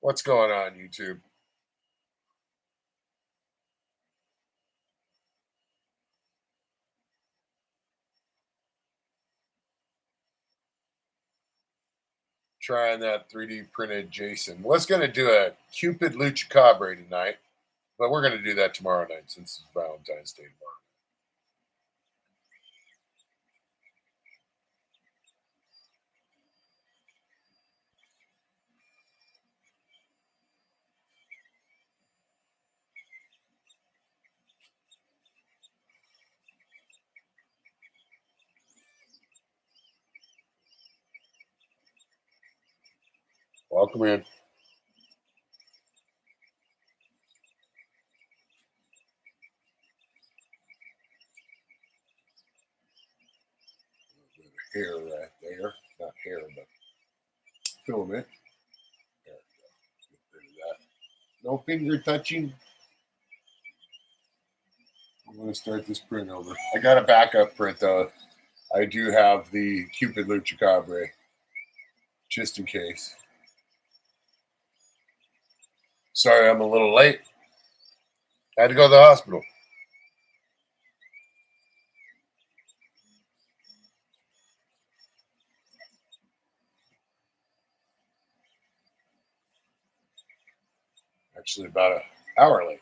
What's going on, YouTube? Trying that 3D printed Jason. Was going to do a Cupid Luchacabre tonight, but we're going to do that tomorrow night since it's Valentine's Day tomorrow. Welcome in. Hair right there. Not hair, but filament. There we go. Get rid of that. No finger touching. I'm going to start this print over. I got a backup print, though. I do have the Cupid Luchacabre, just in case. Sorry, I'm a little late. Had to go to the hospital. Actually, about an hour late.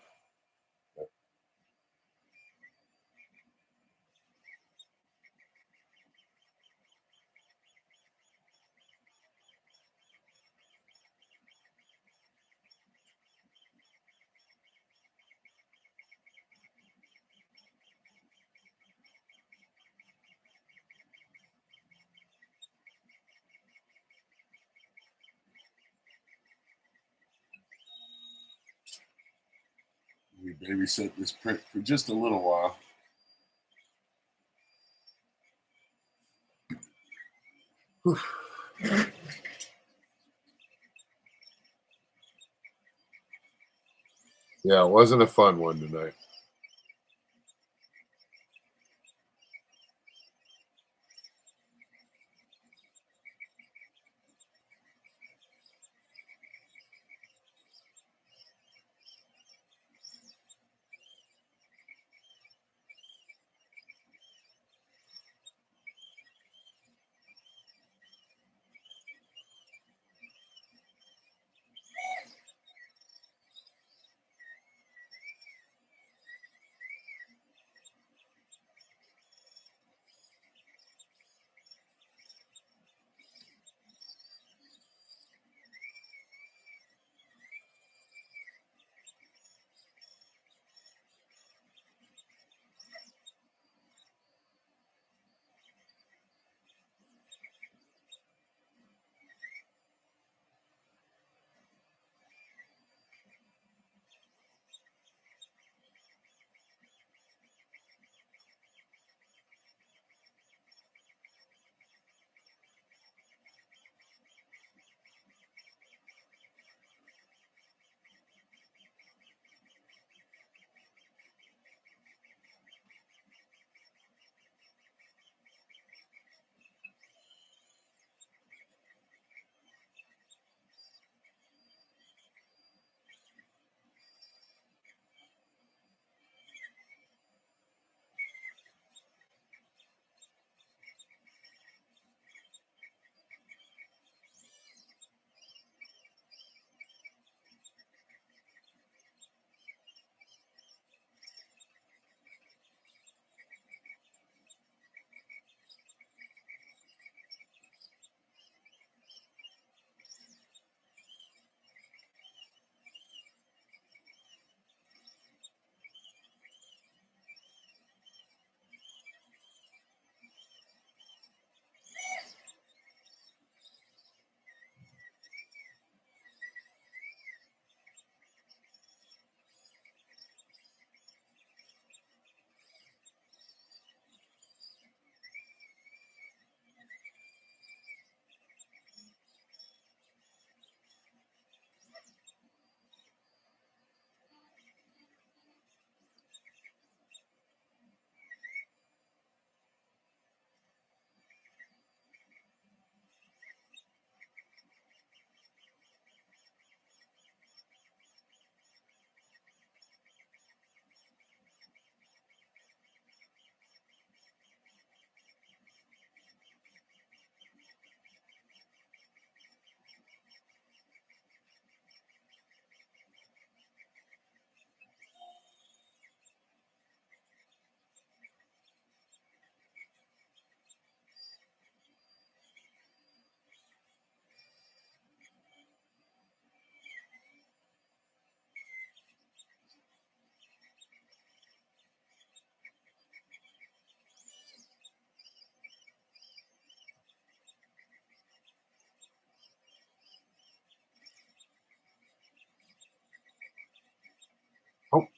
We babysit this print for just a little while. Whew. Yeah, it wasn't a fun one tonight.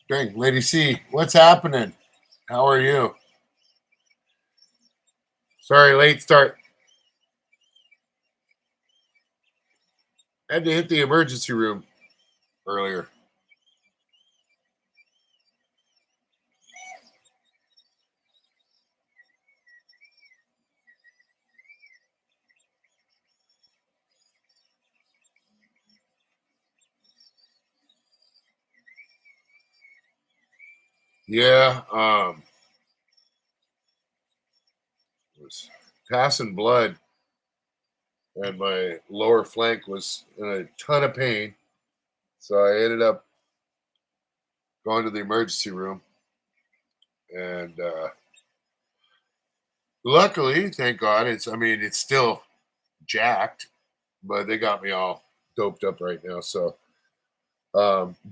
Dang, Lady C, what's happening? How are you? Sorry, late start. I had to hit the emergency room earlier. Yeah, was passing blood, and my lower flank was in a ton of pain. So I ended up going to the emergency room, and luckily, thank God, it's still jacked, but they got me all doped up right now. So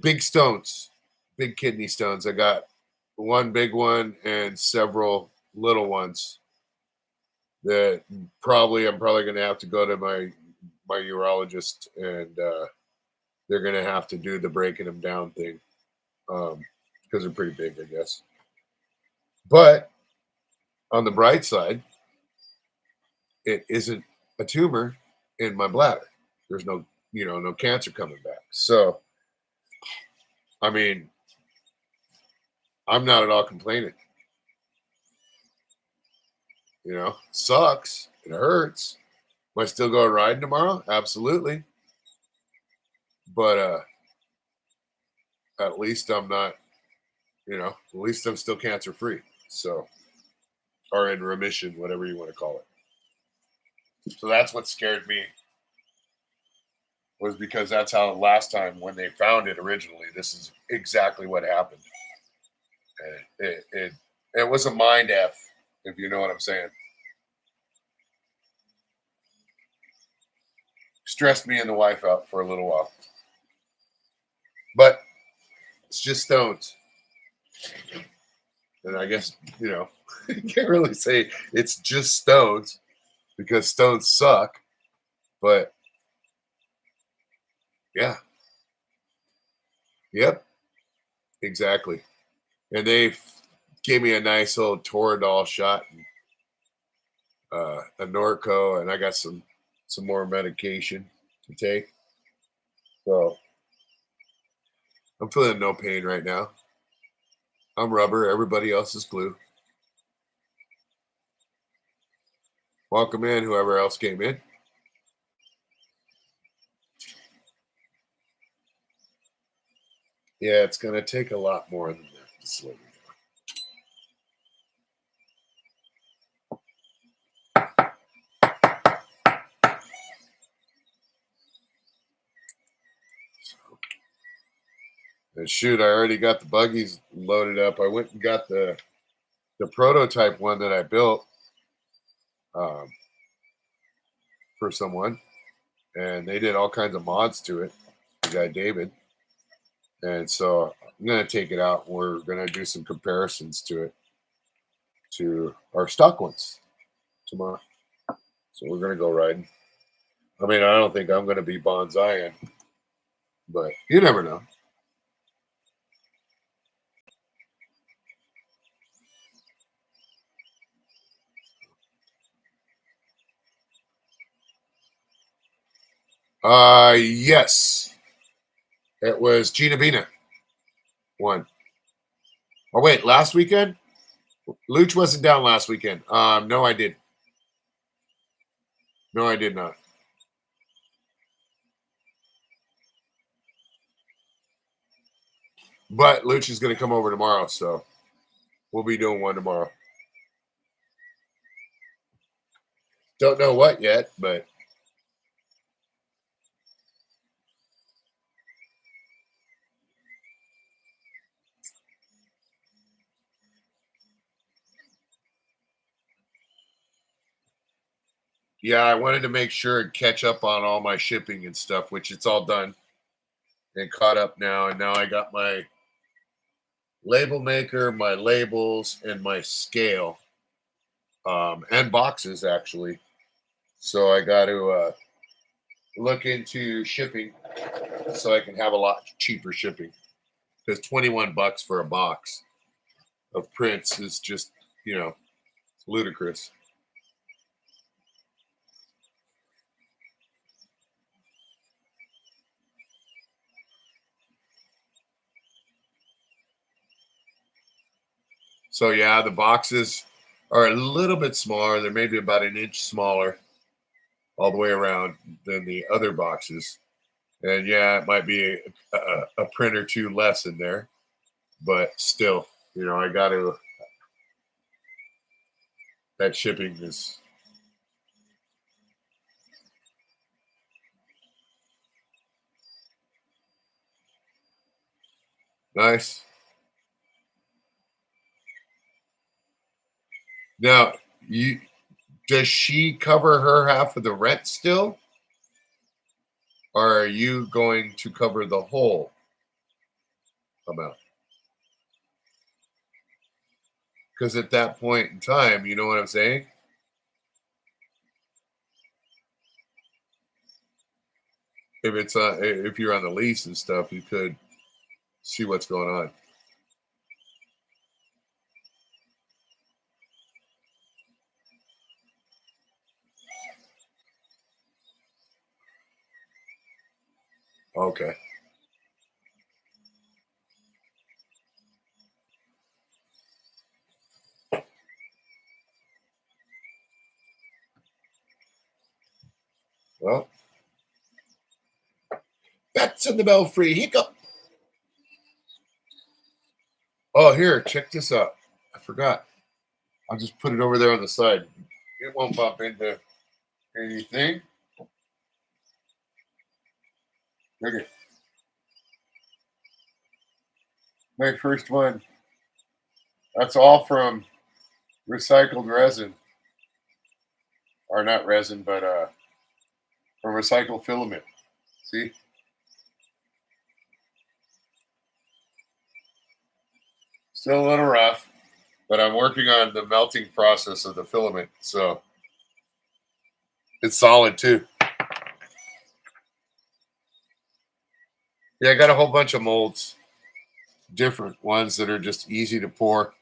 big stones, big kidney stones. I got one big one and several little ones that I'm probably going to have to go to my urologist, and they're going to have to do the breaking them down thing because they're pretty big, I guess. But on the bright side, it isn't a tumor in my bladder. There's no cancer coming back. So, I mean, I'm not at all complaining. Sucks. It hurts. Am I still going riding tomorrow? Absolutely. But at least I'm not, at least I'm still cancer free. So, or in remission, whatever you want to call it. So that's what scared me, was because that's how last time when they found it originally, this is exactly what happened. And it was a mind F, if you know what I'm saying. Stressed me and the wife out for a little while. But it's just stones. And I guess, you can't really say it's just stones because stones suck. But yeah. Yep. Exactly. And they gave me a nice little Toradol shot and a Norco, and I got some more medication to take. So I'm feeling no pain right now. I'm rubber. Everybody else is glue. Welcome in, whoever else came in. Yeah, it's going to take a lot more than that to slow me down. And shoot, I already got the buggies loaded up. I went and got the prototype one that I built um, for someone, and they did all kinds of mods to it. The guy David, and so I'm gonna take it out. And we're gonna do some comparisons to our stock ones tomorrow. So we're gonna go riding. I mean, I don't think I'm gonna be bonsaiing, but you never know. Yes, it was Gina Bina won. Oh wait, last weekend? Luch wasn't down last weekend. No, I did. No, I did not. But Luch is going to come over tomorrow, so we'll be doing one tomorrow. Don't know what yet, but yeah, I wanted to make sure and catch up on all my shipping and stuff, which it's all done and caught up now. And now I got my label maker, my labels, and my scale, and boxes actually. So I got to look into shipping so I can have a lot cheaper shipping, because $21 for a box of prints is just, ludicrous. So yeah, the boxes are a little bit smaller. They're maybe about an inch smaller all the way around than the other boxes. And yeah, it might be a print or two less in there, but still, I got to, that shipping is nice. Now, you does she cover her half of the rent still, or are you going to cover the whole amount? Because at that point in time, you know what I'm saying? If you're on the lease and stuff, you could see what's going on. Okay. Well, bats in the belfry. Hiccup. Oh, here, check this out. I forgot. I'll just put it over there on the side. It won't bump into anything. Okay. My first one. That's all from recycled resin. Or not resin, but from recycled filament. See? Still a little rough, but I'm working on the melting process of the filament. So it's solid too. Yeah, I got a whole bunch of molds, different ones that are just easy to pour.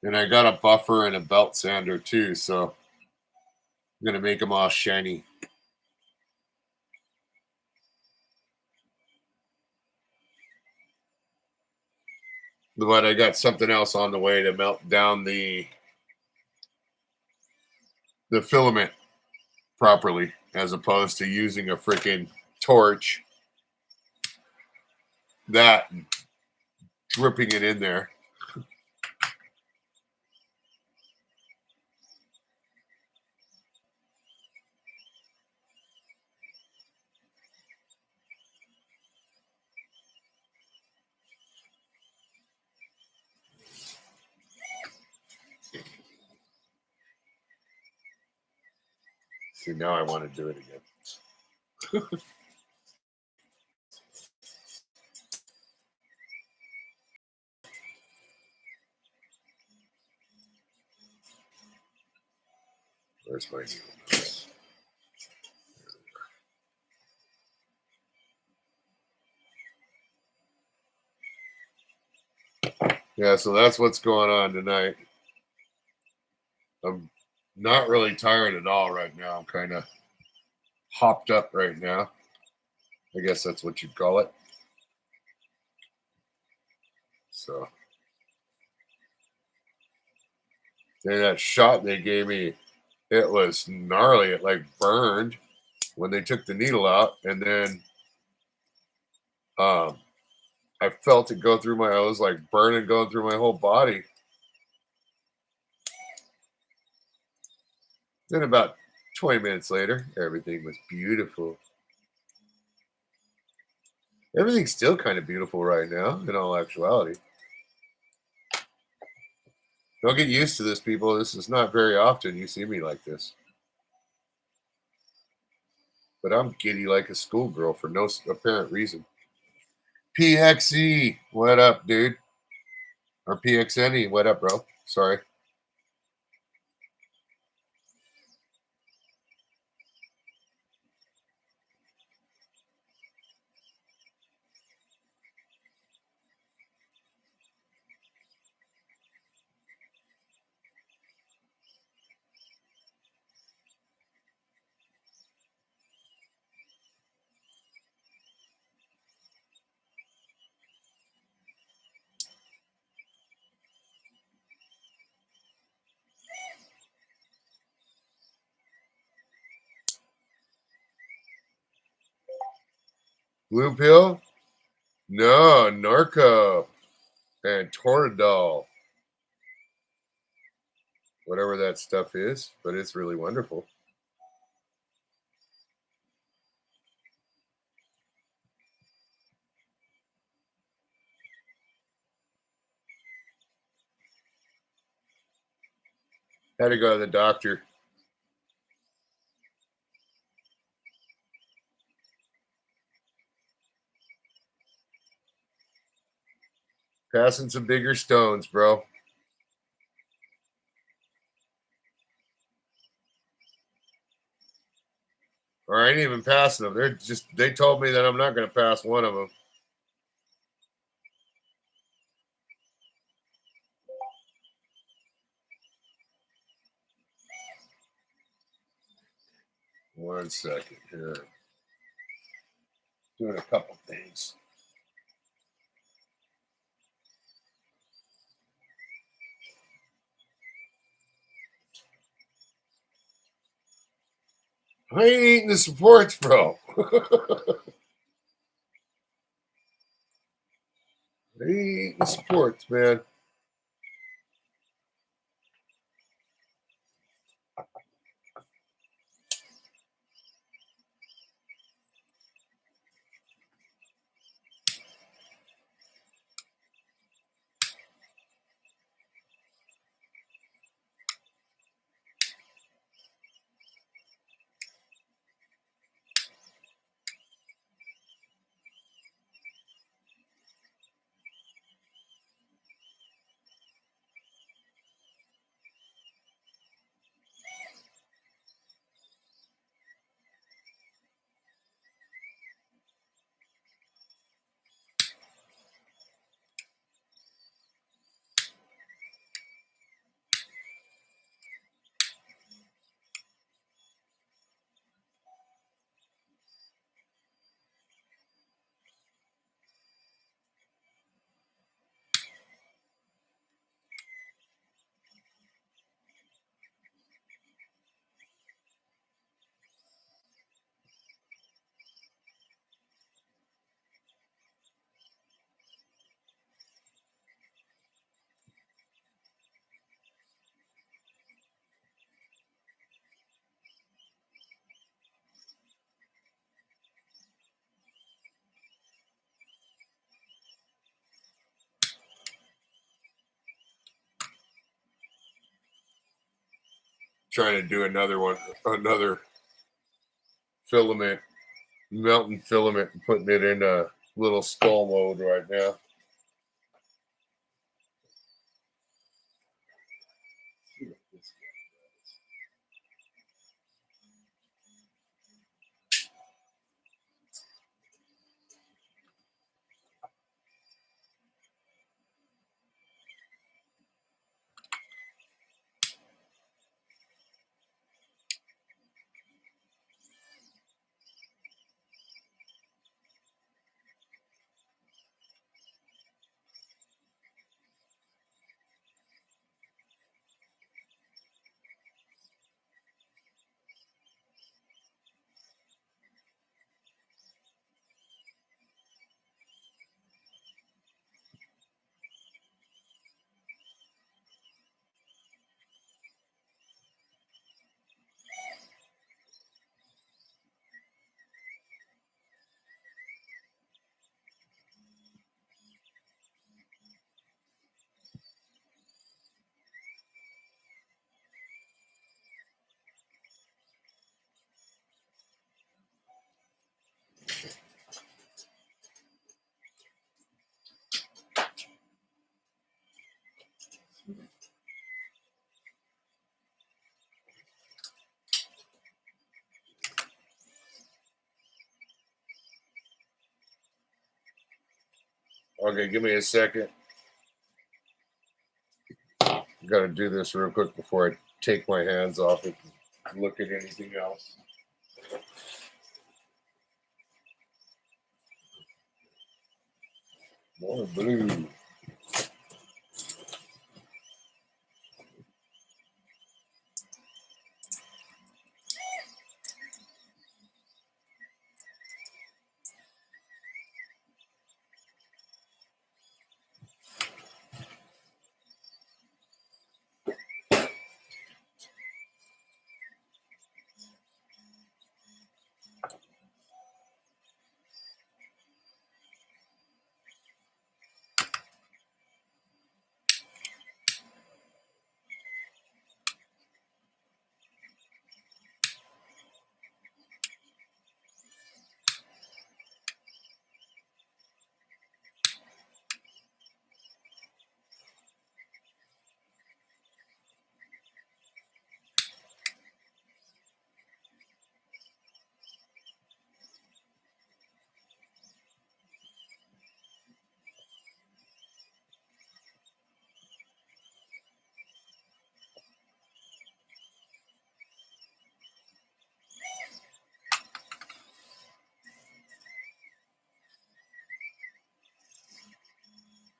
And I got a buffer and a belt sander too. So I'm going to make them all shiny. But I got something else on the way to melt down the filament properly, as opposed to using a freaking torch that dripping it in there. See, now I want to do it again. Where's my needle? Yeah, so that's what's going on tonight. I'm not really tired at all right now. I'm kind of hopped up right now. I guess that's what you'd call it. So, that shot they gave me, it was gnarly. It like burned when they took the needle out, and then I felt it go through I was like burning going through my whole body. Then about 20 minutes later, everything was beautiful. Everything's still kind of beautiful right now, in all actuality. Don't get used to this, people. This is not very often you see me like this. But I'm giddy like a schoolgirl for no apparent reason. PXE, what up, dude? Or PXNE, what up, bro? Sorry. Blue pill? No, Norco and Toradol. Whatever that stuff is, but it's really wonderful. Had to go to the doctor. Passing some bigger stones, bro. Or I ain't even passing them. They told me that I'm not going to pass one of them. One second here. Doing a couple things. I ain't eating the supports, bro. I ain't eating the supports, man. Trying to do another filament, melting filament, and putting it in a little skull mode right now. Okay, give me a second. Got to do this real quick before I take my hands off it and look at anything else. More blue.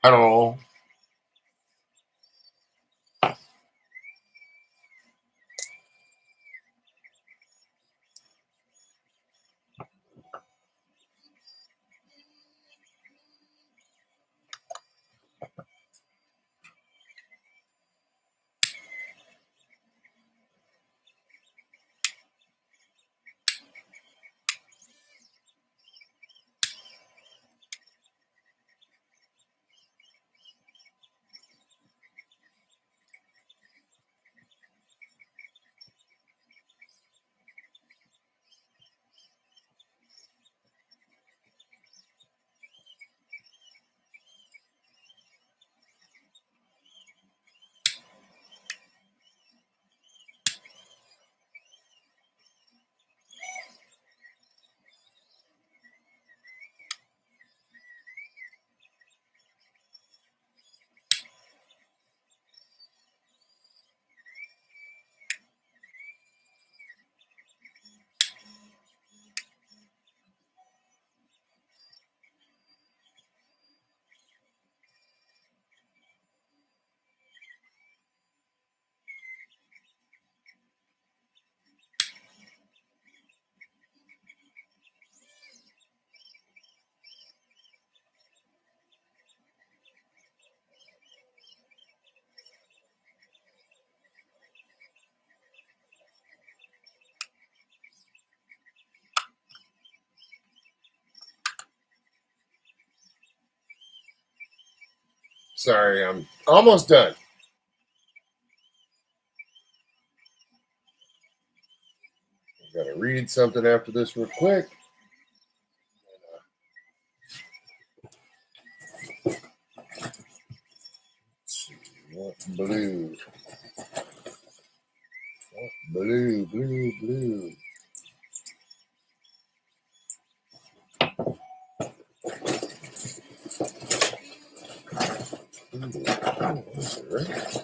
Hello. Sorry, I'm almost done. Got to read something after this real quick. What blue? What blue, blue, blue. Oh, that's it, right?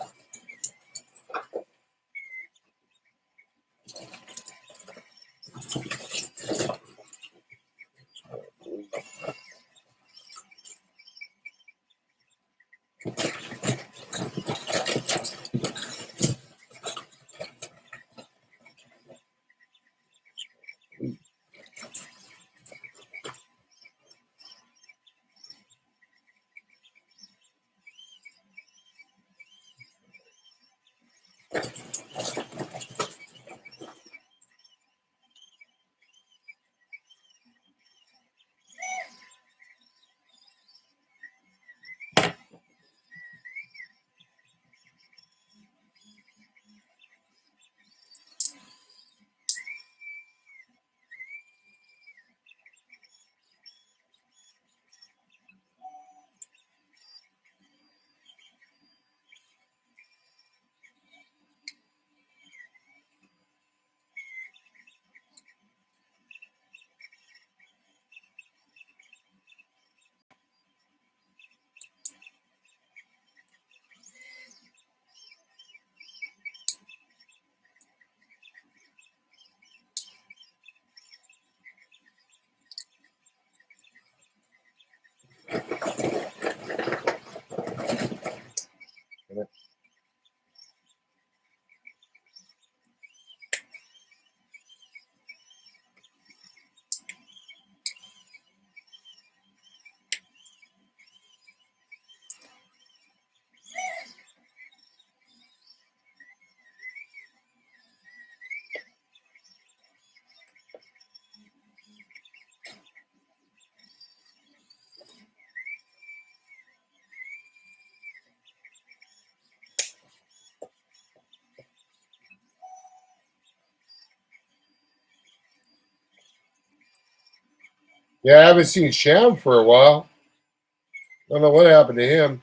Yeah, I haven't seen Sham for a while. Don't know what happened to him.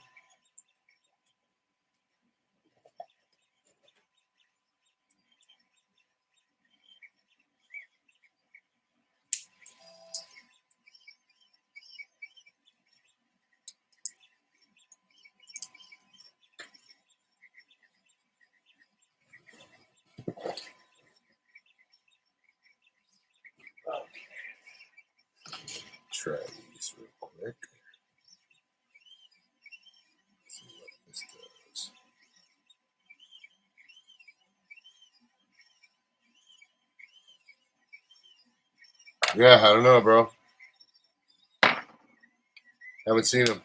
Try these real quick. Yeah, I don't know, bro. Haven't seen him.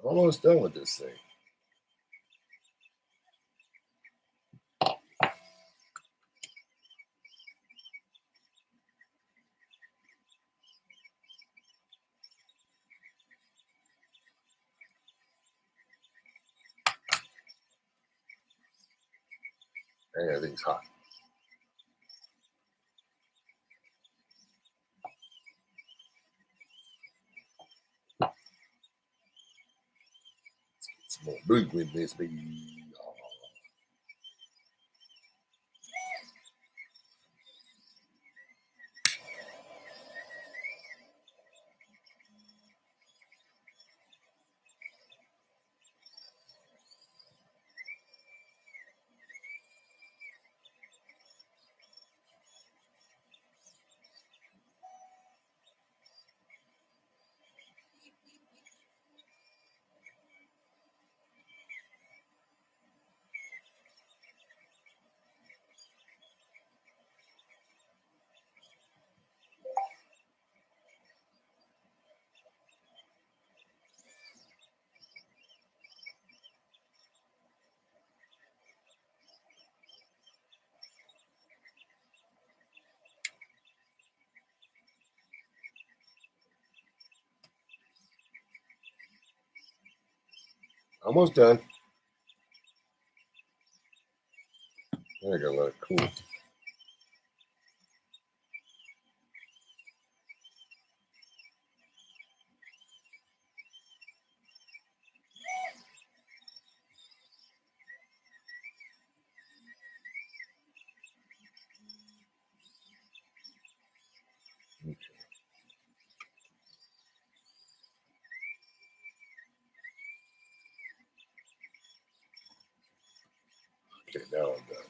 Almost done with this thing. Dang, everything's hot. Some more blue with this baby. Almost done. I gotta let it cool. Okay, now I'm done.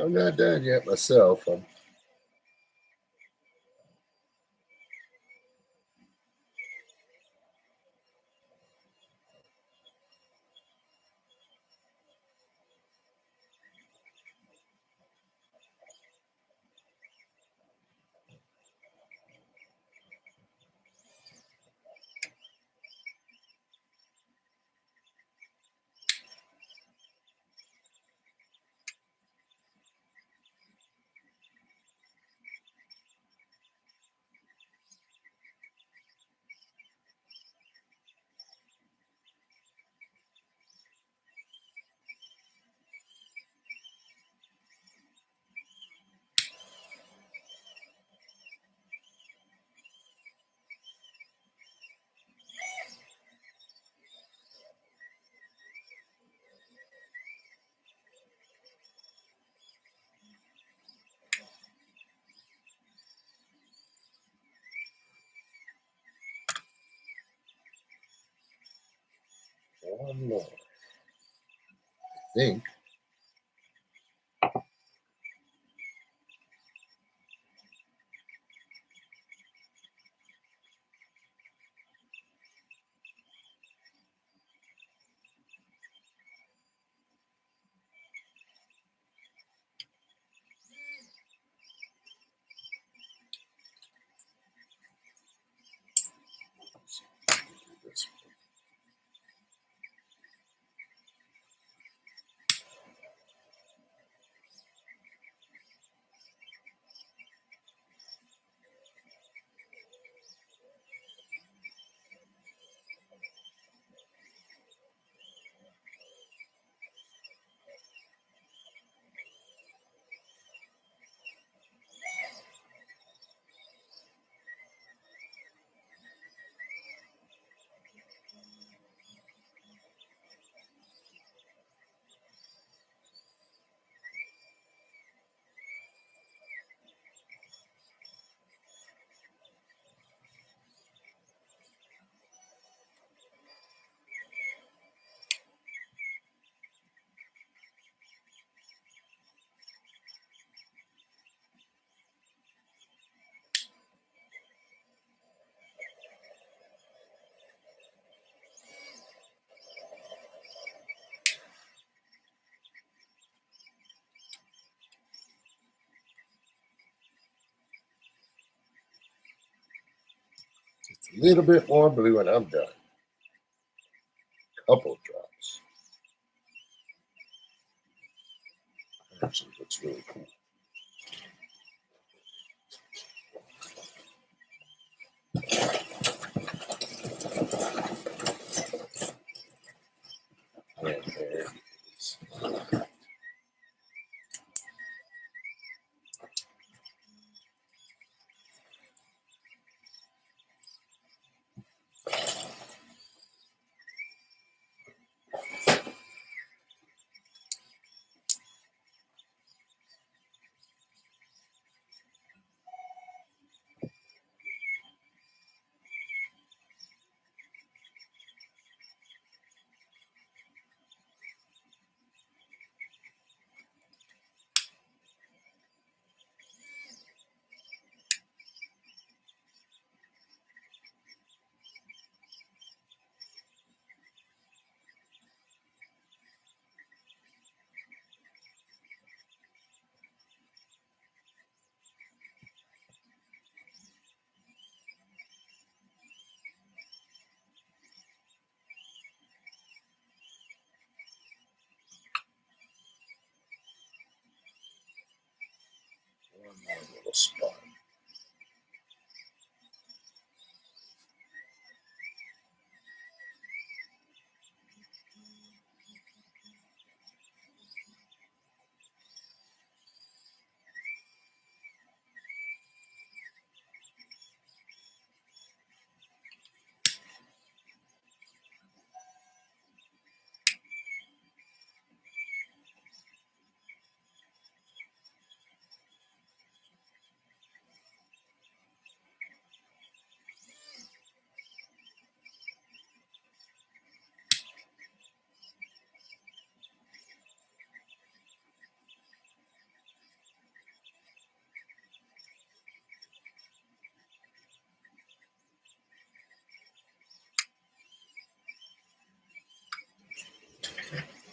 I'm not done yet myself. One more. I think. Just a little bit more blue and I'm done. Couple drops. Actually looks really cool. And there it is. One more little spot.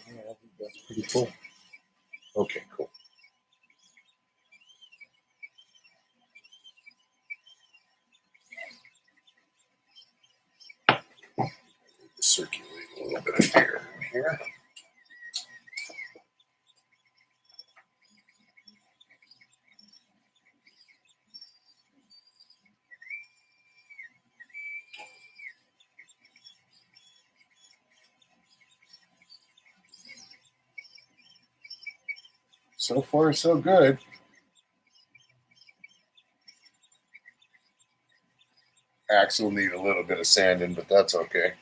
Yeah, I think that's pretty cool. Okay, cool. Circulate a little bit of air here. So far, so good. Axe will need a little bit of sanding, but that's okay.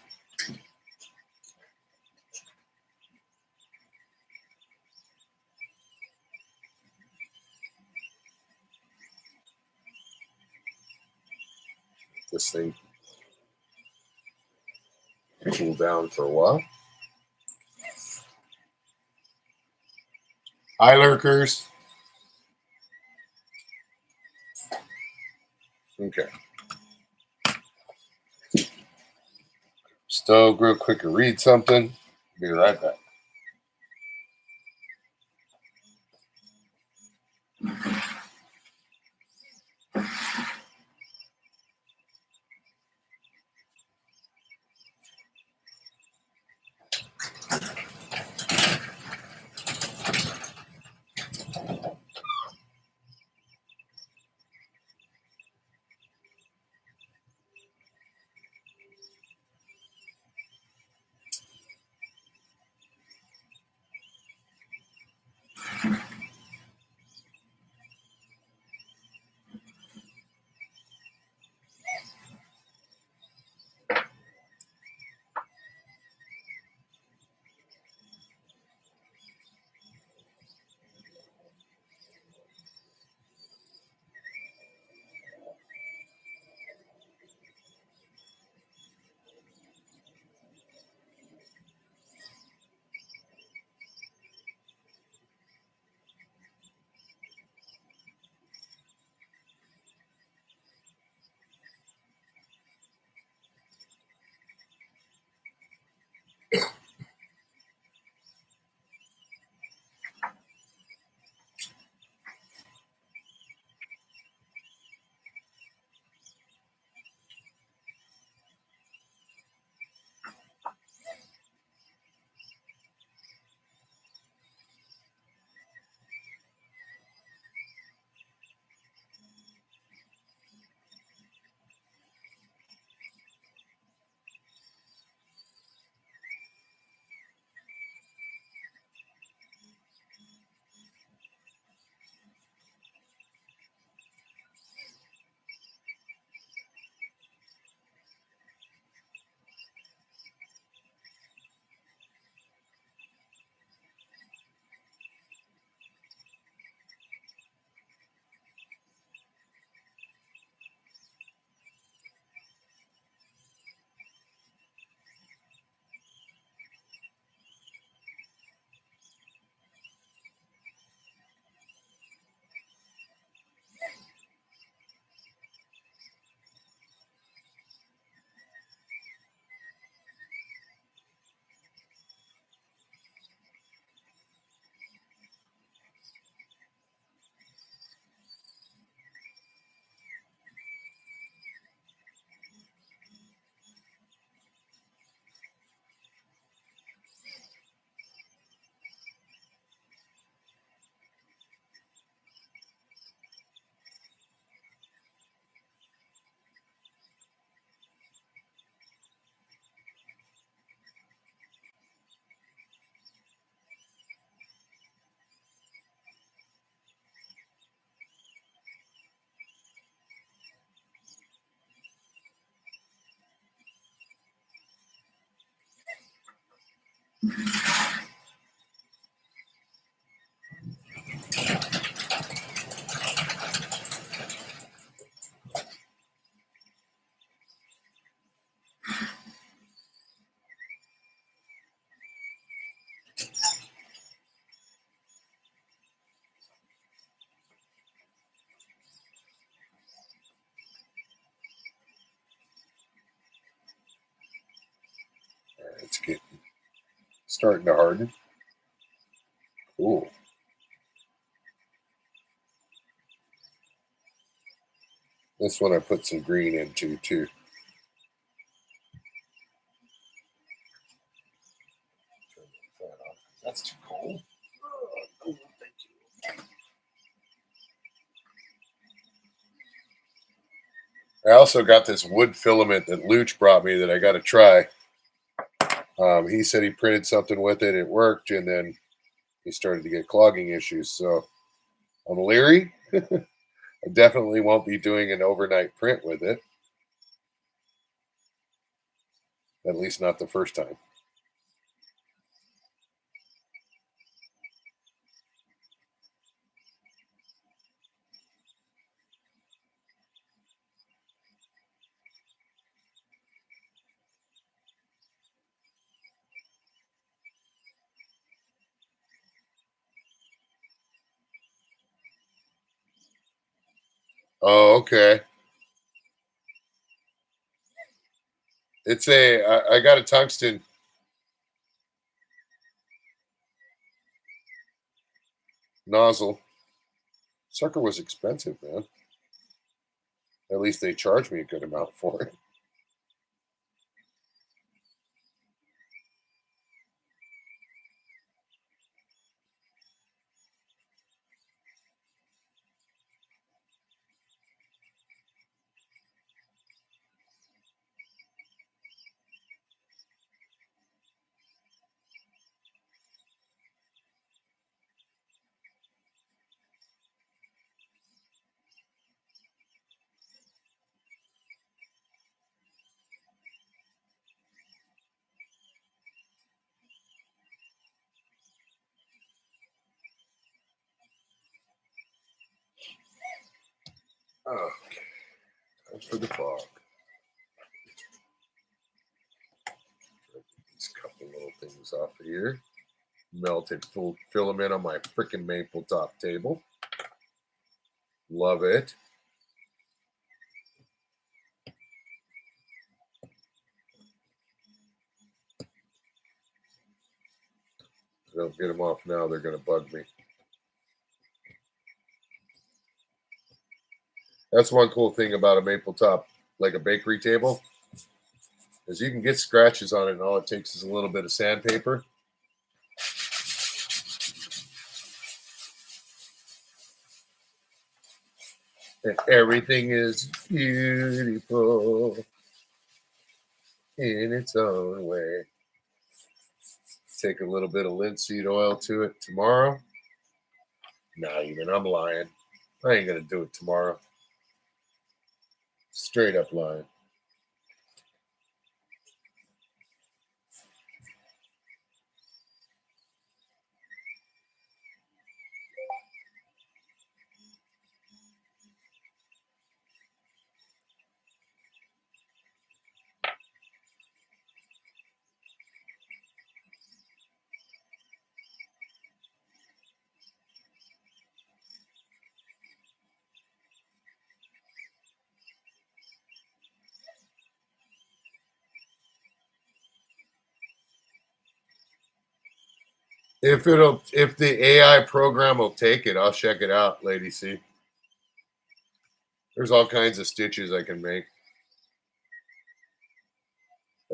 This thing cool down for a while. Eye lurkers. Okay. Stove real quick and read something. Be right back. It's getting starting to harden. Cool. This one I put some green into too. That's too cold. I also got this wood filament that Luch brought me that I got to try. He said he printed something with it, it worked, and then he started to get clogging issues. So I'm leery. I definitely won't be doing an overnight print with it, at least not the first time. Oh, okay. It's I got a tungsten nozzle. Sucker was expensive, man. At least they charged me a good amount for it. Oh, time for the fog. These couple little things off of here. Melted full filament on my freaking maple top table. Love it. If I don't get them off now, they're going to bug me. That's one cool thing about a maple top, like a bakery table, is you can get scratches on it, and all it takes is a little bit of sandpaper. And everything is beautiful in its own way. Take a little bit of linseed oil to it tomorrow. Not even, I'm lying. I ain't going to do it tomorrow. Straight up lying. If the AI program will take it, I'll check it out, Lady C. There's all kinds of stitches I can make.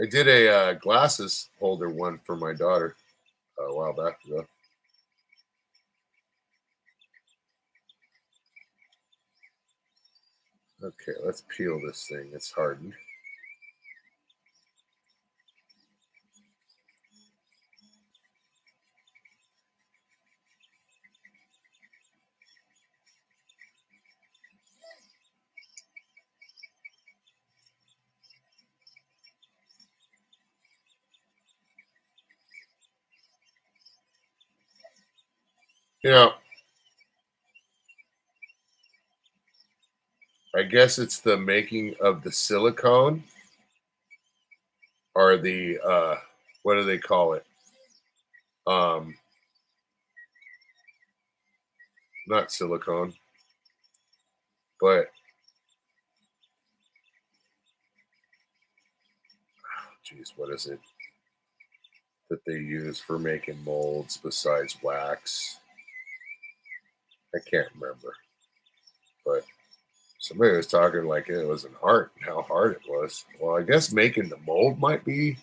I did a glasses holder one for my daughter a while back ago. Okay, let's peel this thing. It's hardened. You know, I guess it's the making of the silicone or the what do they call it? Um, Not silicone, but geez, what is it that they use for making molds besides wax? I can't remember, but somebody was talking like it was an art and how hard it was. Well, I guess making the mold might be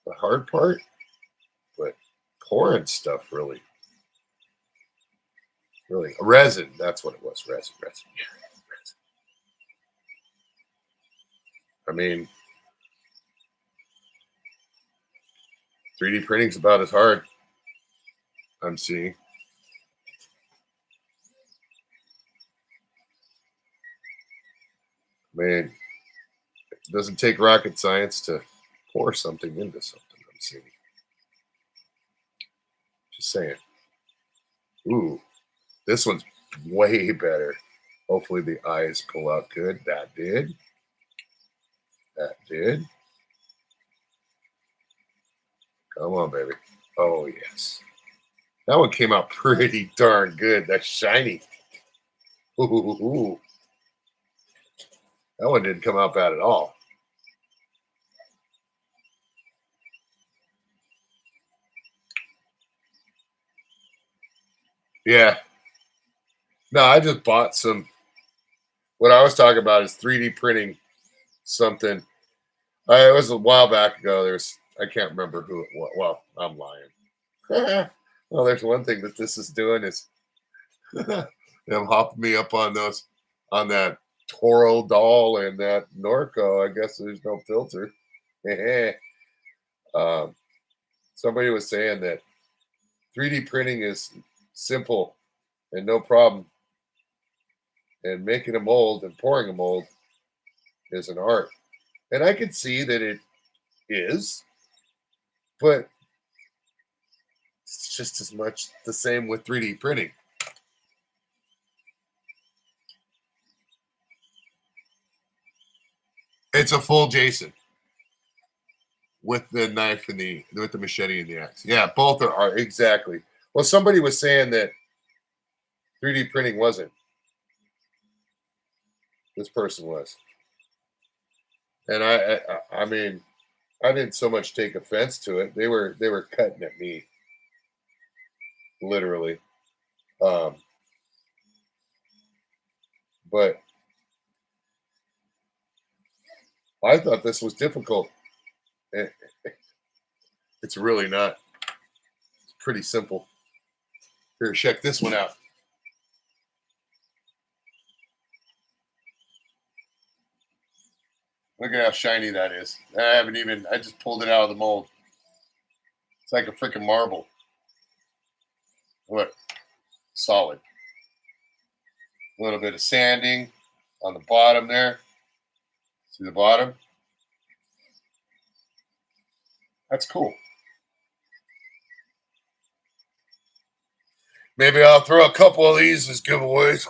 the hard part, but pouring stuff really resin. That's what it was. Resin. Yeah, resin. I mean, 3D printing's about as hard. I'm seeing. Man, it doesn't take rocket science to pour something into something. I'm seeing. Just saying. Ooh, this one's way better. Hopefully the eyes pull out good. That did. That did. Come on, baby. Oh, yes. That one came out pretty darn good. That's shiny. Ooh, that one didn't come out bad at all. Yeah. No, I just bought some. What I was talking about is 3D printing something. It was a while back ago. I can't remember who it was. Well, I'm lying. Well, there's one thing that this is doing is them hopping me up on that Toro doll and that Norco. I guess there's no filter. um, Somebody was saying that 3D printing is simple and no problem, and making a mold and pouring a mold is an art. And I could see that it is, but it's just as much the same with 3D printing. It's a full Jason with the knife and the machete and the axe. Yeah, both are exactly. Well, somebody was saying that 3D printing wasn't. This person was, and I mean, I didn't so much take offense to it. They were cutting at me, literally. Um, but I thought this was difficult. It, it's really not. It's pretty simple. Here, check this one out. Look at how shiny that is. I just pulled it out of the mold. It's like a freaking marble. Look, solid. A little bit of sanding on the bottom there. See the bottom? That's cool. Maybe I'll throw a couple of these as giveaways.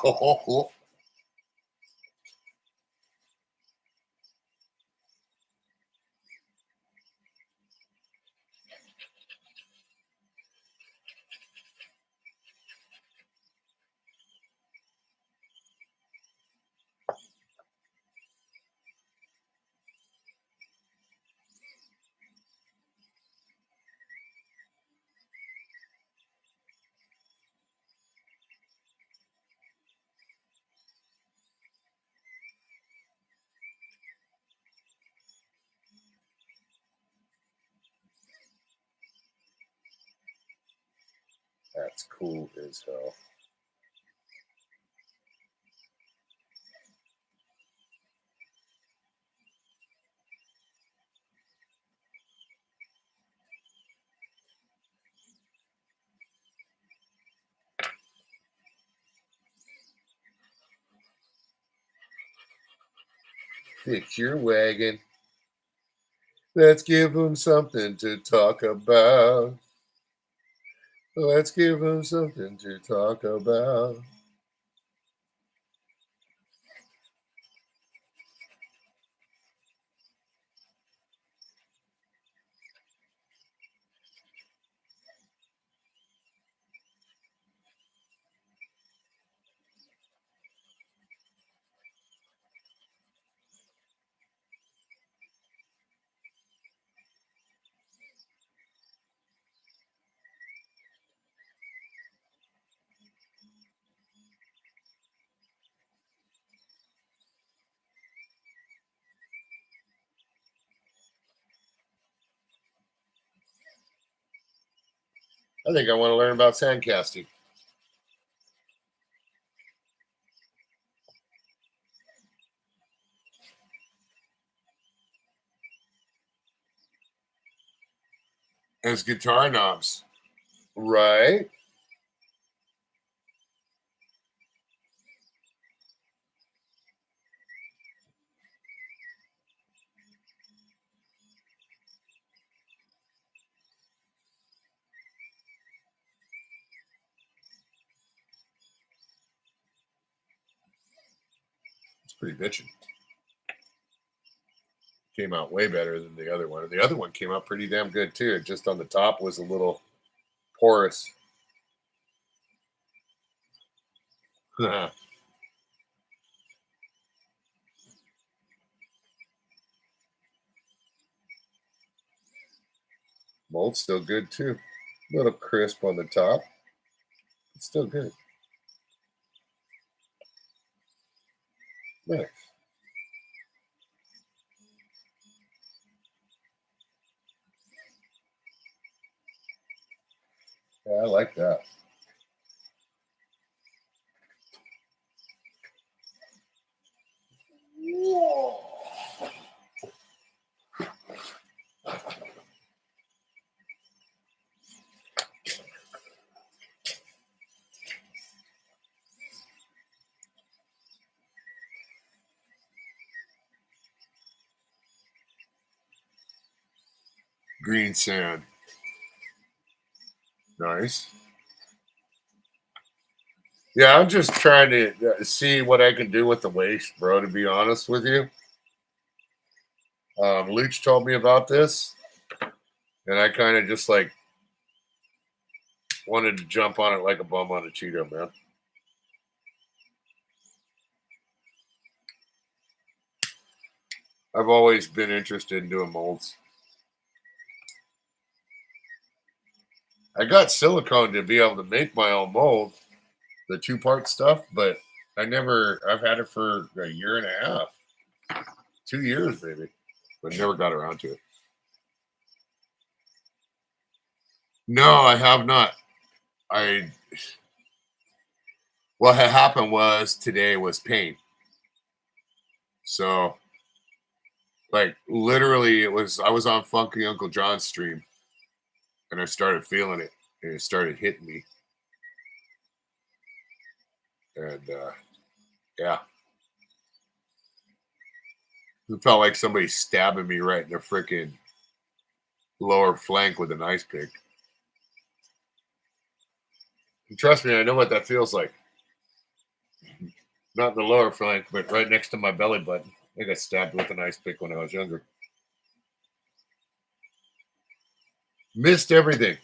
That's cool as hell. Fix your wagon. Let's give them something to talk about. Let's give them something to talk about. I think I want to learn about sand casting. As guitar knobs. Right? It's pretty bitchin'. Came out way better than the other one. And the other one came out pretty damn good too. It just on the top was a little porous. Mold's still good too. A little crisp on the top. It's still good. Nice. Yeah, I like that. Whoa. Green sand. Nice. Yeah, I'm just trying to see what I can do with the waste, bro, to be honest with you. Luch told me about this, and I kind of just like wanted to jump on it like a bum on a Cheeto, man. I've always been interested in doing molds. I got silicone to be able to make my own mold, the 2-part stuff, but I've had it for a year and a half, 2 years maybe, but never got around to it. No, I have not. What had happened was today was pain. So, like, literally, I was on Funky Uncle John's stream and I started feeling it and it started hitting me. And yeah, it felt like somebody stabbing me right in the freaking lower flank with an ice pick. And trust me, I know what that feels like. Not in the lower flank, but right next to my belly button. I got stabbed with an ice pick when I was younger. Missed everything.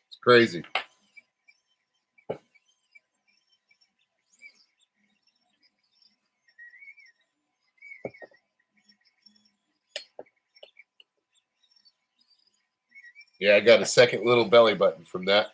It's crazy. Yeah, I got a second little belly button from that.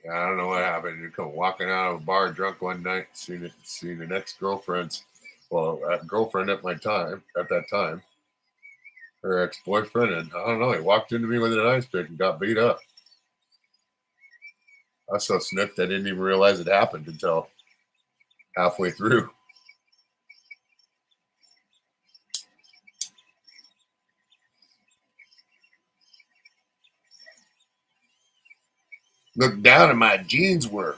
Yeah, I don't know what happened. You come walking out of a bar drunk one night, seen an ex-girlfriend's, well, girlfriend at that time, her ex-boyfriend, and I don't know, he walked into me with an ice pick and got beat up. I was so snipped I didn't even realize it happened until halfway through. Looked down and my jeans were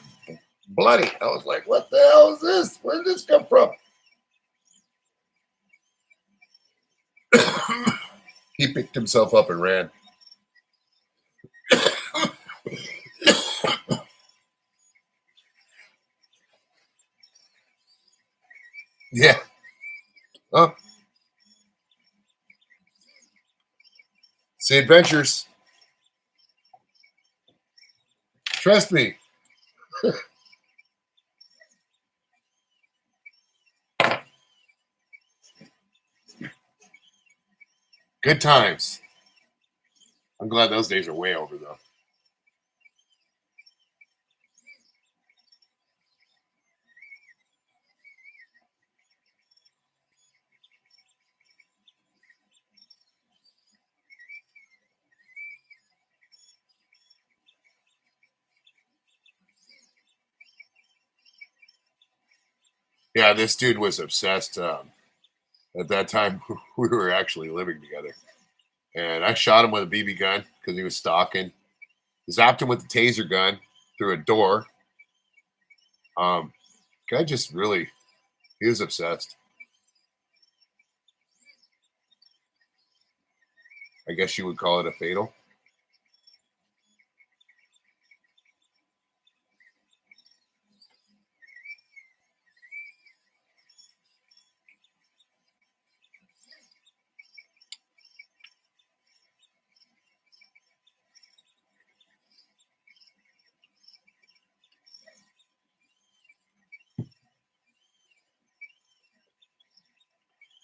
bloody. I was like, what the hell is this? Where did this come from? He picked himself up and ran. Yeah. Oh, see adventures. Trust me. Good times. I'm glad those days are way over, though. Yeah, this dude was obsessed. At that time, we were actually living together. And I shot him with a BB gun because he was stalking. Zapped him with the taser gun through a door. Guy just really, he was obsessed. I guess you would call it a fatal.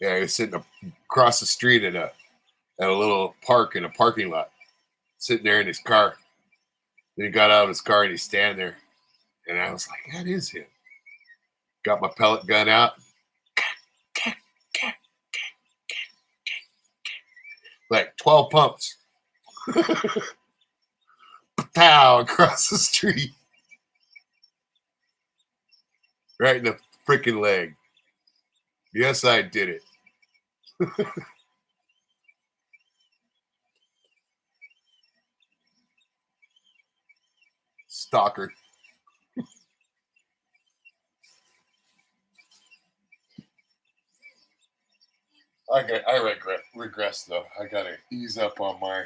Yeah, he was sitting across the street at a little park in a parking lot, sitting there in his car. Then he got out of his car and he's standing there, and I was like, "That is him." Got my pellet gun out, like 12 pumps, pow across the street, right in the freaking leg. Yes, I did it. Stalker. I regress though. I gotta ease up on my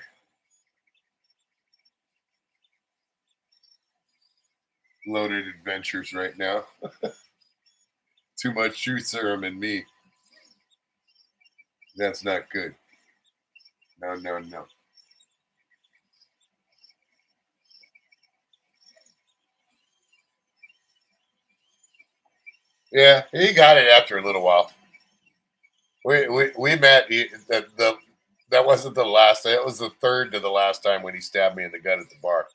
loaded adventures right now. Too much truth serum in me. That's not good. No, no, no. Yeah, he got it after a little while. We met. That wasn't the last. That was the third to the last time when he stabbed me in the gut at the bar.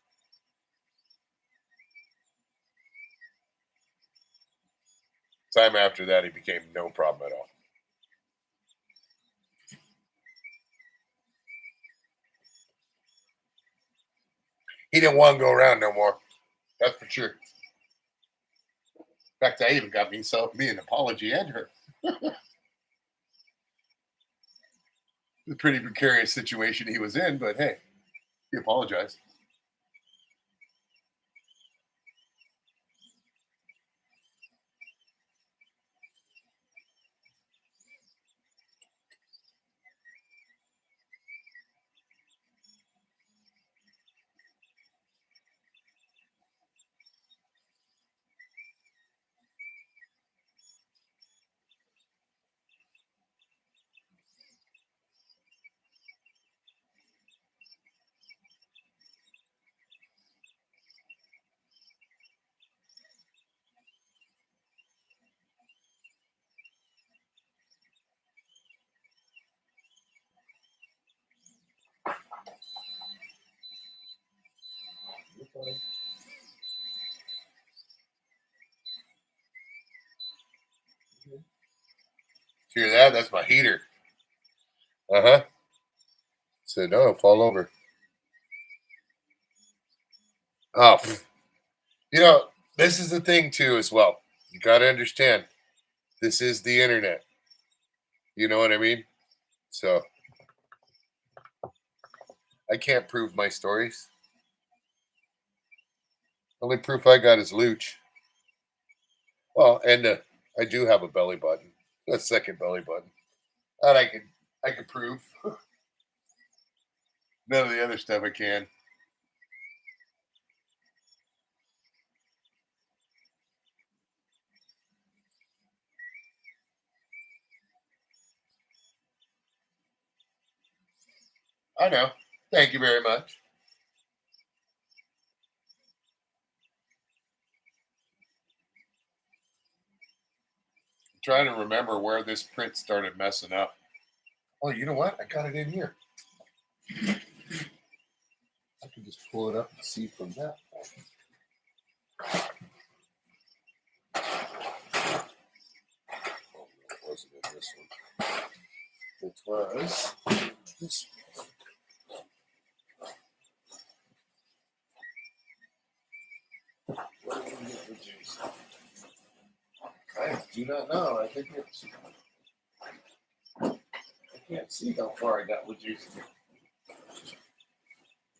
Time after that, he became no problem at all. He didn't want to go around no more. That's for sure. In fact, I even got me an apology and her. It's a pretty precarious situation he was in, but hey, he apologized. Hear that? That's my heater. Uh-huh. Said, no, fall over. Oh, you know, this is the thing too, as well. You got to understand, this is the internet. You know what I mean? So I can't prove my stories. Only proof I got is Luch. Well, and I do have a belly button, a second belly button, and I can prove. None of the other stuff I can. I know. Thank you very much. I'm trying to remember where this print started messing up. Oh, you know what? I got it in here. I can just pull it up and see from that point. Oh, it wasn't in this one. It was this one. What did we get for Jason? I do not know. I think it's. I can't see how far I got with Jason.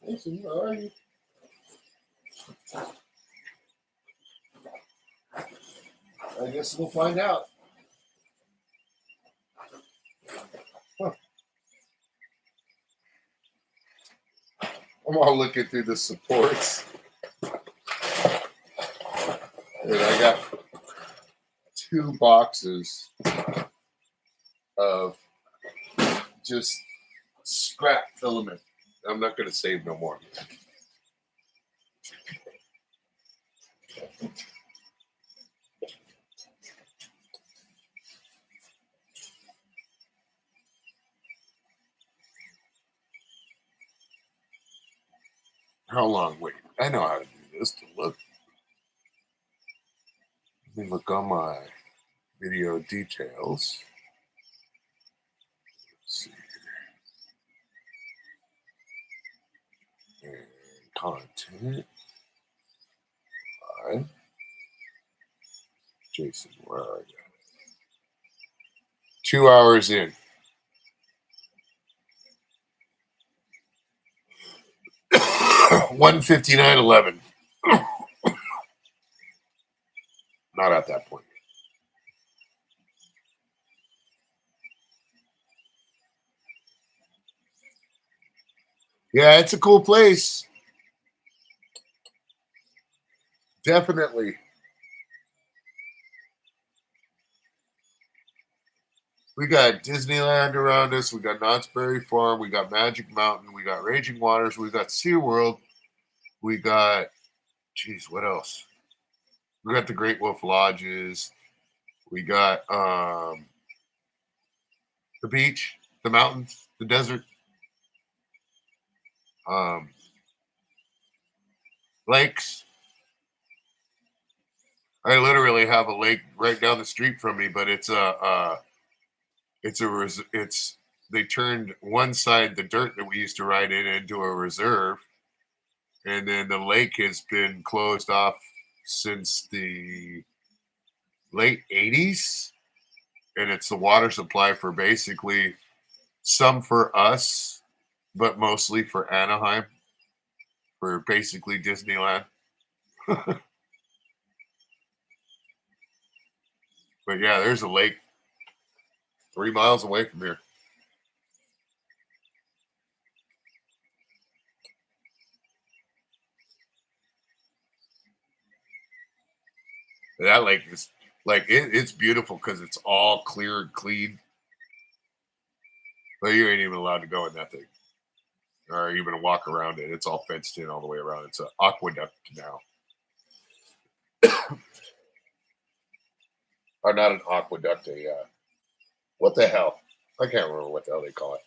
Jason, where are you? I guess we'll find out. Huh. I'm all looking through the supports. And I got 2 boxes of just scrap filament. I'm not going to save no more. How long? Wait, I know how to do this to look. Let me look on my video details. Let's see. And content. Hi. Jason, where are you? 2 hours in. 1:59:11. Not at that point. Yeah, it's a cool place. Definitely. We got Disneyland around us. We got Knott's Berry Farm. We got Magic Mountain. We got Raging Waters. We got SeaWorld. We got, geez, what else? We got the Great Wolf Lodges. We got the beach, the mountains, the desert, um, lakes. I literally have a lake right down the street from me, but it's they turned one side, the dirt that we used to ride in, into a reserve, and then the lake has been closed off since the late 80s, and it's the water supply for basically some for us, but mostly for Anaheim, for basically Disneyland. But yeah, there's a lake 3 miles away from here. That lake is like it's beautiful because it's all clear and clean. But you ain't even allowed to go in that thing or even walk around it. It's all fenced in all the way around. It's an aqueduct now. Or not an aqueduct, what the hell? I can't remember what the hell they call it.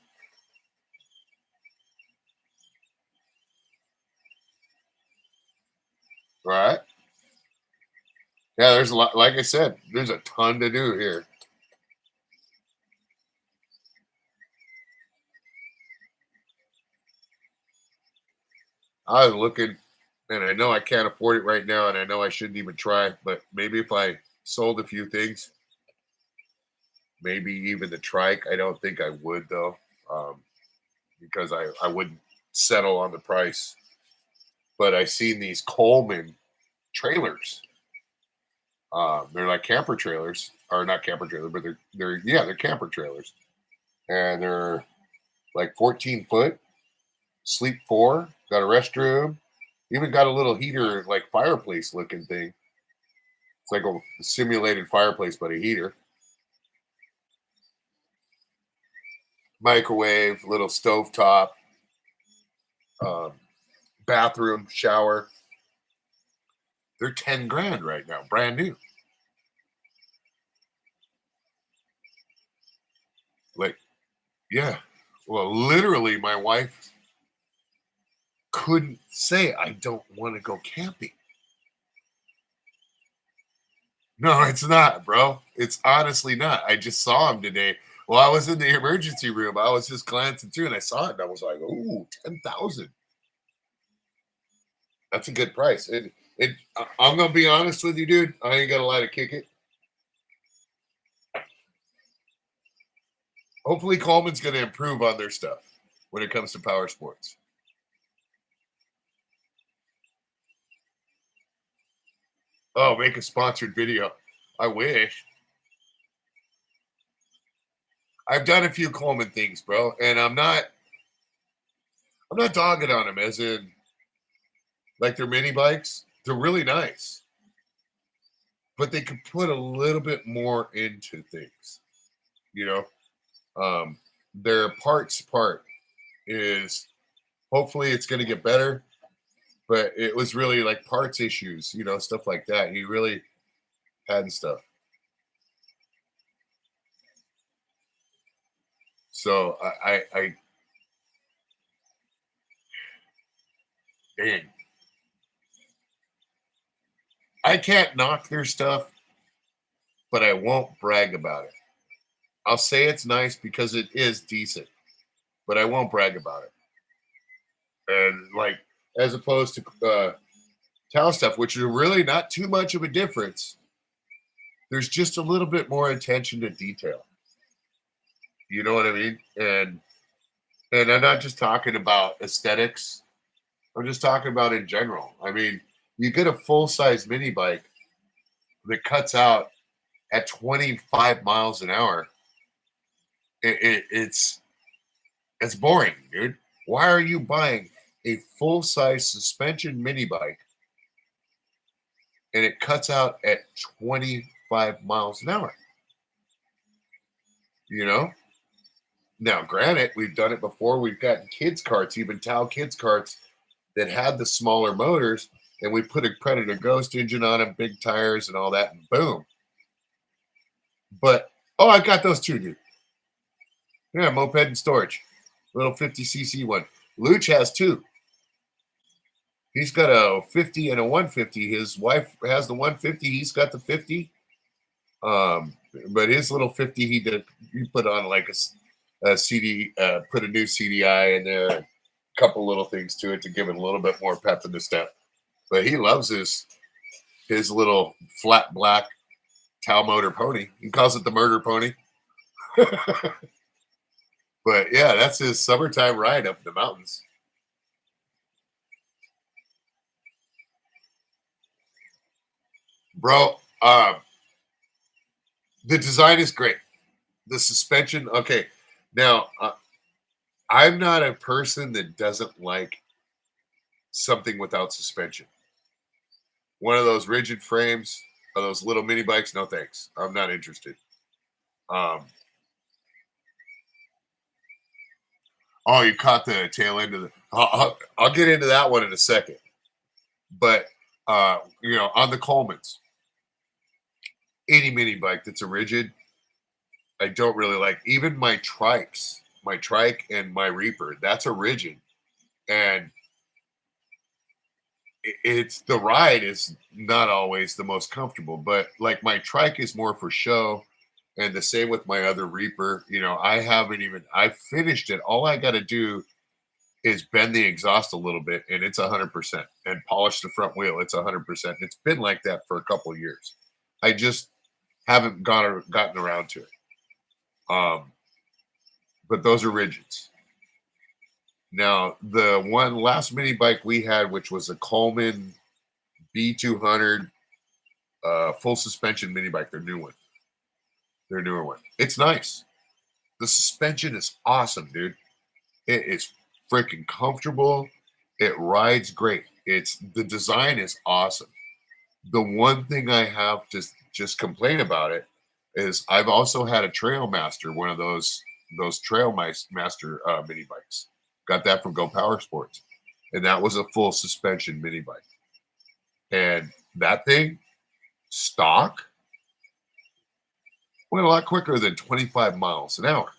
Right? Yeah, there's a lot. Like I said, there's a ton to do here. I was looking, and I know I can't afford it right now, and I know I shouldn't even try. But maybe if I sold a few things, maybe even the trike. I don't think I would though, because I wouldn't settle on the price. But I seen these Coleman trailers. They're like camper trailers, or not camper trailer, but they're camper trailers, and they're like 14 foot, sleep four, got a restroom, even got a little heater, like fireplace looking thing. It's like a simulated fireplace, but a heater, microwave, little stove top, um, bathroom, shower. They're 10 grand right now, brand new. Like, yeah. Well, literally, my wife couldn't say I don't want to go camping. No, it's not, bro. It's honestly not. I just saw him today. Well, I was in the emergency room. I was just glancing through, and I saw it, and I was like, "Ooh, 10,000. That's a good price." I'm gonna be honest with you, dude. I ain't gonna lie to kick it. Hopefully, Coleman's gonna improve on their stuff when it comes to power sports. Oh, make a sponsored video. I wish. I've done a few Coleman things, bro, and I'm not dogging on them as in like their mini bikes. They're really nice, but they could put a little bit more into things. You know, their parts part is hopefully it's going to get better, but it was really like parts issues, stuff like that. He really had stuff. So I And I can't knock their stuff, but I won't brag about it. I'll say it's nice because it is decent, but I won't brag about it. And like, as opposed to towel stuff, which are really not too much of a difference, there's just a little bit more attention to detail. You know what I mean? And I'm not just talking about aesthetics. I'm just talking about in general. I mean, you get a full size mini bike that cuts out at 25 miles an hour. It's boring, dude. Why are you buying a full size suspension mini bike and it cuts out at 25 miles an hour? You know? Now, granted, we've done it before. We've gotten kids' carts, even Tao kids' carts that had the smaller motors, and we put a Predator Ghost engine on them, big tires and all that, and boom. But, oh, I got those too, dude. Yeah, moped and storage. Little 50cc one. Luch has two. He's got a 50 and a 150. His wife has the 150. He's got the 50. But his little 50, he put on like a CD, put a new CDI in there, a couple little things to it to give it a little bit more pep in the step. But he loves his little flat black Tao motor pony. He calls it the murder pony. But yeah, that's his summertime ride up in the mountains. Bro, the design is great. The suspension, okay. Now, I'm not a person that doesn't like something without suspension. One of those rigid frames or those little mini bikes, no thanks. I'm not interested. Um, oh, you caught the tail end of the. I'll get into that one in a second. But on the Coleman's, any mini bike that's a rigid, I don't really like. Even my trikes, my trike and my Reaper, that's a rigid, and it's the ride is not always the most comfortable. But like my trike is more for show, and the same with my other Reaper. I finished it. All I got to do is bend the exhaust a little bit, and it's 100%, and polish the front wheel. It's 100%. It's been like that for a couple of years. I just haven't gotten around to it. But those are rigids. Now, the one last mini bike we had, which was a Coleman B200 full suspension mini bike, their newer one. It's nice. The suspension is awesome, dude. It is freaking comfortable. It rides great. The design is awesome. The one thing I have to just complain about it is I've also had a Trail Master, one of those Trail Master mini bikes. Got that from Go Power Sports, and that was a full suspension mini bike. And that thing, stock, went a lot quicker than 25 miles an hour.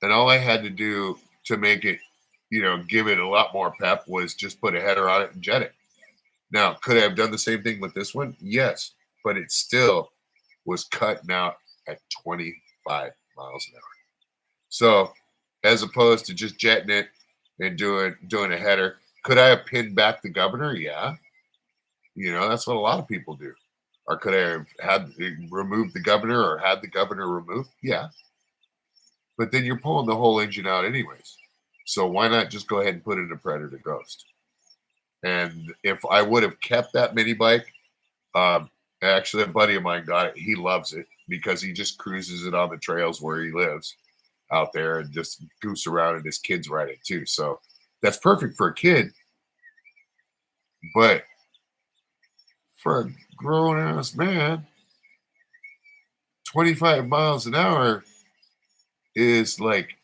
And all I had to do to make it, give it a lot more pep was just put a header on it and jet it. Now, could I have done the same thing with this one? Yes, but it still was cutting out at 25 miles an hour. So, as opposed to just jetting it and doing a header, could I have pinned back the governor? Yeah. That's what a lot of people do. Or could I have removed the governor or had the governor removed? Yeah. But then you're pulling the whole engine out anyways. So why not just go ahead and put in a Predator Ghost? And if I would have kept that mini bike, actually a buddy of mine got it. He loves it because he just cruises it on the trails where he lives out there and just goose around, and his kids ride it too. So that's perfect for a kid. But for a grown ass man, 25 miles an hour is like,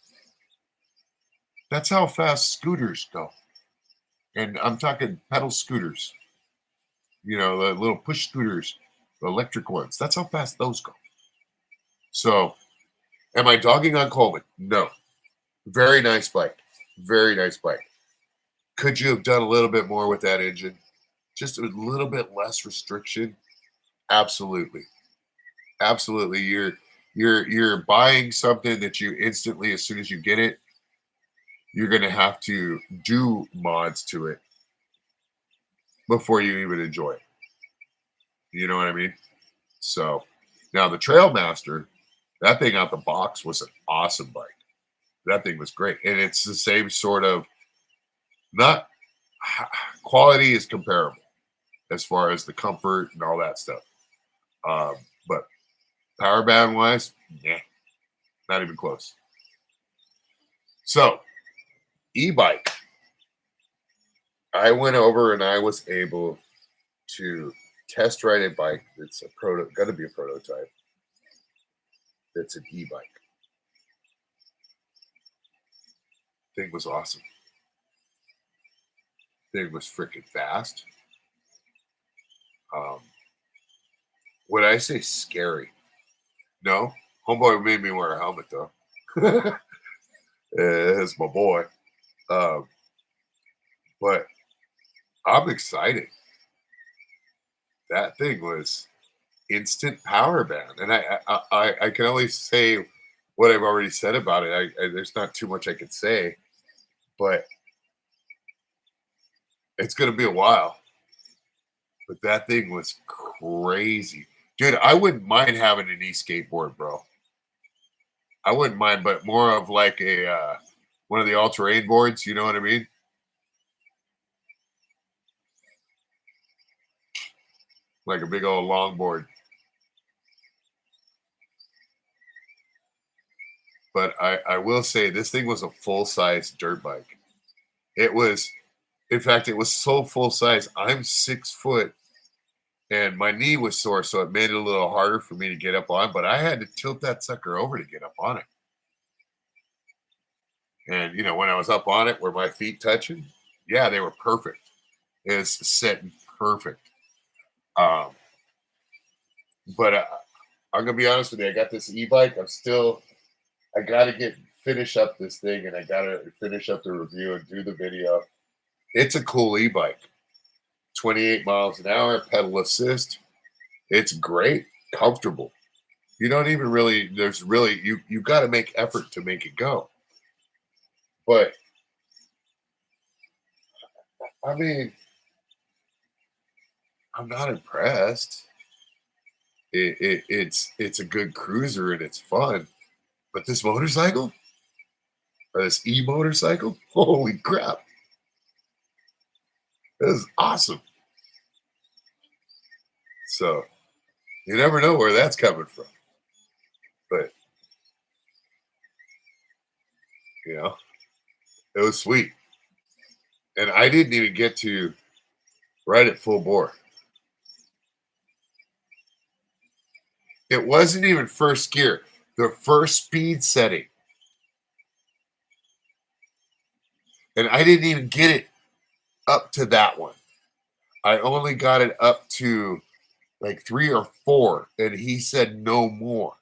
that's how fast scooters go. And I'm talking pedal scooters, the little push scooters, the electric ones. That's how fast those go. So, am I dogging on Coleman? No. Very nice bike. Very nice bike. Could you have done a little bit more with that engine? Just a little bit less restriction? Absolutely. Absolutely. You're buying something that you instantly, as soon as you get it, you're gonna have to do mods to it before you even enjoy it. You know what I mean? So now the Trailmaster, that thing out the box was an awesome bike. That thing was great. And it's the same sort of not quality is comparable as far as the comfort and all that stuff. But power band wise, yeah, not even close. So e-bike, I went over and I was able to test ride a bike that's gonna be a prototype. That's an e-bike. Thing was awesome. Thing was freaking fast. Um, would I say scary? No. Homeboy made me wear a helmet though. It's my boy. Um, but I'm excited. That thing was instant power band, and I can only say what I've already said about it. There's not too much I could say, but it's gonna be a while. But that thing was crazy, dude. I wouldn't mind having an e-skateboard, bro. I wouldn't mind, but more of like a one of the all-terrain boards. You know what I mean? Like a big old longboard. But I will say this thing was a full-size dirt bike. It was, in fact, it was so full size. I'm 6 foot and my knee was sore, so it made it a little harder for me to get up on. But I had to tilt that sucker over to get up on it. And when I was up on it, were my feet touching? Yeah, they were perfect. It was sitting perfect. Um, but I'm gonna be honest with you. I got this e-bike. I gotta finish up this thing, and I gotta finish up the review and do the video. It's a cool e-bike. 28 miles an hour, pedal assist. It's great, comfortable. You don't even really. There's really you got to make effort to make it go. But I mean, I'm not impressed. It's a good cruiser and it's fun. But this motorcycle or this e-motorcycle, holy crap, this is awesome. So you never know where that's coming from, but you know, it was sweet. And I didn't even get to ride it full bore. It wasn't even first gear. The first speed setting. And I didn't even get it up to that one. I only got it up to like 3 or 4, and he said no more.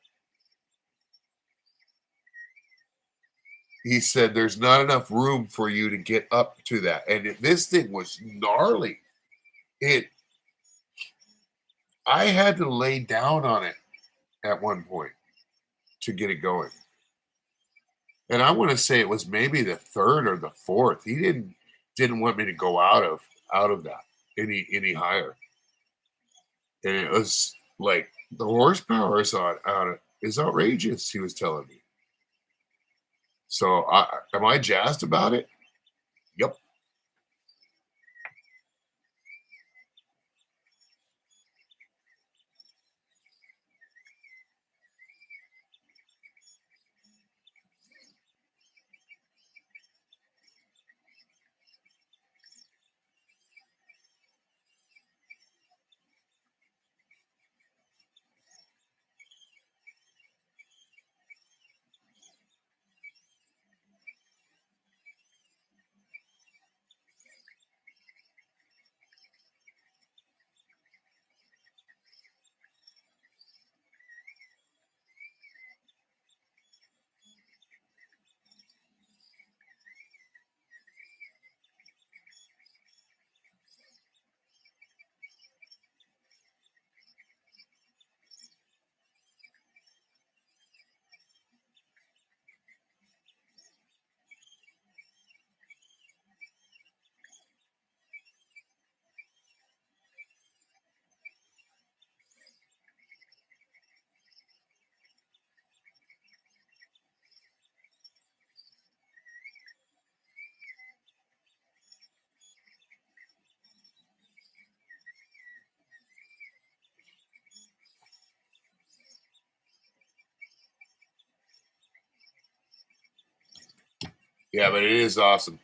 He said there's not enough room for you to get up to that. And this thing was gnarly. It I had to lay down on it at one point to get it going. And I want to say it was maybe the third or the fourth. He didn't want me to go out of that any higher. And it was like the horsepower on it is outrageous, he was telling me. So am I jazzed about it? Yep. Yeah, but it is awesome.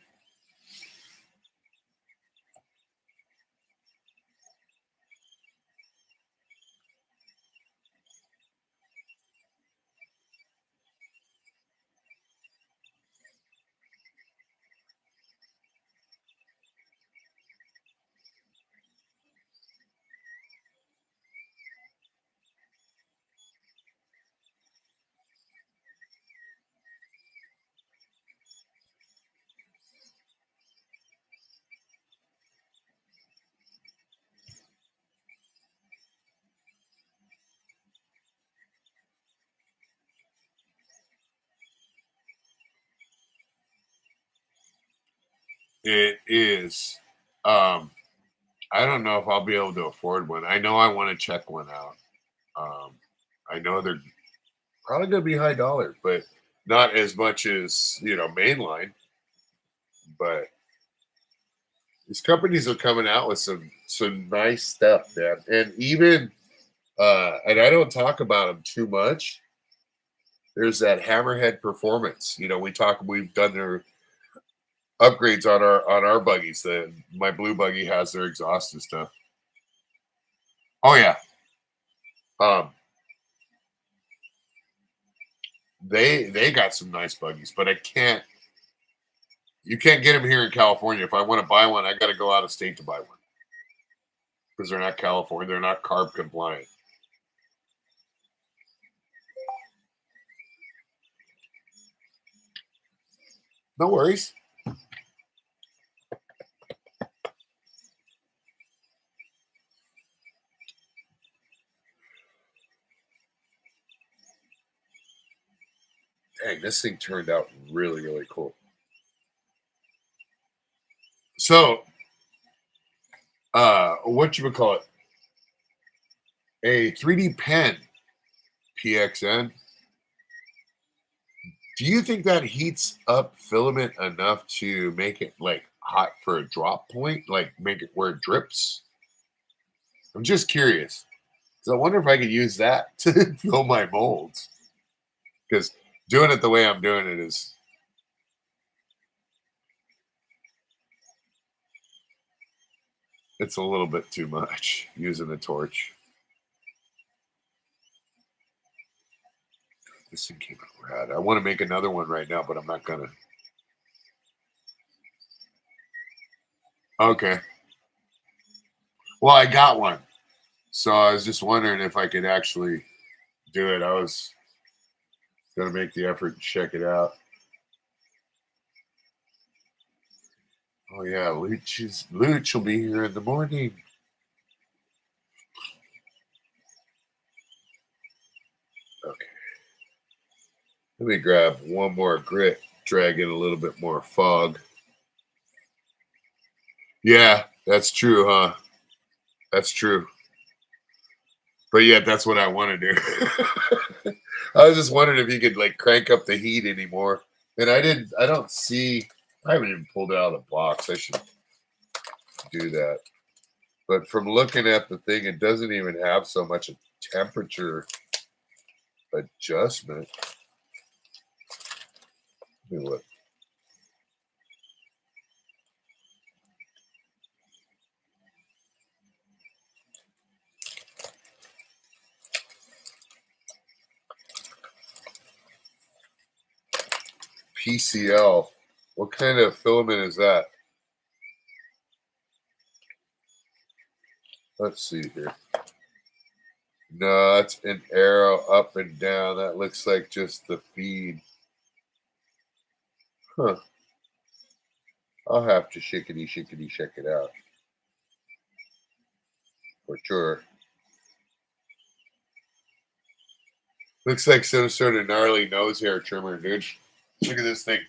It is. Um, I don't know if I'll be able to afford one. I know I want to check one out. Um, I know they're probably going to be high dollar, but not as much as mainline. But these companies are coming out with some nice stuff, man. And even and I don't talk about them too much. There's that Hammerhead Performance. We've done their upgrades on our buggies. My blue buggy has their exhaust and stuff. Oh yeah. Um, they got some nice buggies, but you can't get them here in California. If I want to buy one, I got to go out of state to buy one because they're not California. They're not carb compliant. No worries. Dang, this thing turned out really, really cool. So, what you would call it? A 3D pen PXN. Do you think that heats up filament enough to make it like hot for a drop point, like make it where it drips? I'm just curious. So I wonder if I could use that to fill my molds. Because doing it the way I'm doing it is it's a little bit too much using the torch. This thing came out rad. I want to make another one right now, but I'm not gonna. Okay. Well, I got one. So I was just wondering if I could actually do it. I was gonna make the effort to check it out. Oh yeah, Luch will be here in the morning. Okay. Let me grab one more grit, drag in a little bit more fog. Yeah, that's true, huh? That's true. But yeah, that's what I want to do. I was just wondering if you could like crank up the heat anymore. And I don't see I haven't even pulled it out of the box. I should do that. But from looking at the thing, it doesn't even have so much a temperature adjustment. Let me look. PCL. What kind of filament is that? Let's see here. No, it's an arrow up and down. That looks like just the feed. Huh. I'll have to shickety check it out. For sure. Looks like some sort of gnarly nose hair trimmer, dude. Look at this thing.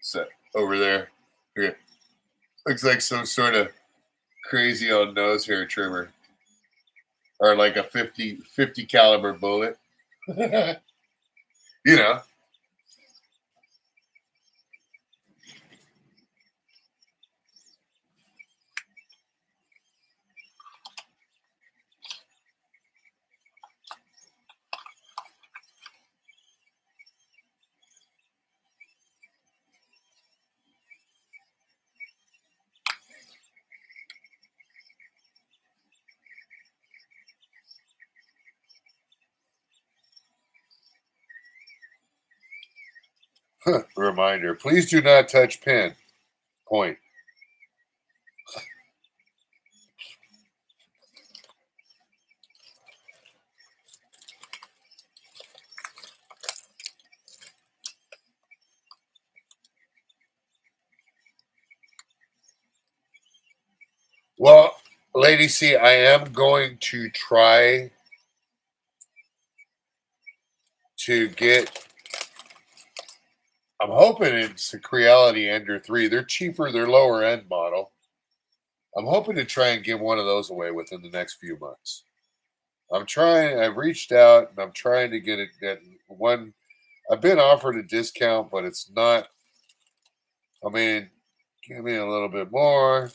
Set over there. Okay. Looks like some sort of crazy old nose hair trimmer. Or like a 50 caliber bullet. you know. Reminder, please do not touch pen. Point. Well, Lady C, I am going to try to get. I'm hoping it's a Creality Ender 3. They're cheaper, they're lower end model. I'm hoping to try and give one of those away within the next few months. I'm trying, I've reached out and I'm trying to get it that one. I've been offered a discount, but it's not. I mean, give me a little bit more.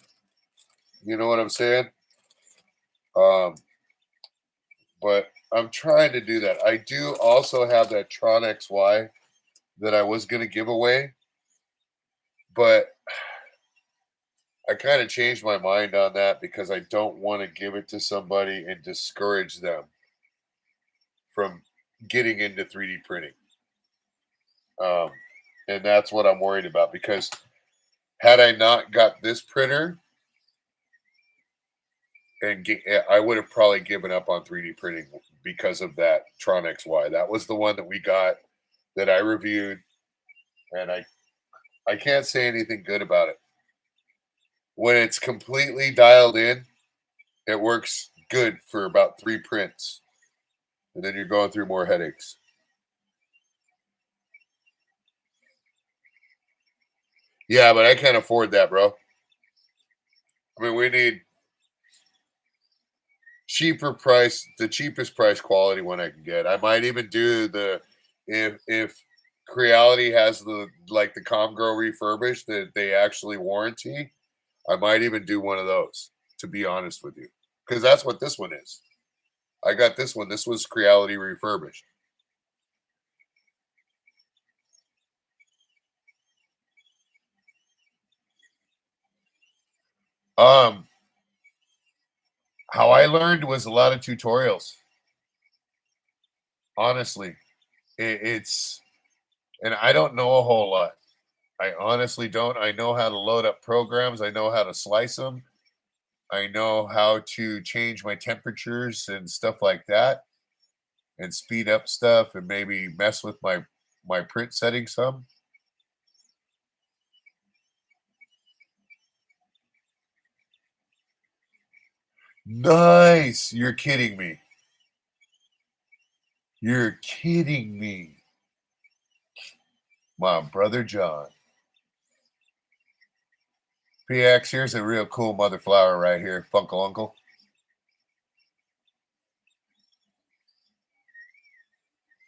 You know what I'm saying? Um, but I'm trying to do that. I do also have that Tron XY that I was going to give away, but I kind of changed my mind on that because I don't want to give it to somebody and discourage them from getting into 3D printing. Um, and that's what I'm worried about because had I not got this printer, I would have probably given up on 3D printing because of that Tron XY. That was the one that we got that I reviewed, and I can't say anything good about it. When it's completely dialed in, it works good for about 3 prints, and then you're going through more headaches. Yeah, but I can't afford that, bro. I mean, we need cheaper price, the cheapest price quality one I can get. I might even do the if Creality has the like the Comgrow refurbished that they actually warranty. I might even do one of those, to be honest with you, because that's what this one is. I got this one. This was Creality refurbished. Um, how I learned was a lot of tutorials. Honestly, it's and I don't know a whole lot. I honestly don't. I know how to load up programs. I know how to slice them. I know how to change my temperatures and stuff like that, and speed up stuff, and maybe mess with my print settings some. Nice. You're kidding me. You're kidding me. My brother John. PX, here's a real cool mother flower right here. Funkle Uncle.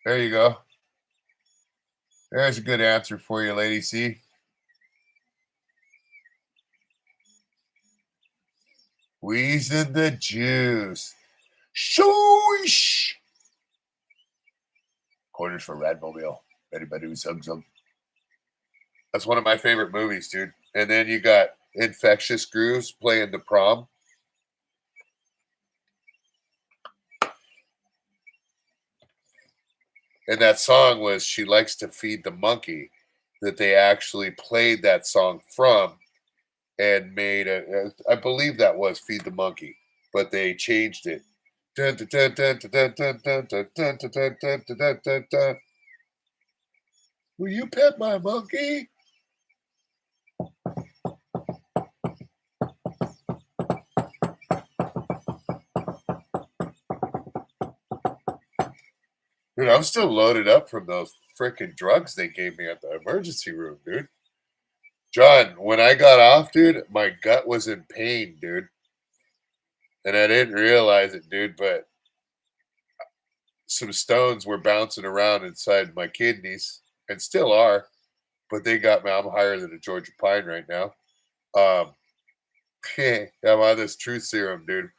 There you go. There's a good answer for you, Lady C. Wheezing the juice. Shoosh. Quarters for Radmobile. Anybody who's zug. That's one of my favorite movies, dude. And then you got Infectious Grooves playing the prom. And that song was She Likes to Feed the Monkey, that they actually played that song from and made I believe that was Feed the Monkey, but they changed it. Will you pet my monkey? Dude, I'm still loaded up from those freaking drugs they gave me at the emergency room, dude. John, when I got off, dude, my gut was in pain, dude. And I didn't realize it, dude, but some stones were bouncing around inside my kidneys and still are, but they got me. I'm higher than a Georgia pine right now. Um, I'm on this truth serum, dude.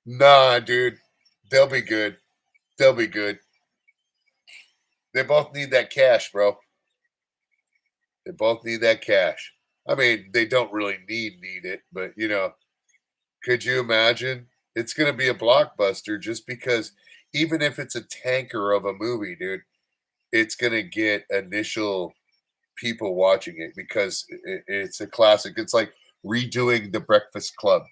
Nah, dude. They'll be good. They'll be good. They both need that cash, bro. They both need that cash. I mean, they don't really need it, but could you imagine It's gonna be a blockbuster just because even if it's a tanker of a movie, dude, it's gonna get initial people watching it because it's a classic. It's like redoing The Breakfast Club.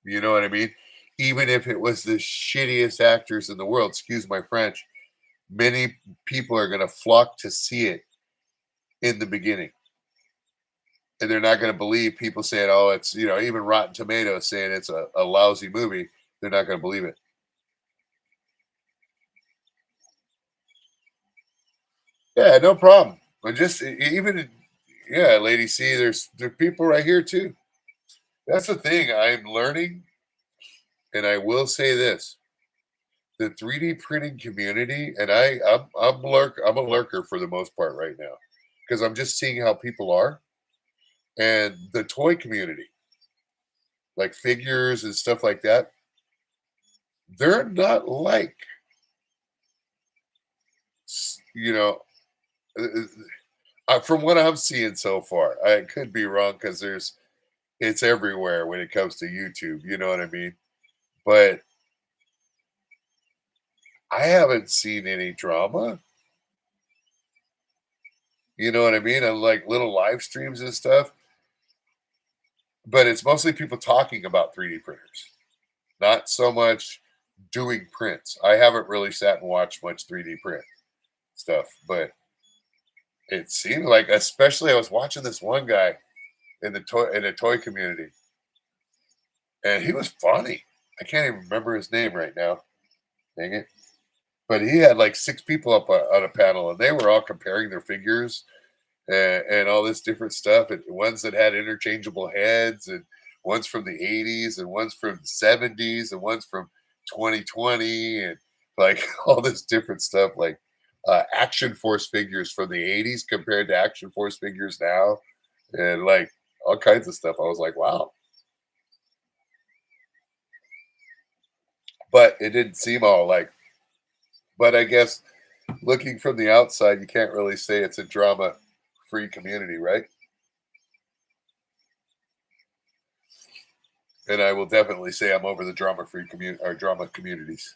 You know what I mean? Even if it was the shittiest actors in the world, excuse my French, many people are gonna flock to see it in the beginning. And they're not gonna believe people saying, "Oh, it's," even Rotten Tomatoes saying it's a lousy movie. They're not gonna believe it. Yeah, no problem. But just even, yeah, Lady C, there are people right here too. That's the thing I'm learning, and I will say this: the 3D printing community, and I'm a lurker for the most part right now because I'm just seeing how people are, and the toy community, like figures and stuff like that, they're not like s- you know. uh, uh, from what I'm seeing so far, I could be wrong because it's everywhere when it comes to YouTube. You know what I mean? But I haven't seen any drama. You know what I mean? On like little live streams and stuff. But it's mostly people talking about 3D printers, not so much doing prints. I haven't really sat and watched much 3D print stuff, but it seemed like, especially I was watching this one guy in the toy community, and he was funny. I can't even remember his name right now. Dang it. But he had like six people up on a panel, and they were all comparing their figures and all this different stuff. And ones that had interchangeable heads, and one's from the 80s, and one's from the 70s, and one's from 2020, and like all this different stuff, like Action Force figures from the 80s compared to Action Force figures now, and like all kinds of stuff. I was like, wow. But it didn't seem all like, but I guess looking from the outside, you can't really say it's a drama free community, right? And I will definitely say I'm over the drama free community or drama communities.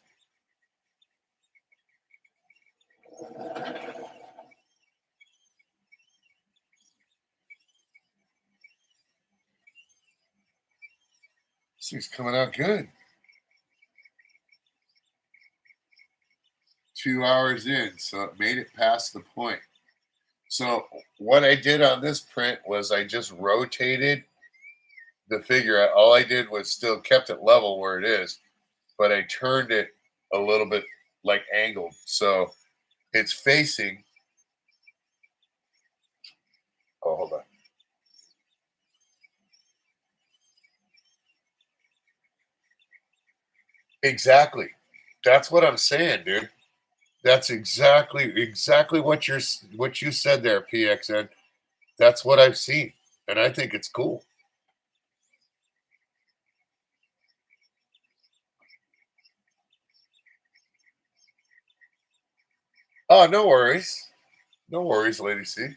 She's coming out good. 2 hours in, so it made it past the point. So what I did on this print was I just rotated the figure. All I did was still kept it level where it is, but I turned it a little bit like angled. So it's facing. Oh, hold on. Exactly. That's what I'm saying, dude. That's exactly what you said there, PXN. That's what I've seen, and I think it's cool. Oh, no worries. No worries, Lady C.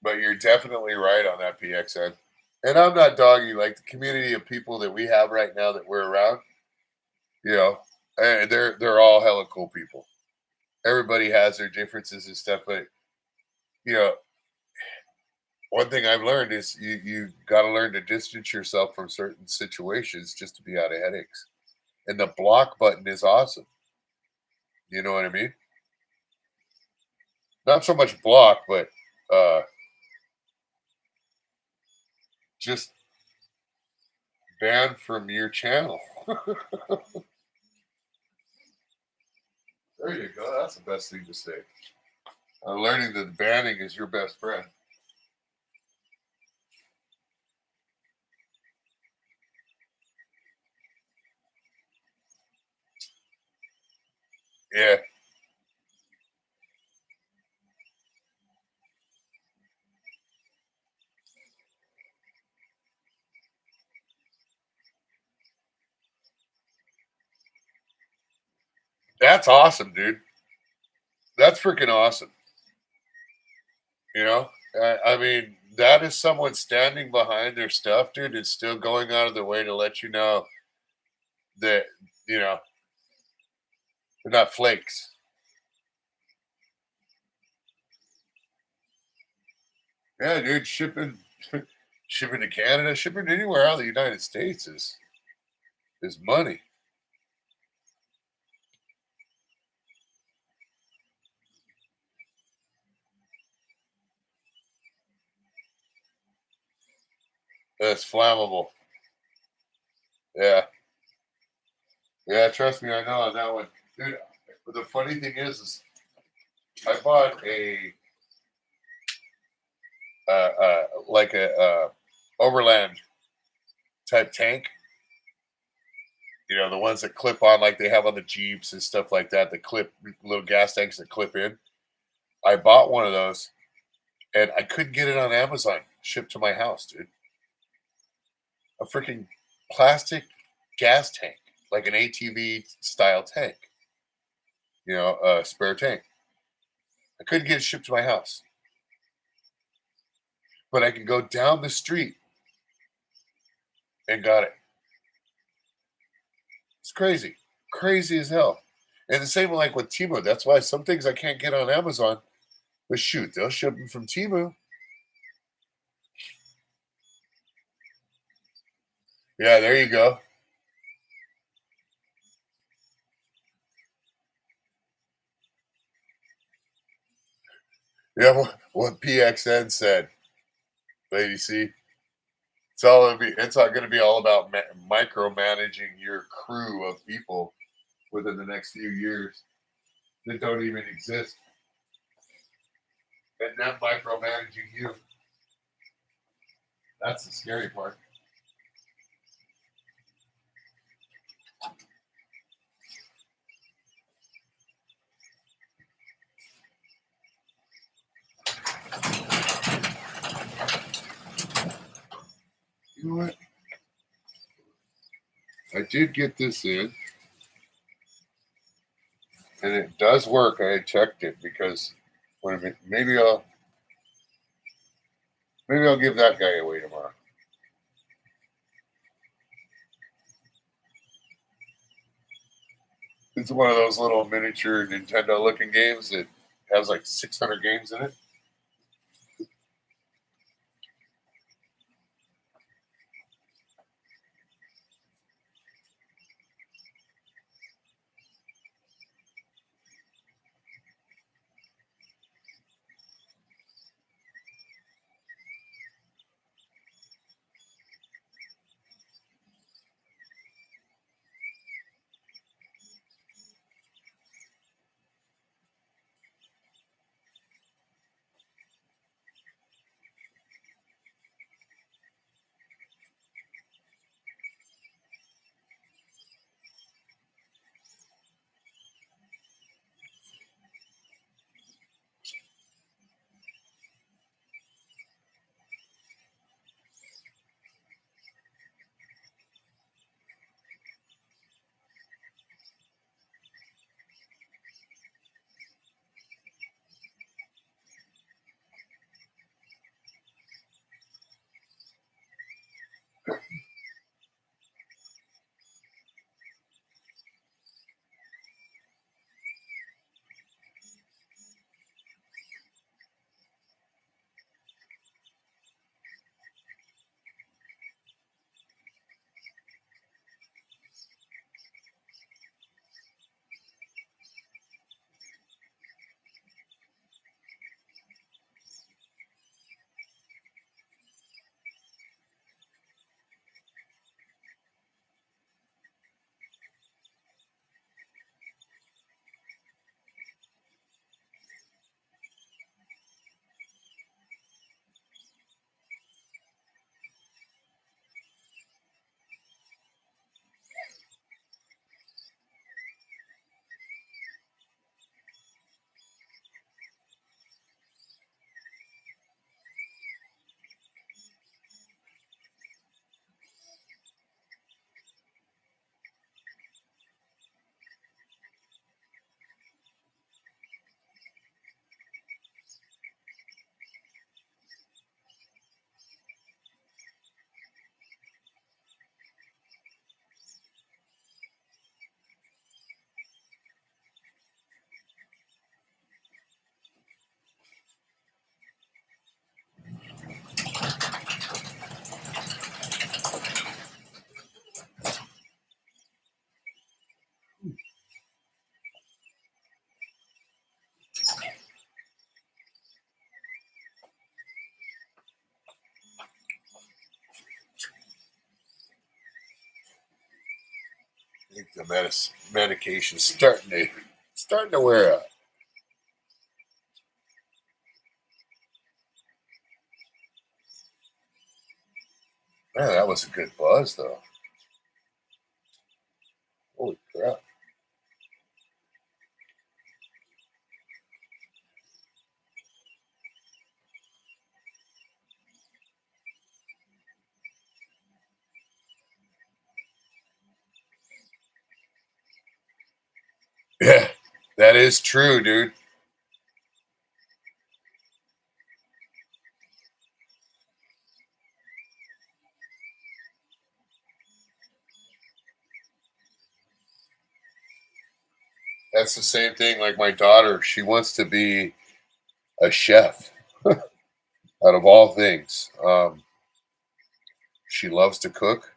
But you're definitely right on that, PXN. And I'm not dogging like the community of people that we have right now that we're around, you know, and they're all hella cool people. Everybody has their differences and stuff, but you know, one thing I've learned is you got to learn to distance yourself from certain situations just to be out of headaches. And the block button is awesome. You know what I mean? Not so much block, but uh just banned from your channel. There you go. That's the best thing to say. Learning that banning is your best friend. Yeah. That's awesome, dude. That's freaking awesome. You know, I mean, that is someone standing behind their stuff, dude, and still going out of their way to let you know that, you know, they're not flakes. Yeah, dude, shipping to Canada, shipping anywhere out of the United States is money. That's flammable. Yeah. Yeah, trust me, I know on that one. Dude, the funny thing is I bought a like a overland type tank. You know, the ones that clip on like they have on the Jeeps and stuff like that, the clip little gas tanks that clip in. I bought one of those and I couldn't get it on Amazon shipped to my house, dude. A freaking plastic gas tank, like an ATV style tank, you know, a spare tank. I couldn't get it shipped to my house, but I could go down the street and got it. It's crazy, crazy as hell. And the same like with Timo. That's why some things I can't get on Amazon, but shoot, they'll ship them from Timo. Yeah, there you go. Yeah, what PXN said, lady. See, it's all going to be all about micromanaging your crew of people within the next few years that don't even exist, and them micromanaging you. That's the scary part. You know what? I did get this in, and it does work. I checked it because wait a minute, maybe I'll give that guy away tomorrow. It's one of those little miniature Nintendo looking games that has like 600 games in it. I think the medication's starting to wear out. Man, that was a good buzz, though. Holy crap! Yeah, that is true, dude. That's the same thing. Like my daughter, she wants to be a chef out of all things. She loves to cook.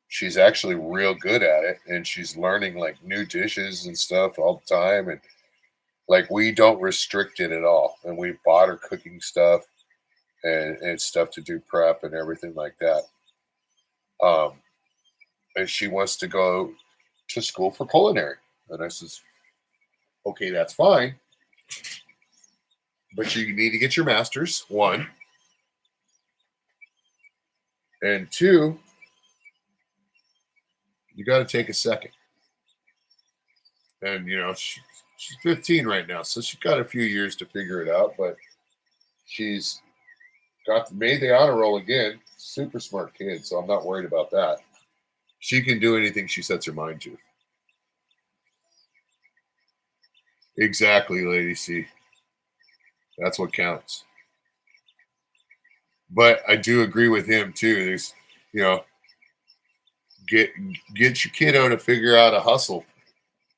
She's actually real good at it, and she's learning like new dishes and stuff all the time. And like we don't restrict it at all. And we bought her cooking stuff and stuff to do prep and everything like that. Um, and she wants to go to school for culinary. And I says, okay, that's fine, but you need to get your master's, one, and two, you got to take a second. And she's 15 right now, so she's got a few years to figure it out. But she's made the honor roll again. Super smart kid, so I'm not worried about that. She can do anything she sets her mind to. Exactly, Lady C. That's what counts. But I do agree with him too. There's, you know, get get your kiddo to figure out a hustle,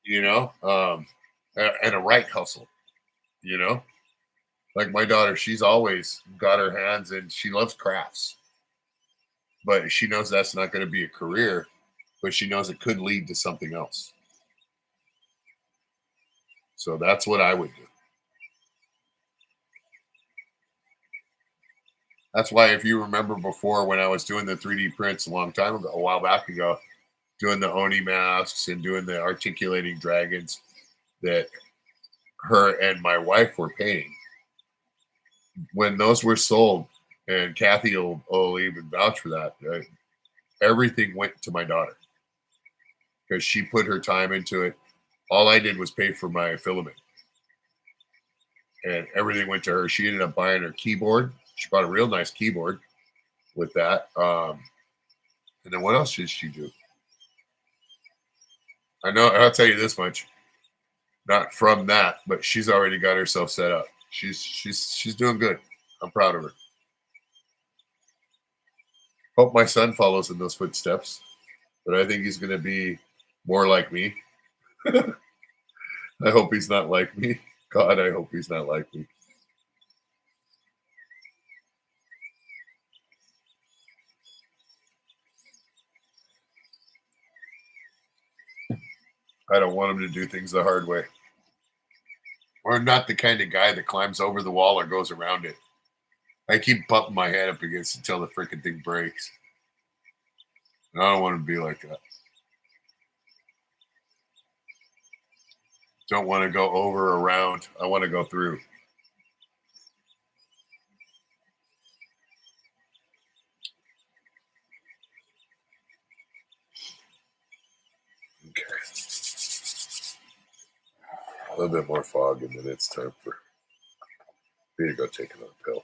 and a right hustle. You know, like my daughter, she's always got her hands and she loves crafts, but she knows that's not going to be a career. But she knows it could lead to something else. So that's what I would do. That's why, if you remember before when I was doing the 3D prints a long time ago, a while back ago, doing the Oni masks and doing the articulating dragons that her and my wife were painting, when those were sold, and Kathy will even vouch for that, everything went to my daughter because she put her time into it. All I did was pay for my filament, and everything went to her. She ended up buying her keyboard. She bought a real nice keyboard with that. And then what else did she do? I know, I'll tell you this much. Not from that, but she's already got herself set up. She's doing good. I'm proud of her. Hope my son follows in those footsteps, but I think he's going to be more like me. I hope he's not like me. God, I hope he's not like me. I don't want him to do things the hard way. Or not the kind of guy that climbs over the wall or goes around it. I keep bumping my head up against it until the freaking thing breaks. I don't want to be like that. Don't want to go over or around. I want to go through. Okay. A little bit more fog, and then it's time for me to go take another pill.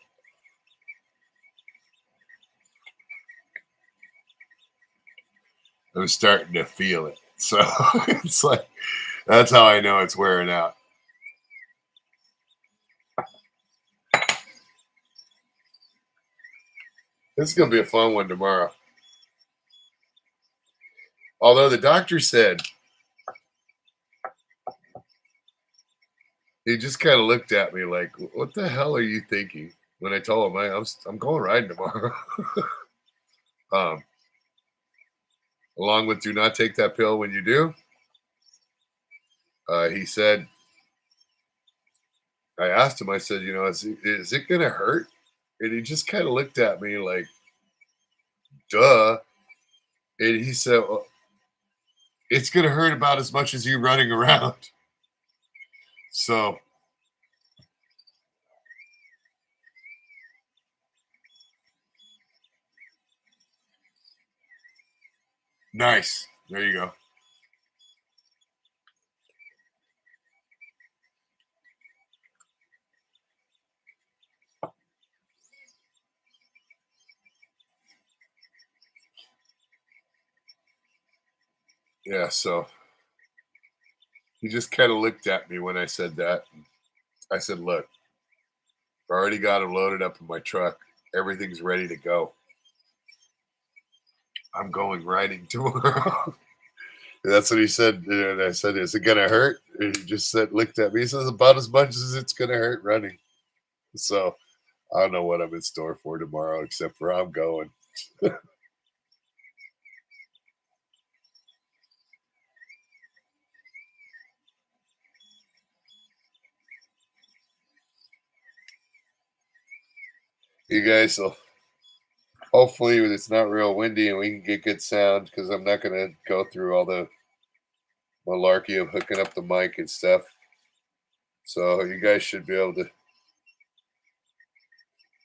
I'm starting to feel it. So it's like, that's how I know it's wearing out. This is going to be a fun one tomorrow. Although the doctor said, he just kind of looked at me like, what the hell are you thinking? When I told him I'm going riding tomorrow. um, Along with do not take that pill when you do. He said, I asked him, I said, is it going to hurt? And he just kind of looked at me like, duh. And he said, it's gonna hurt about as much as you running around. So nice. There you go. Yeah, so he just kind of looked at me when I said that. I said, look, I already got him loaded up in my truck. Everything's ready to go. I'm going riding tomorrow. That's what he said. And I said, is it going to hurt? And he just said, looked at me. He says, about as much as it's going to hurt running. So I don't know what I'm in store for tomorrow, except for I'm going. You guys will hopefully it's not real windy and we can get good sound because I'm not going to go through all the malarkey of hooking up the mic and stuff. So you guys should be able to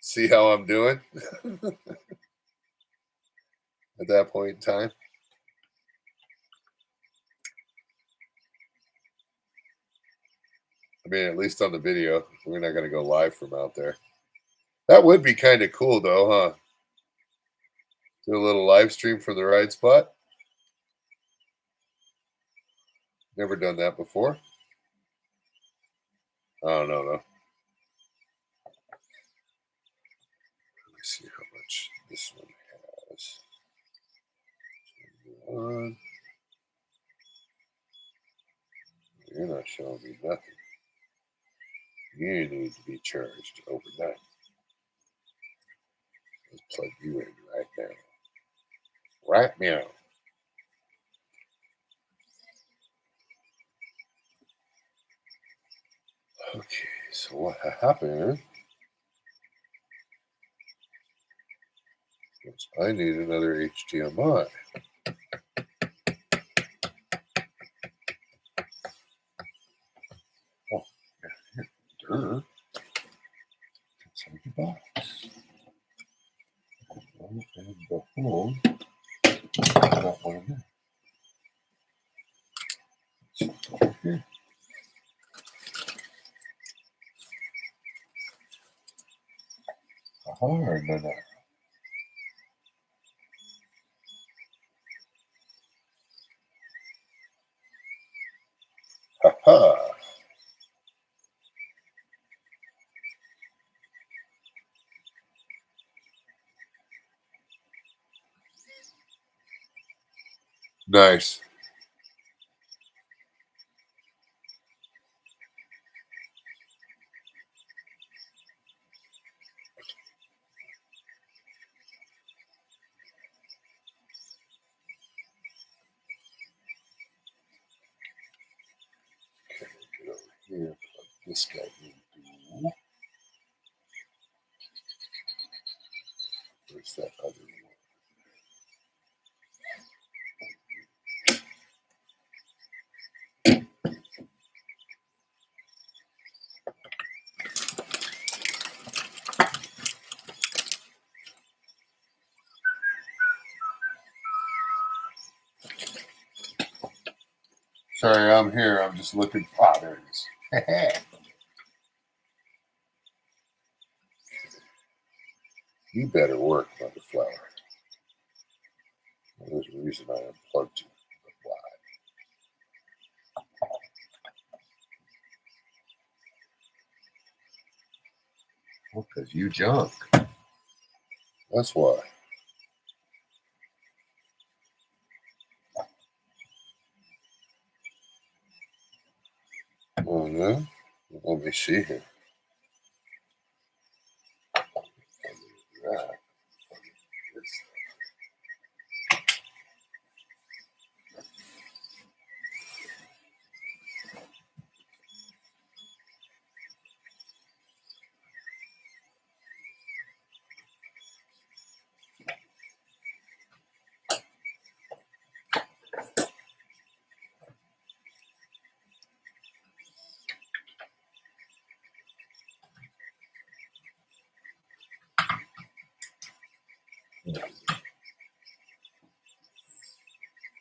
see how I'm doing at that point in time. I mean, at least on the video. We're not going to go live from out there. That would be kind of cool, though, huh? Do a little live stream from the ride spot. Never done that before. I don't know, though. Let me see how much this one has. You're not showing me nothing. You need to be charged overnight. Let's plug you in right now. Right now. Okay, so what happened is I need another HDMI. Oh, yeah, inside the box. And the hole. Got one in there. Over here. Hard, no. Ha. Nice. Okay, get over here. Plug this guy into. Where's that other one? Sorry, I'm here. I'm just looking. Ah, there it is. You better work, Mother Flower. There's a reason I unplugged you. But why? Well, because you junk. That's why. Oh, no? Let me see here. Right.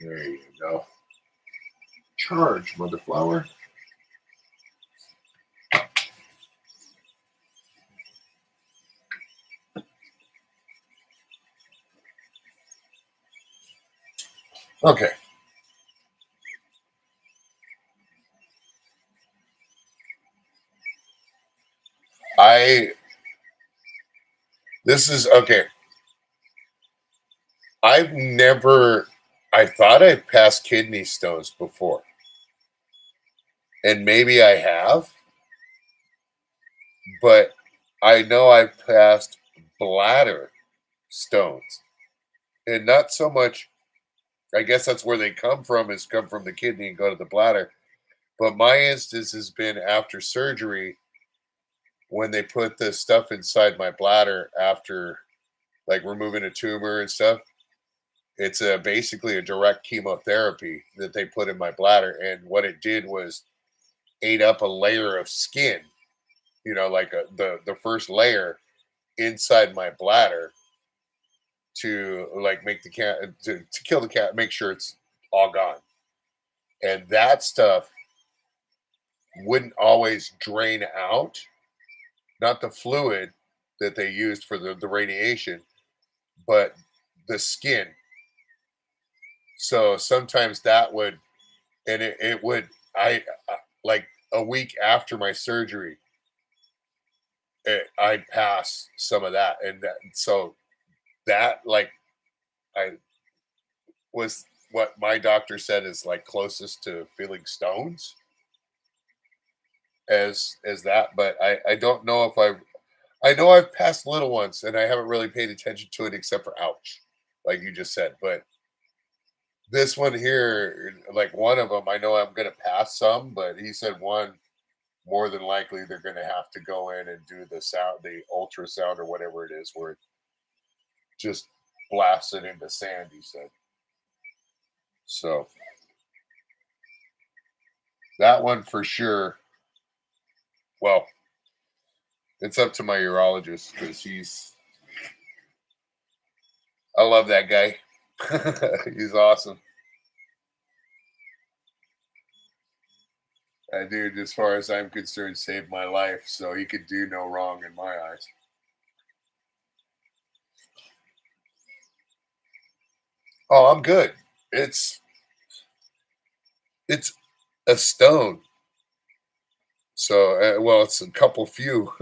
There you go. Charge, mother flower. Okay. This is okay. I thought I passed kidney stones before, and maybe I have, but I know I've passed bladder stones, and not so much. I guess that's where they come from, is come from the kidney and go to the bladder. But my instance has been after surgery when they put the stuff inside my bladder after like removing a tumor and stuff. It's basically a direct chemotherapy that they put in my bladder, and what it did was ate up a layer of skin, like the first layer inside my bladder to like make the cat to kill the cat, make sure it's all gone. And that stuff wouldn't always drain out, not the fluid that they used for the radiation, but the skin. So sometimes that would, and it would, like a week after my surgery, I'd pass some of that. And so that, like, I was what my doctor said is like closest to feeling stones as that. But I don't know if I know I've passed little ones and I haven't really paid attention to it except for ouch, like you just said. But this one here, like one of them, I know I'm gonna pass some, but he said one more than likely they're gonna have to go in and do the ultrasound or whatever it is, where it just blasts it into sand, he said. So that one for sure. Well, it's up to my urologist because I love that guy. He's awesome. That dude, as far as I'm concerned, saved my life, so he could do no wrong in my eyes. Oh, I'm good. It's it's a stone. So, well, it's a couple few.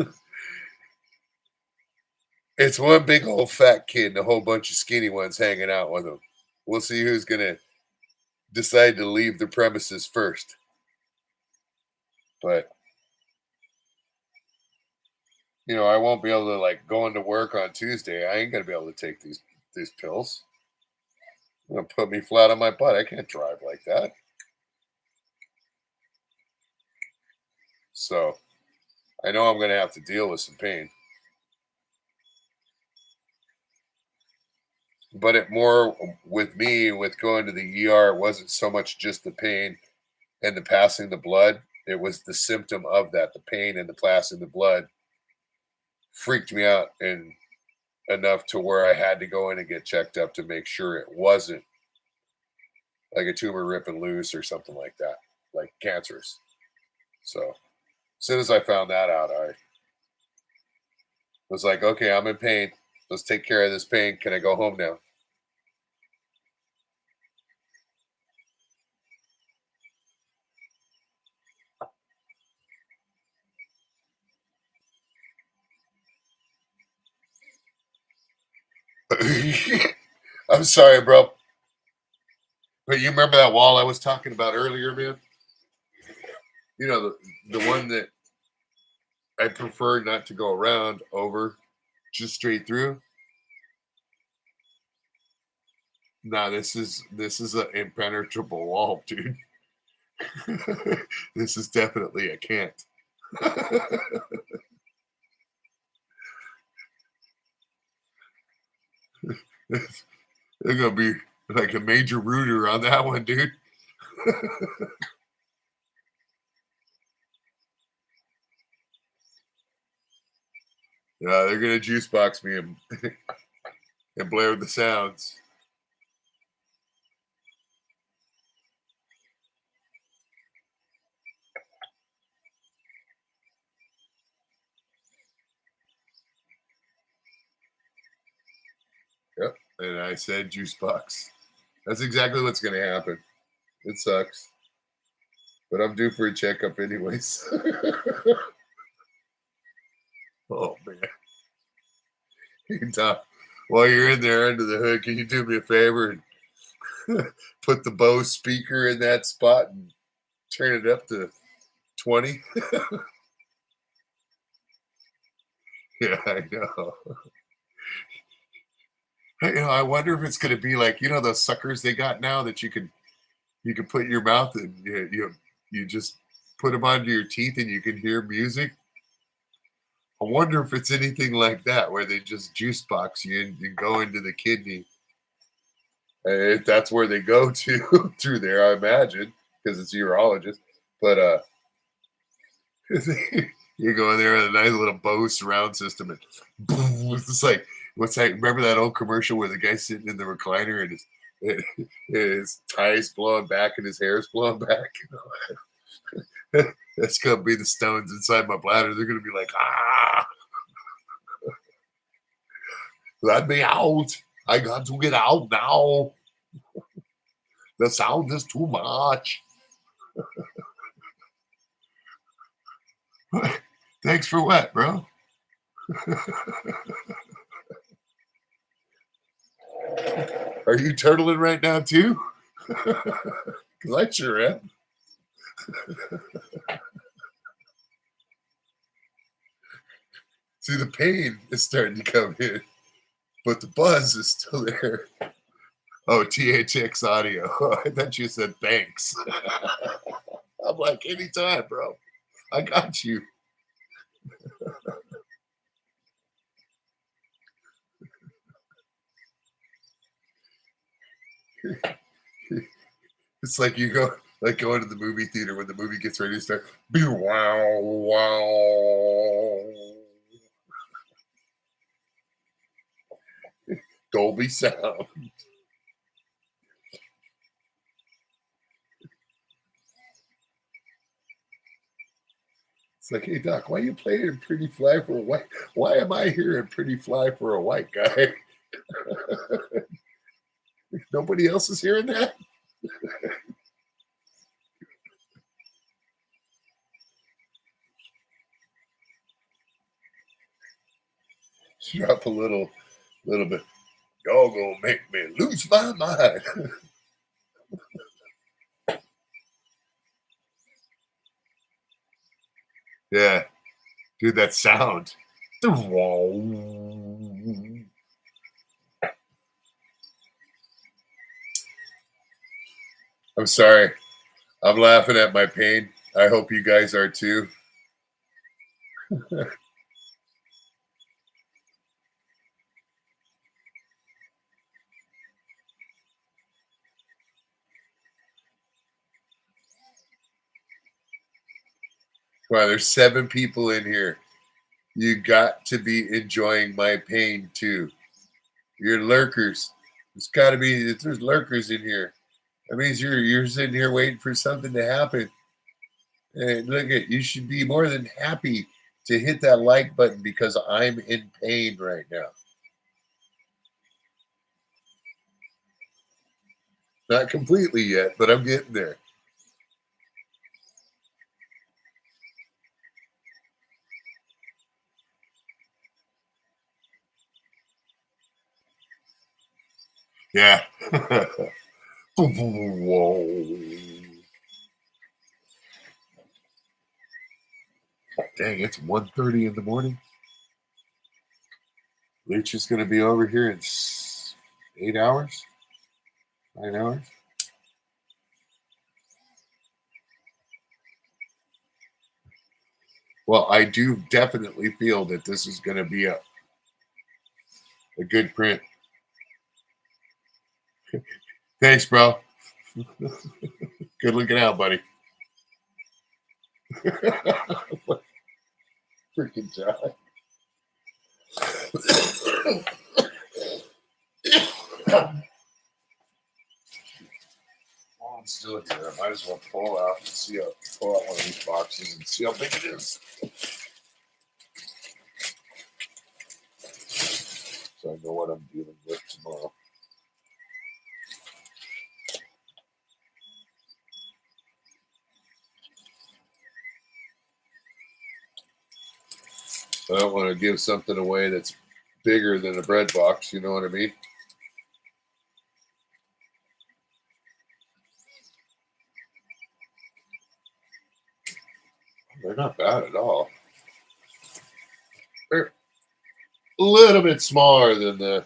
It's one big old fat kid and a whole bunch of skinny ones hanging out with him. We'll see who's gonna decide to leave the premises first. But I won't be able to like go into work on Tuesday. I ain't gonna be able to take these pills. Gonna put me flat on my butt. I can't drive like that. So I know I'm gonna have to deal with some pain. But it more with me with going to the ER, it wasn't so much just the pain and the passing the blood. It was the symptom of that, the pain and the passing the blood freaked me out and enough to where I had to go in and get checked up to make sure it wasn't like a tumor ripping loose or something like that, like cancerous. So as soon as I found that out, I was like, okay, I'm in pain. Let's take care of this pain. Can I go home now? I'm sorry, bro. But you remember that wall I was talking about earlier, man? The one that I prefer not to go around over, just straight through. Nah, this is an impenetrable wall, dude. This is definitely a can't. They're gonna be like a major rooter on that one, dude. Yeah, they're gonna juice box me. and blare the sounds. Yep. And I said juice box. That's exactly what's going to happen. It sucks. But I'm due for a checkup anyways. Oh, man. Hey, Tom, while you're in there under the hood, can you do me a favor and put the Bose speaker in that spot and turn it up to 20? Yeah, I know. I wonder if it's going to be like, those suckers they got now that you can put in your mouth and you just put them onto your teeth and you can hear music. I wonder if it's anything like that where they just juice box you and you go into the kidney. If that's where they go to through there, I imagine, because it's a urologist. But you go in there with a nice little Bose surround system, and boom, it's like, what's that? Remember that old commercial where the guy's sitting in the recliner and his tie's blowing back and his hair's blowing back? That's gonna be the stones inside my bladder. They're gonna be like, let me out. I got to get out now. The sound is too much. Thanks for what, bro? Are you turtling right now too? Because I sure am. See, the pain is starting to come in, but the buzz is still there. Oh, THX audio. I thought you said thanks. I'm like, anytime, bro. I got you. It's like you go, like going to the movie theater when the movie gets ready to start. Wow, wow. Dolby sound. It's like, hey, Doc, why are you playing Pretty Fly for a White? Why am I hearing Pretty Fly for a White Guy? Nobody else is hearing that? Drop a little bit. Y'all gonna make me lose my mind. Yeah, dude, that sound. I'm sorry. I'm laughing at my pain. I hope you guys are too. Wow, there's 7 people in here. You got to be enjoying my pain too. You're lurkers. There's lurkers in here. That means you're sitting here waiting for something to happen. And look you should be more than happy to hit that like button because I'm in pain right now. Not completely yet, but I'm getting there. Yeah. Whoa. Dang, it's 1:30 in the morning. Leach is going to be over here in 8 hours, 9 hours. Well, I do definitely feel that this is going to be a good print. Thanks, bro. Good looking out, buddy. Freaking John. still here. I might as well pull out one of these boxes and see how big it is. So I know what I'm dealing with tomorrow. I don't want to give something away that's bigger than a bread box, you know what I mean? They're not bad at all. They're a little bit smaller than the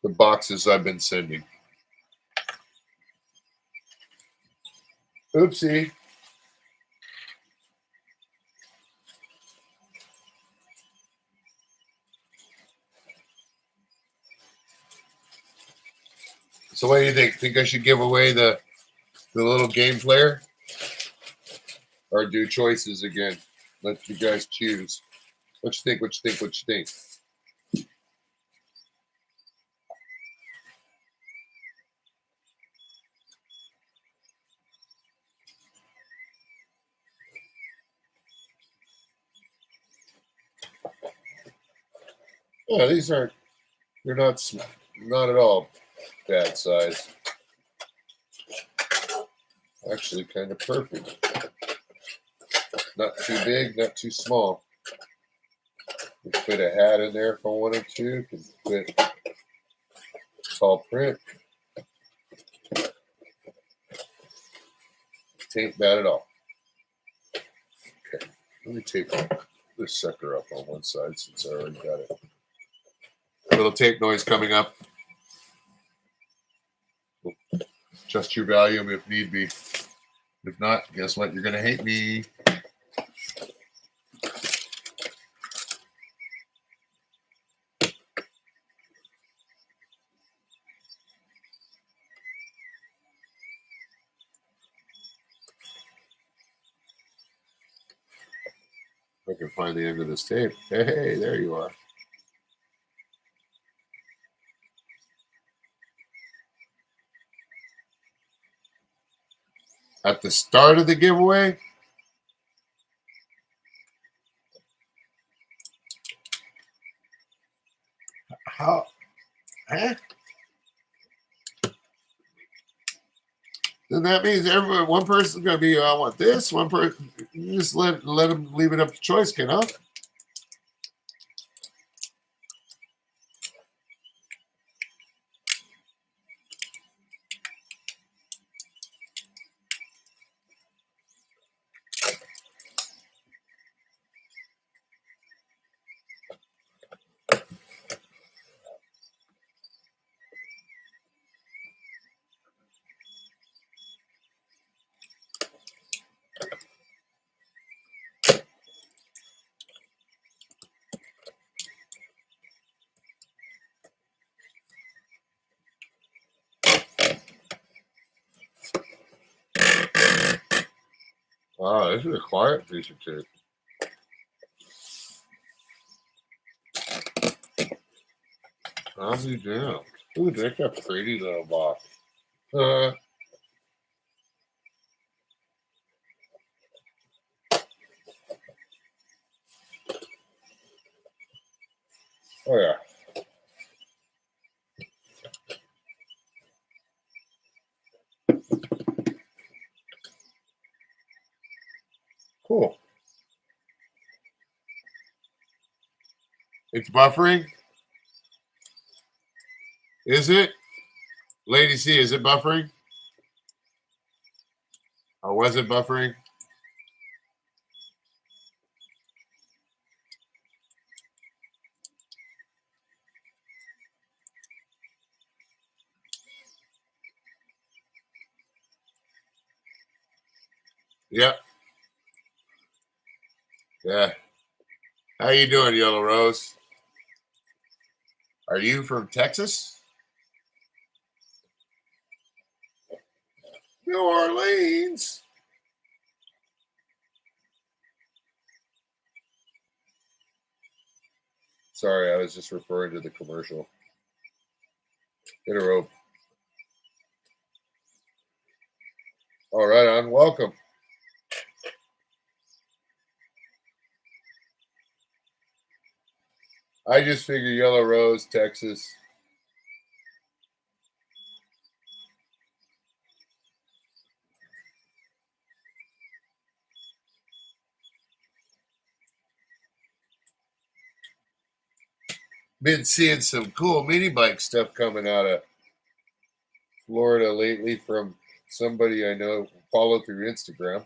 boxes I've been sending. Oopsie. So what do you think? Think I should give away the little game player? Or do choices again? Let you guys choose. What you think? What you think? What you think? Yeah, these aren't. They're not at all bad size. Actually, kind of perfect. Not too big, not too small. Can fit a hat in there if I wanted to. Can fit tall print. It ain't bad at all. Okay, let me take this sucker up on one side since I already got it. A little tape noise coming up. Adjust your volume if need be. If not, guess what? You're going to hate me. If I can find the end of this tape. Hey, there you are. At the start of the giveaway, how? Huh? Then that means everyone, one person's going to be, I want this. One person, you just let them leave it up to choice, can I? Wow, this is a quiet piece of tape. I'll be damned. Ooh, that's a pretty little box. Oh, yeah. Cool. It's buffering? Is it? Lady C, is it buffering? Or was it buffering? Yep. Yeah. How you doing, Yellow Rose? Are you from Texas? New Orleans. Sorry, I was just referring to the commercial. Hit a rope. All right, on. Welcome. I just figure Yellow Rose, Texas. Been seeing some cool mini bike stuff coming out of Florida lately from somebody I know follow through Instagram.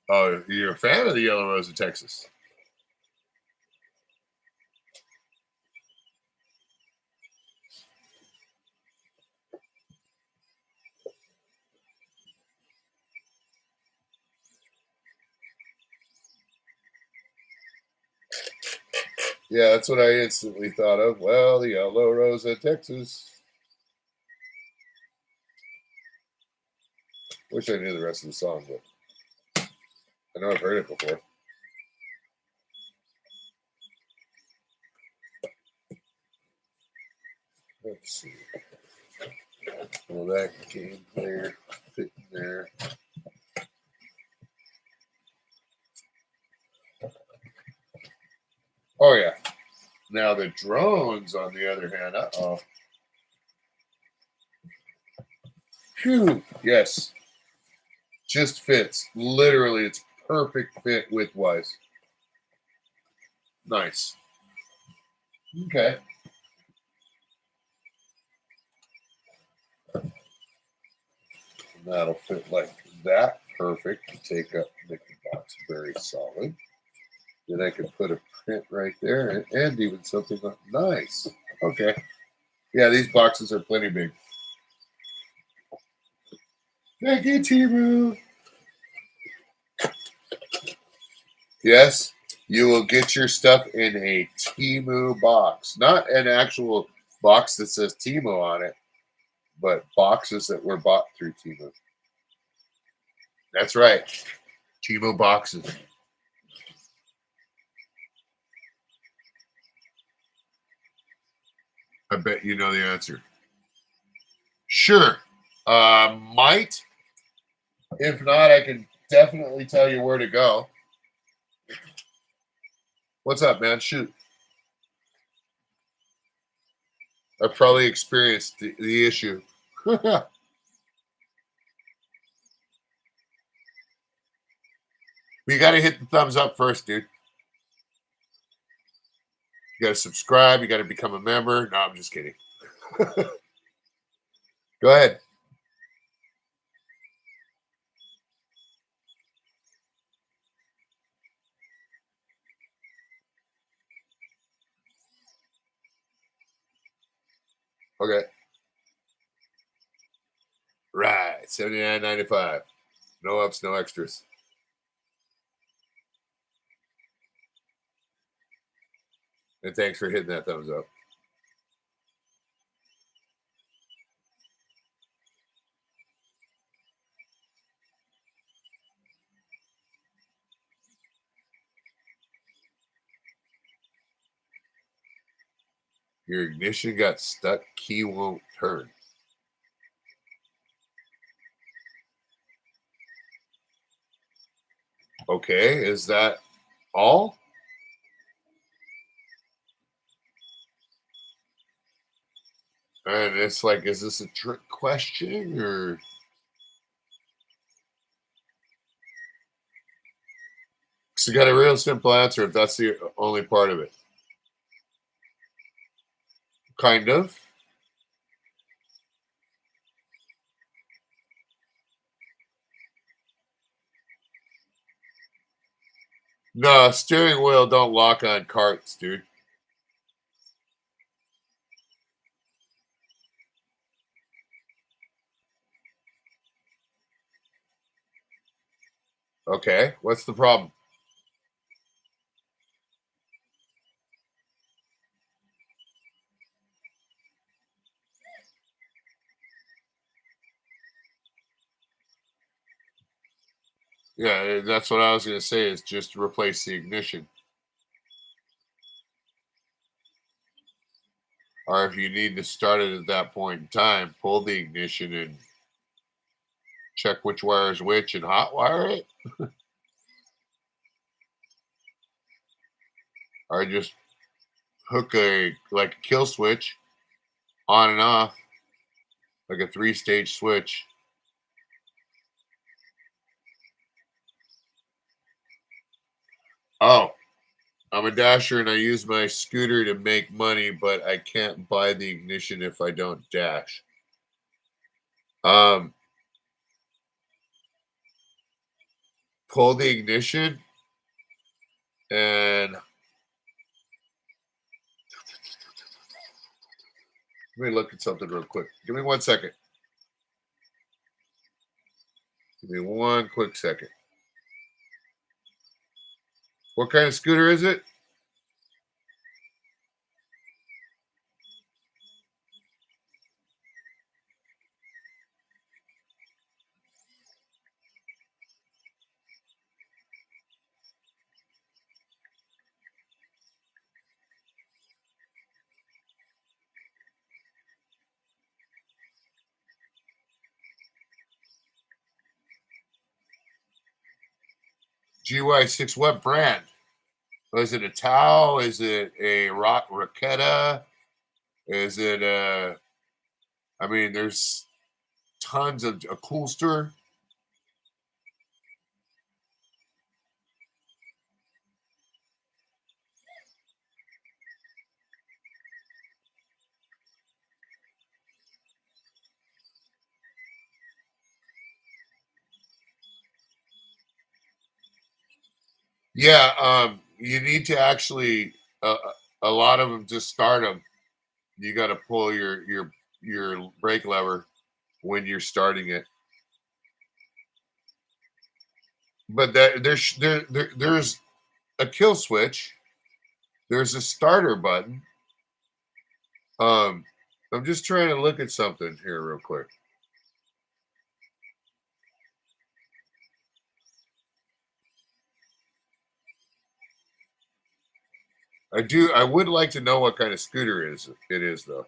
Oh, you're a fan of the Yellow Rose of Texas? Yeah, that's what I instantly thought of. Well, the Yellow Rose of Texas. Wish I knew the rest of the song, but I know I've heard it before. Let's see. Well, that game player fit in there. Oh, yeah. Now the drones, on the other hand, uh-oh. Phew. Yes. Just fits. Literally, it's perfect fit width-wise. Nice. Okay. And that'll fit like that. Perfect. Take up, make the box very solid. Then I can put a print right there and even something like nice. Okay. Yeah, these boxes are plenty big. Thank you, Timu. Yes, you will get your stuff in a Timu box. Not an actual box that says Timu on it, but boxes that were bought through Timu. That's right. Timu boxes. I bet you know the answer. Sure. Might. If not, I can definitely tell you where to go. What's up, man? Shoot. I've probably experienced the issue. You got to hit the thumbs up first, dude. You got to subscribe. You got to become a member. No, I'm just kidding. Go ahead. Okay. Right. $79.95. No ups, no extras. And thanks for hitting that thumbs up. Your ignition got stuck. Key won't turn. Okay. Is that all? And it's like, is this a trick question or? Because you got a real simple answer if that's the only part of it. Kind of. No, steering wheel don't lock on carts, dude. Okay. What's the problem? Yeah, that's what I was gonna say. Is just replace the ignition, or if you need to start it at that point in time, pull the ignition and check which wire is which and hot wire it, or just hook a like a kill switch on and off, like a three-stage switch. Oh, I'm a dasher and I use my scooter to make money, but I can't buy the ignition if I don't dash. Um, Pull the ignition and let me look at something real quick. Give me 1 second. Give me one quick second. What kind of scooter is it? GY6. What brand? Is it a Tau? Is it a Rock Raquetta? Is it a? I mean, there's tons of a Coolster. Yeah, you need to actually. A lot of them just start them. You got to pull your brake lever when you're starting it. But there's a kill switch. There's a starter button. Um, I'm just trying to look at something here real quick. I would like to know what kind of scooter it is though.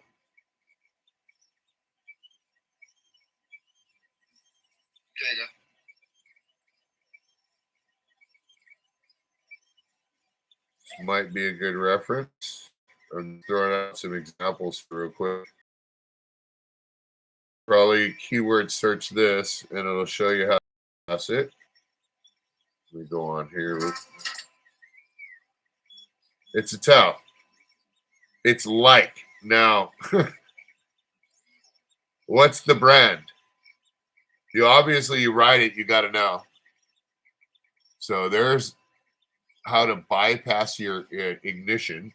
This might be a good reference. I'm throwing out some examples real quick. Probably keyword search this and it'll show you how to pass it. Let me go on here. It's a towel. It's like now. What's the brand? You obviously you ride it, you got to know. So there's how to bypass your ignition.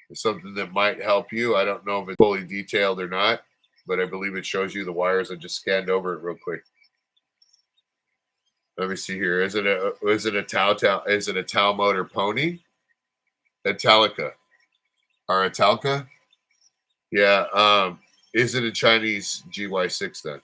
It's something that might help you. I don't know if it's fully detailed or not, but I believe it shows you the wires. I just scanned over it real quick. Let me see here. Is it a Tau? Is it a Tau motor pony? Italica or Italca? Yeah. Is it a Chinese GY6 then?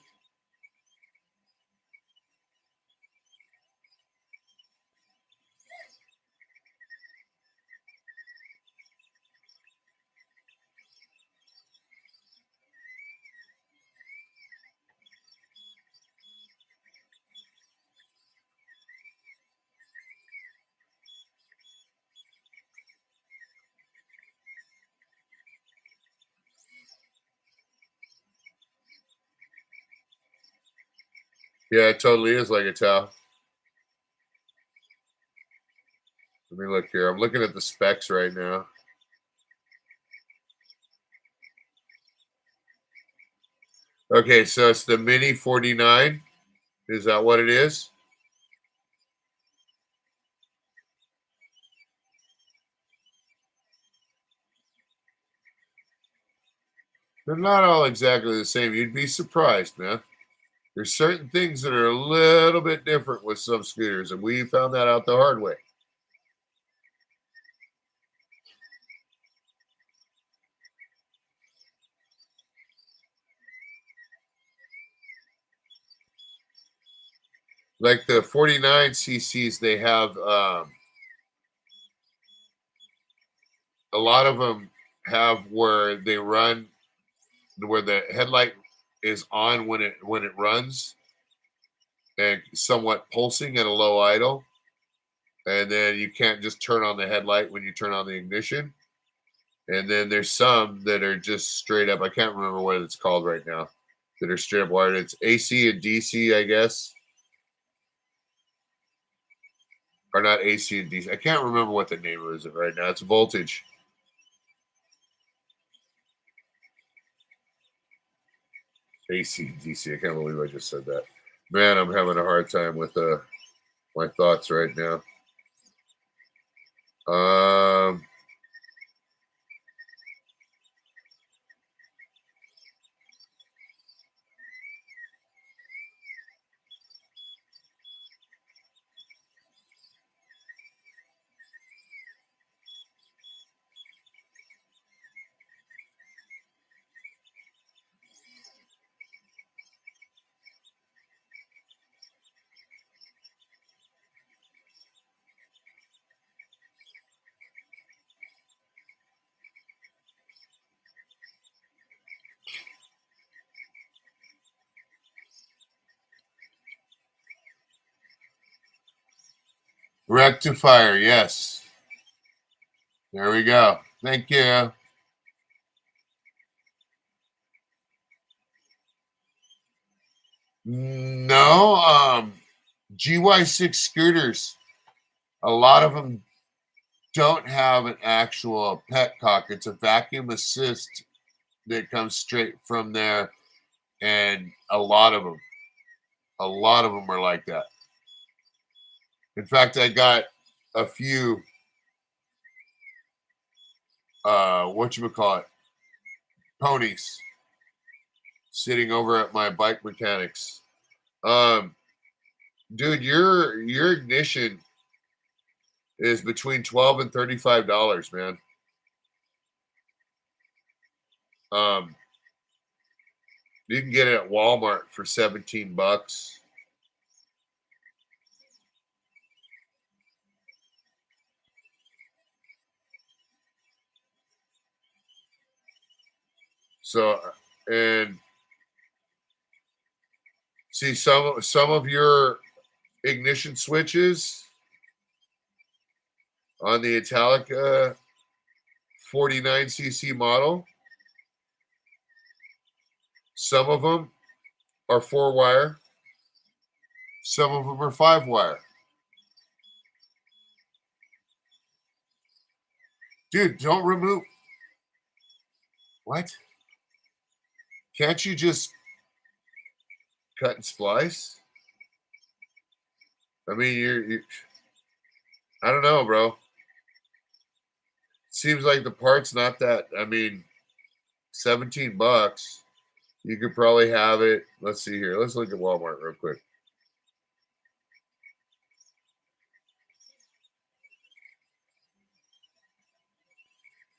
Yeah, it totally is like a Tau. Let me look here. I'm looking at the specs right now. Okay, so it's the Mini 49. Is that what it is? They're not all exactly the same. You'd be surprised, man. There's certain things that are a little bit different with some scooters, and we found that out the hard way. Like the 49 cc's, they have a lot of them have where they run, where the headlight is on when it runs and somewhat pulsing at a low idle, and then you can't just turn on the headlight when you turn on the ignition. And then there's some that are just straight up. I can't remember what it's called right now. That are straight up wired. It's AC and DC, I guess, or not AC and DC. I can't remember what the name is right now. It's voltage. AC and DC. I can't believe I just said that. Man, I'm having a hard time with my thoughts right now. Rectifier, yes. There we go. Thank you. No, GY6 scooters, a lot of them don't have an actual petcock. It's a vacuum assist that comes straight from there, and a lot of them are like that. In fact, I got a few whatchamacallit, ponies sitting over at my bike mechanics. Dude, your ignition is between $12 and $35, man. You can get it at Walmart for $17. So, and see some of your ignition switches on the Italica 49cc model. Some of them are 4-wire. Some of them are 5-wire. Dude, don't remove. What? Can't you just cut and splice? I mean, you're I don't know, bro. Seems like the part's not that. I mean, $17. You could probably have it. Let's see here. Let's look at Walmart real quick.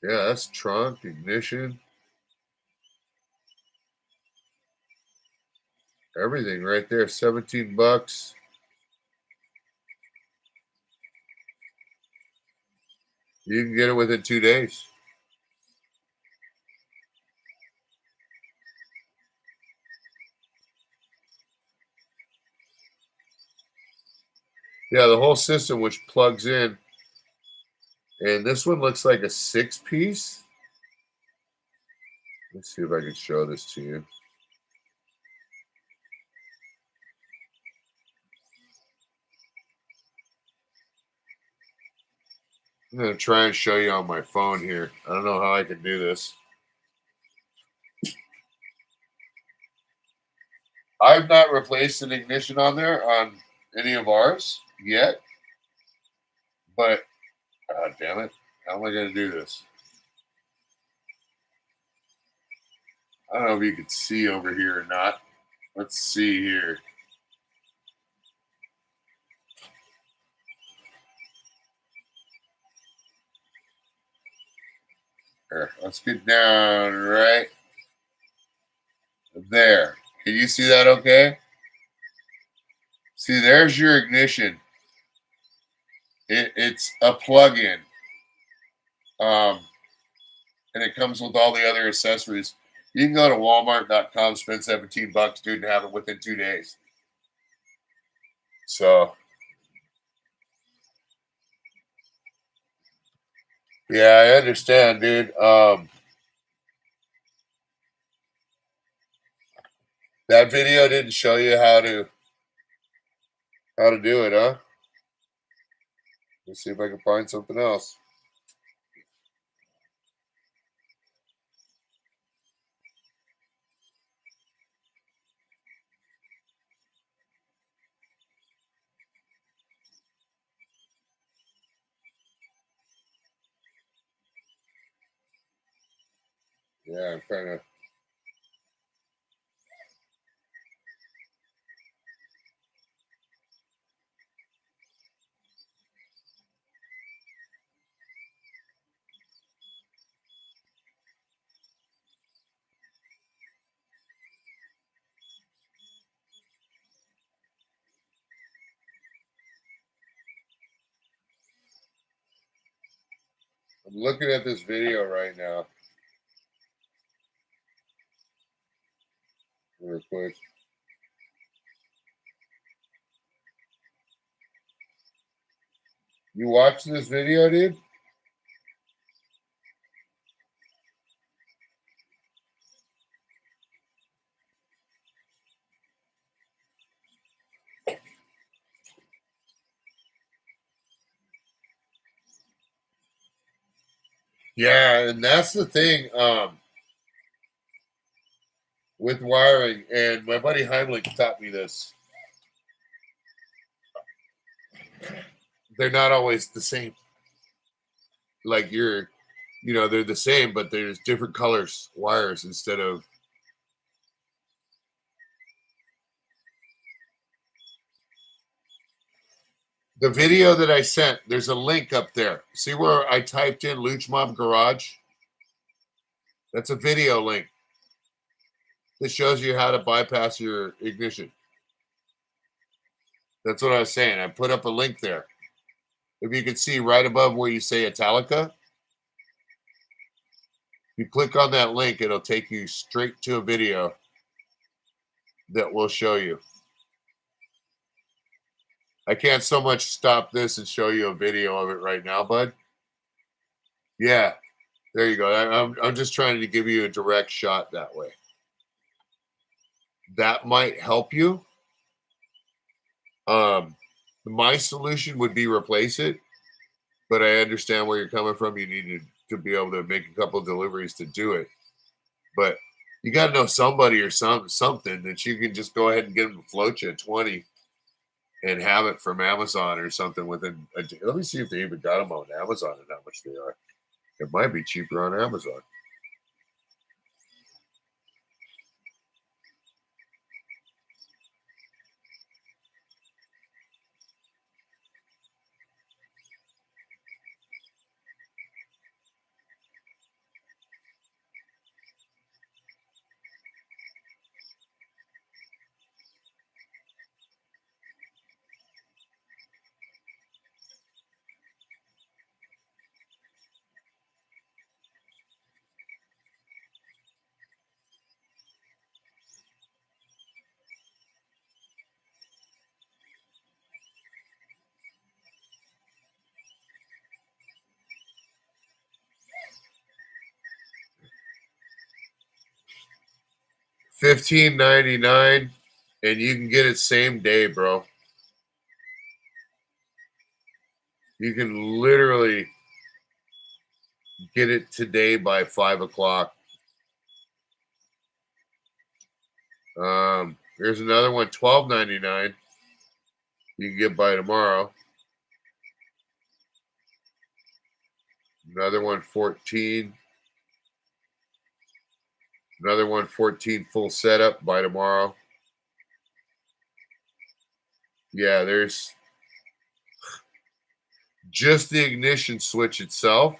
Yeah, that's trunk, ignition, everything right there. $17. You can get it within 2 days. Yeah, the whole system, which plugs in. And this one looks like a 6-piece. Let's see if I can show this to you. I'm going to try and show you on my phone here. I don't know how I can do this. I've not replaced an ignition on there on any of ours yet. But, God damn it. How am I going to do this? I don't know if you can see over here or not. Let's see here. Here, let's get down right there. Can you see that okay? See, there's your ignition. It's a plug-in. Um, and it comes with all the other accessories. You can go to Walmart.com, spend $17, dude, and have it within 2 days. So, yeah, I understand, dude. That video didn't show you how to do it, huh? Let's see if I can find something else. Yeah, I'm trying to. I'm looking at this video right now, real quick. You watching this video, dude? Yeah, and that's the thing with wiring. And my buddy Heimlich taught me this. They're not always the same. Like they're the same, but there's different colors wires instead of. The video that I sent, there's a link up there. See where I typed in Luch Mob Garage? That's a video link that shows you how to bypass your ignition. That's what I was saying. I put up a link there. If you can see right above where you say Italica, you click on that link, it'll take you straight to a video that will show you. I can't so much stop this and show you a video of it right now, bud. Yeah, there you go. I'm just trying to give you a direct shot that way. That might help you. My solution would be replace it, but I understand where you're coming from. You need to be able to make a couple of deliveries to do it, but you got to know somebody or something that you can just go ahead and get them to float you at 20 and have it from Amazon or something within. Let me see if they even got them on Amazon and how much they are. It might be cheaper on Amazon. $15.99, and you can get it same day, bro. You can literally get it today by 5 o'clock. Here's another one, $12.99. You can get by tomorrow. Another one, 14. Another one, 14 full setup by tomorrow. Yeah, there's just the ignition switch itself.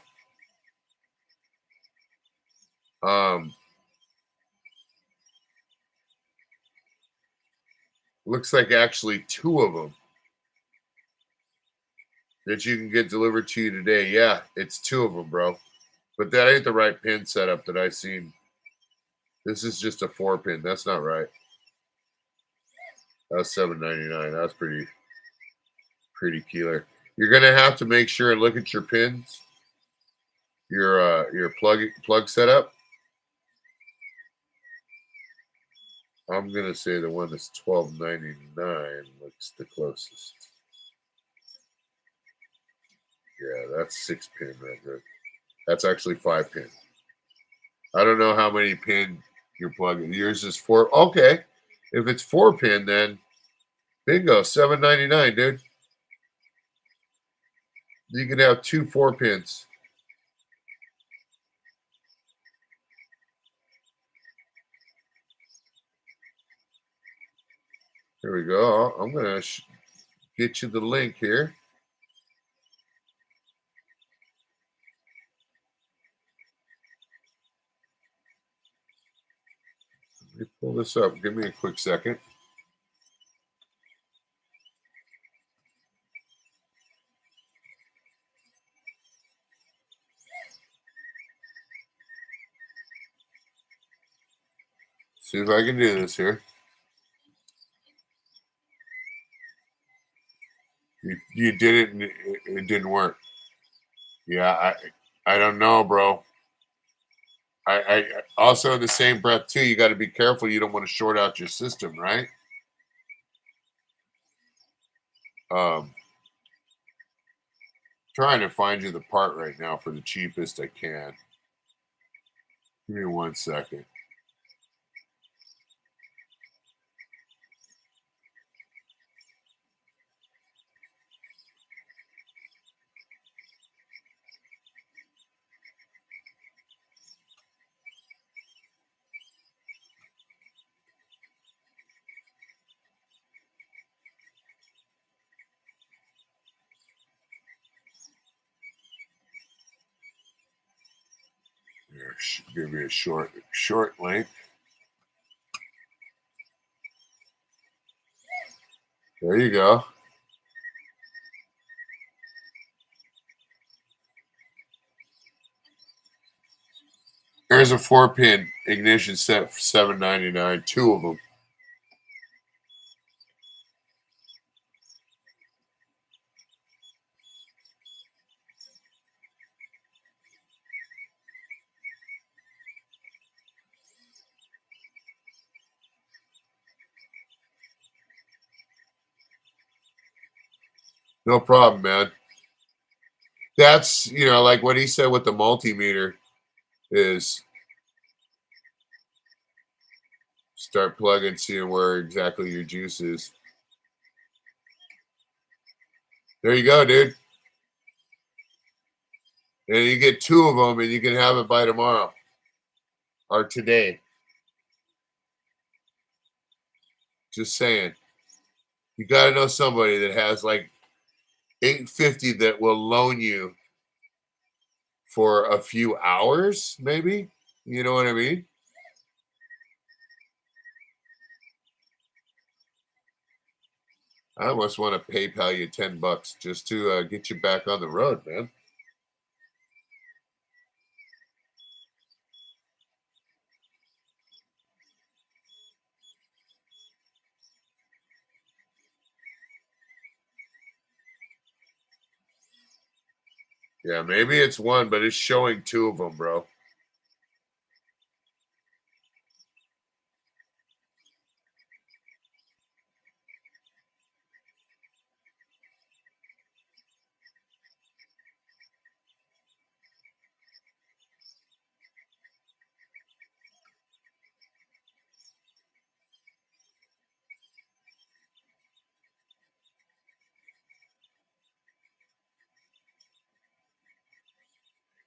Looks like actually two of them that you can get delivered to you today. Yeah, it's two of them, bro. But that ain't the right pin setup that I seen. This is just a 4-pin. That's not right. That was $7.99. That's pretty killer. You're gonna have to make sure and look at your pins, your plug setup. I'm gonna say the one that's $12.99 looks the closest. Yeah, that's 6-pin right there. That's actually 5-pin. I don't know how many pin you're plugging. Yours is 4. Okay, if it's 4-pin, then bingo, $7.99, dude. You can have two 4-pins. Here we go. I'm gonna get you the link here. Let me pull this up. Give me a quick second. See if I can do this here. You did it and it didn't work. Yeah, I don't know, bro. I also in the same breath too, you got to be careful. You don't want to short out your system, right? Um, trying to find you the part right now for the cheapest I can. Give me 1 second. Here, give me a short link. There you go. Here's a 4-pin ignition set for $7.99. Two of them. No problem, man. That's like what he said with the multimeter is start plugging, seeing where exactly your juice is. There you go, dude. And you get two of them, and you can have it by tomorrow or today. Just saying. You got to know somebody that has like $850 that will loan you for a few hours, maybe. You know what I mean? I almost want to PayPal you $10 just to get you back on the road, man. Yeah, maybe it's one, but it's showing two of them, bro.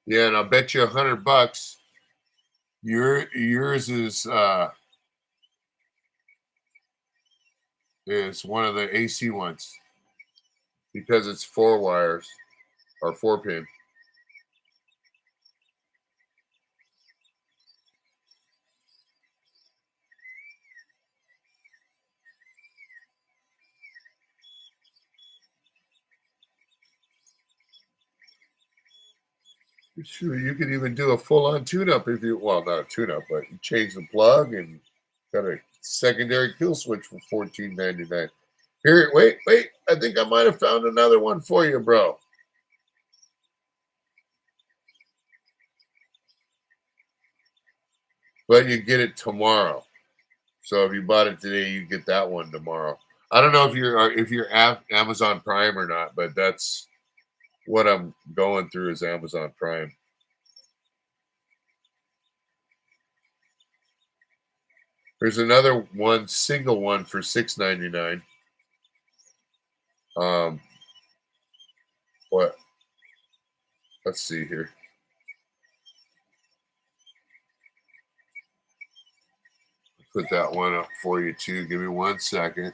Yeah, and I'll bet you $100 yours is one of the AC ones because it's 4 wires or 4-pin. Sure, you could even do a full-on tune-up if you well, not a tune-up, but you change the plug and got a secondary kill switch for 14.99. Here, wait. I think I might have found another one for you, bro. But you get it tomorrow. So if you bought it today, you get that one tomorrow. I don't know if you're Amazon Prime or not, but that's what I'm going through is Amazon Prime. There's another one, single one for $6.99. Um, what? Let's see here. Put that one up for you too. Give me 1 second.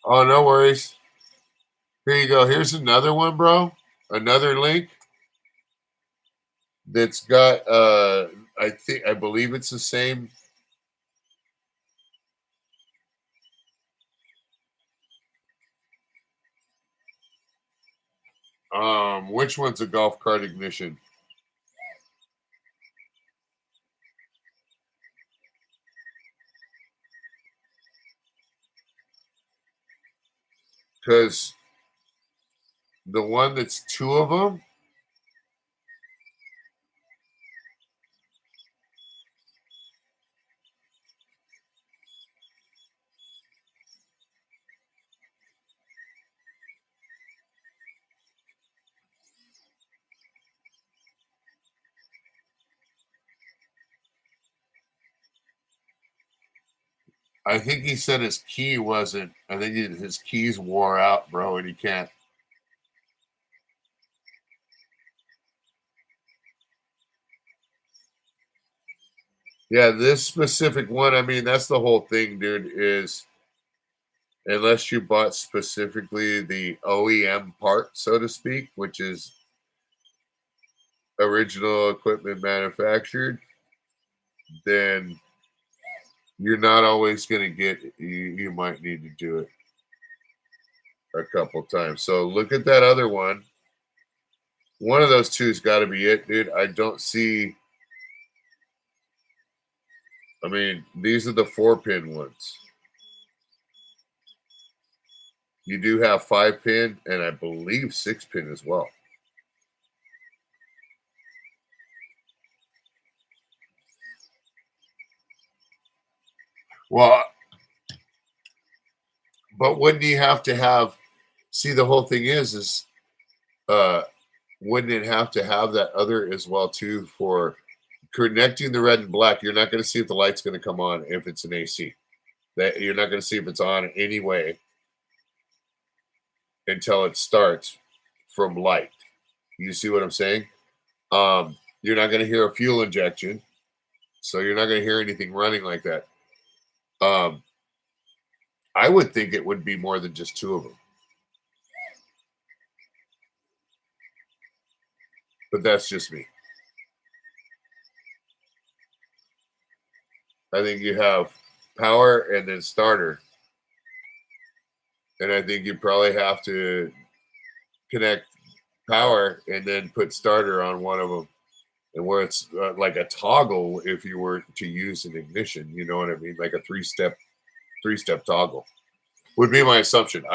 Oh, no worries. Here you go. Here's another one, bro. Another link that's got I believe it's the same. Which one's a golf cart ignition? Because the one that's two of them, I think he said his key wasn't. I think his keys wore out, bro, and he can't. Yeah, this specific one. I mean, that's the whole thing, dude. Is unless you bought specifically the OEM part, so to speak, which is original equipment manufactured, then you're not always going to get. You might need to do it a couple times. So look at that other one. One of those two's got to be it, dude. I don't see. I mean, these are the 4-pin ones. You do have 5-pin and I believe 6-pin as well. Well, but wouldn't you have to have? See, the whole thing is uh, wouldn't it have to have that other as well too for connecting the red and black? You're not going to see if the light's going to come on if it's an AC. That you're not going to see if it's on anyway until it starts from light. You see what I'm saying? You're not going to hear a fuel injection, so you're not going to hear anything running like that. Um, I would think it would be more than just two of them, but that's just me. I think you have power and then starter, and I think you probably have to connect power and then put starter on one of them, and where it's like a toggle if you were to use an ignition. You know what I mean? Like a three step toggle would be my assumption.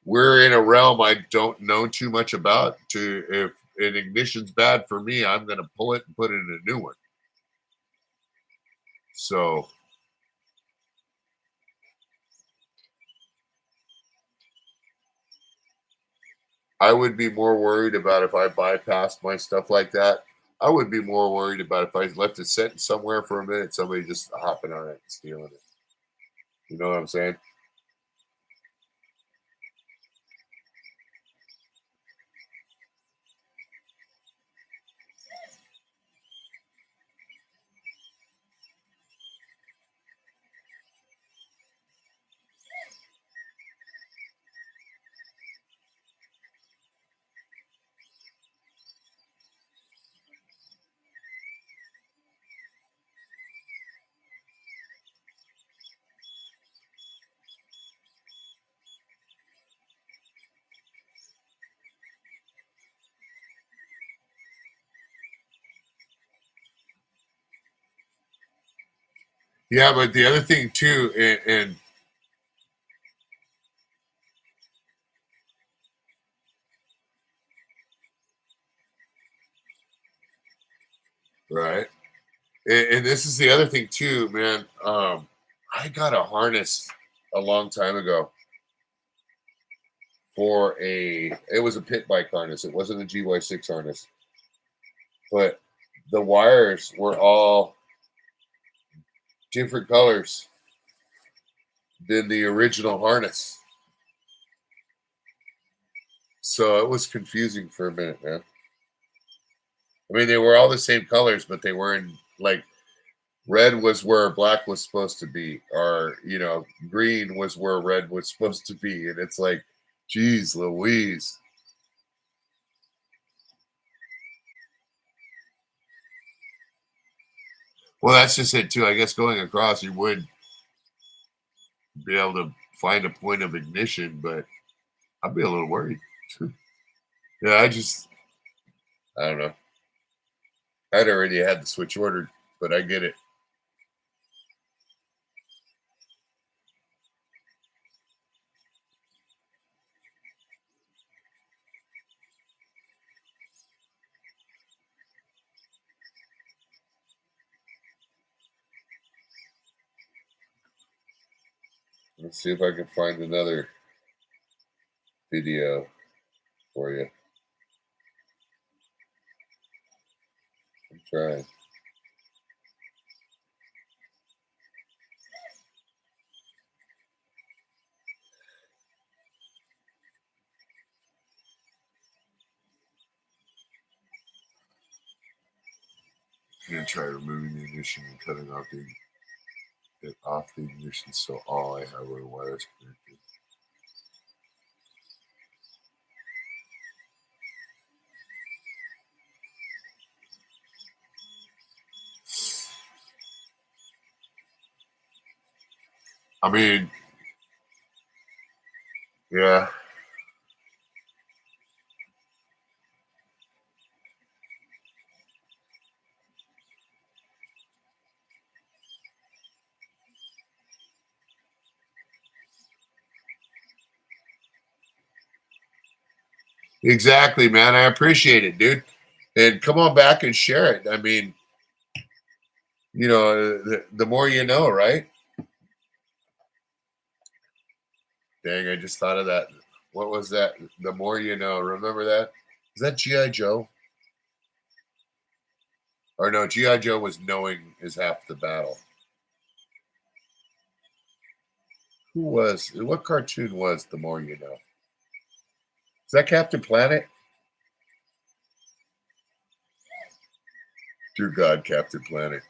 We're in a realm I don't know too much about. To if an ignition's bad for me, I'm going to pull it and put it in a new one. So I would be more worried about if I bypassed my stuff like that. I would be more worried about if I left it sitting somewhere for a minute, somebody just hopping on it and stealing it. You know what I'm saying? Yeah, but the other thing too, and right, and this is the other thing too, man. I got a harness a long time ago for a. It was a pit bike harness. It wasn't a GY6 harness, but the wires were all different colors than the original harness. So it was confusing for a minute, man. I mean, they were all the same colors, but they were in like red was where black was supposed to be, or green was where red was supposed to be, and it's like, geez, Louise. Well, that's just it too. I guess going across, you would be able to find a point of ignition, but I'd be a little worried. Yeah, I don't know. I'd already had the switch ordered, but I get it. Let's see if I can find another video for you. I'm trying. I'm gonna try removing the ignition and cutting off the ignition, so all I have are wires connected. I mean, yeah, exactly, man. I appreciate it, dude. And come on back and share it. I mean, the more you know, right? Dang, I just thought of that. What was that? The more you know. Remember that? Is that G.I. Joe? Or no, G.I. Joe was knowing is half the battle. What cartoon was The More You Know? Is that Captain Planet? Dear God, Captain Planet.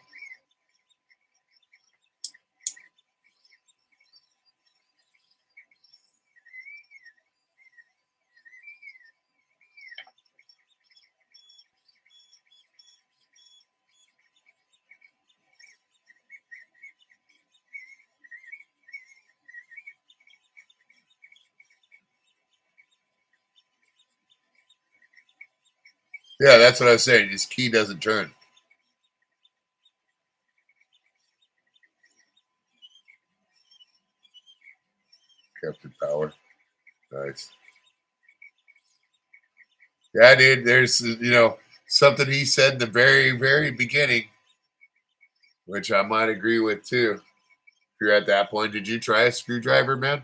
Yeah, that's what I was saying. His key doesn't turn. Captain Power. Nice. Yeah, dude. There's something he said in the very, very beginning, which I might agree with too. If you're at that point, did you try a screwdriver, man?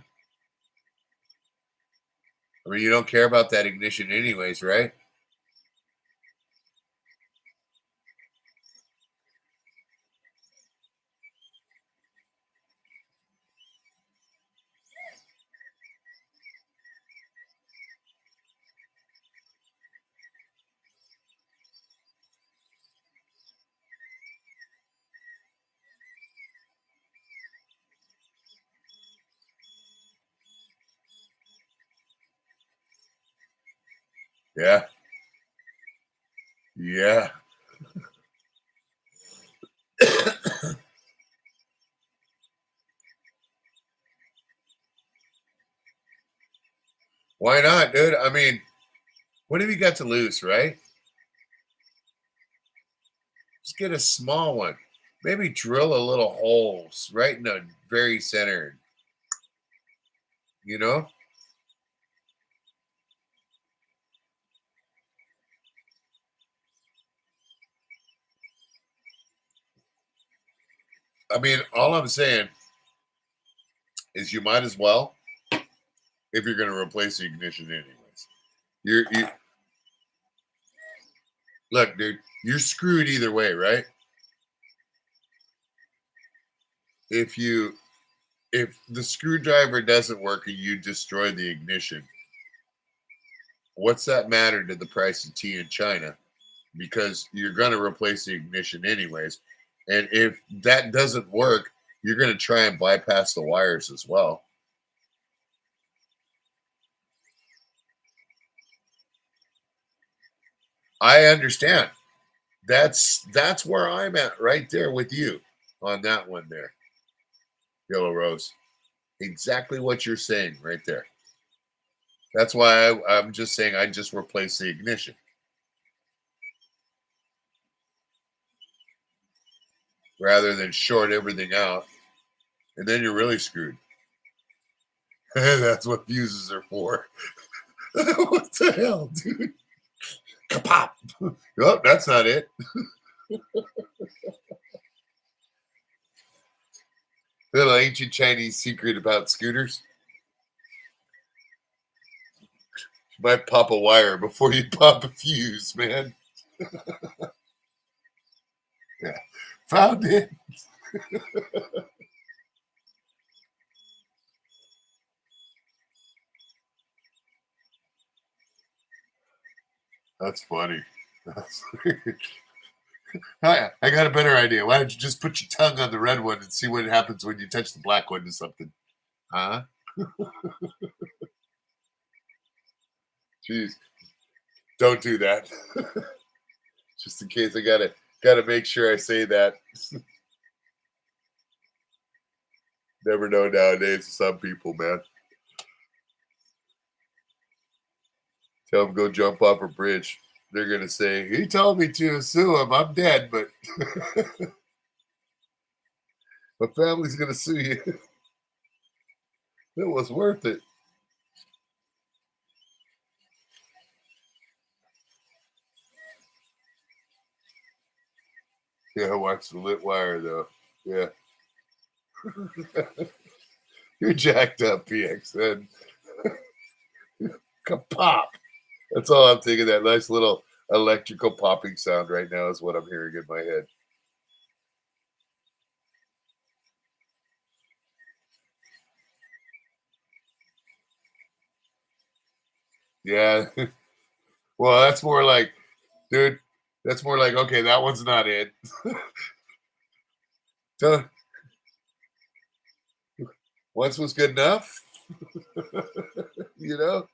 I mean, you don't care about that ignition anyways, right? Yeah. Yeah. Why not, dude? I mean, what have you got to lose, right? Just get a small one. Maybe drill a little holes right in the very center, you know? I mean, all I'm saying is you might as well if you're going to replace the ignition anyways. You look, dude, you're screwed either way, right? If you if the screwdriver doesn't work and you destroy the ignition, what's that matter to the price of tea in China? Because you're going to replace the ignition anyways. And if that doesn't work, you're going to try and bypass the wires as well. I understand. That's where I'm at right there with you on that one there, Yellow Rose. Exactly what you're saying right there. That's why I'm just saying I just replace the ignition rather than short everything out, and then you're really screwed. That's what fuses are for. What the hell, dude? Kapop. Oh, that's not it. Little ancient Chinese secret about scooters. You might pop a wire before you pop a fuse, man. Yeah. Found it. That's funny. I got a better idea. Why don't you just put your tongue on the red one and see what happens when you touch the black one to something? Huh? Jeez. Don't do that. Just in case I gotta make sure I say that. Never know nowadays. Some people, man. Tell them go jump off a bridge. They're gonna say he told me to sue him. I'm dead, but my family's gonna sue you. It was worth it. Yeah, I watched the lit wire though. Yeah, you're jacked up, PXN. Kapop. That's all I'm thinking. That nice little electrical popping sound right now is what I'm hearing in my head. Yeah. Well, that's more like, dude. That's more like, okay, that one's not it. So, once was good enough, you know.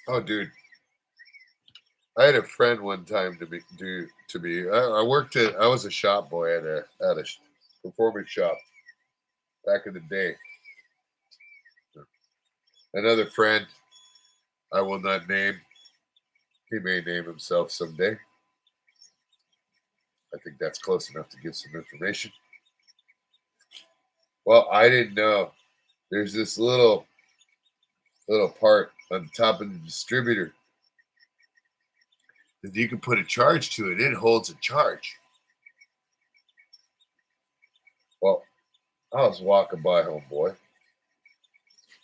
Oh, dude, I had a friend one time to be do to be. I worked at. I was a shop boy at a performing shop back in the day. Another friend I will not name. He may name himself someday. I think that's close enough to give some information. Well, I didn't know. There's this little part on the top of the distributor that you can put a charge to it. It holds a charge. Well, I was walking by homeboy.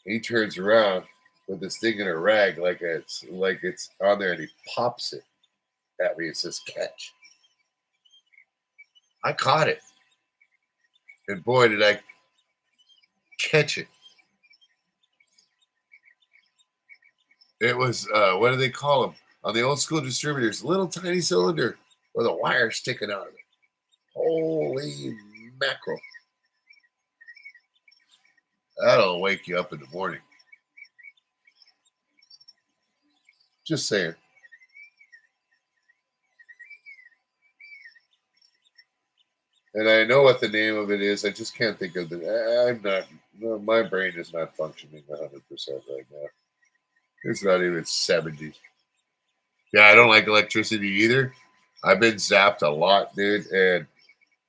He turns around with this thing in a rag like it's on there and he pops it. at me. It says catch. I caught it. And boy, did I catch it. It was, what do they call them? On the old school distributors, little tiny cylinder with a wire sticking out of it. Holy mackerel. That'll wake you up in the morning. Just saying. And I know what the name of it is. I just can't think of I'm not, no, my brain is not functioning 100% right now. It's not even 70. Yeah, I don't like electricity either. I've been zapped a lot, dude. And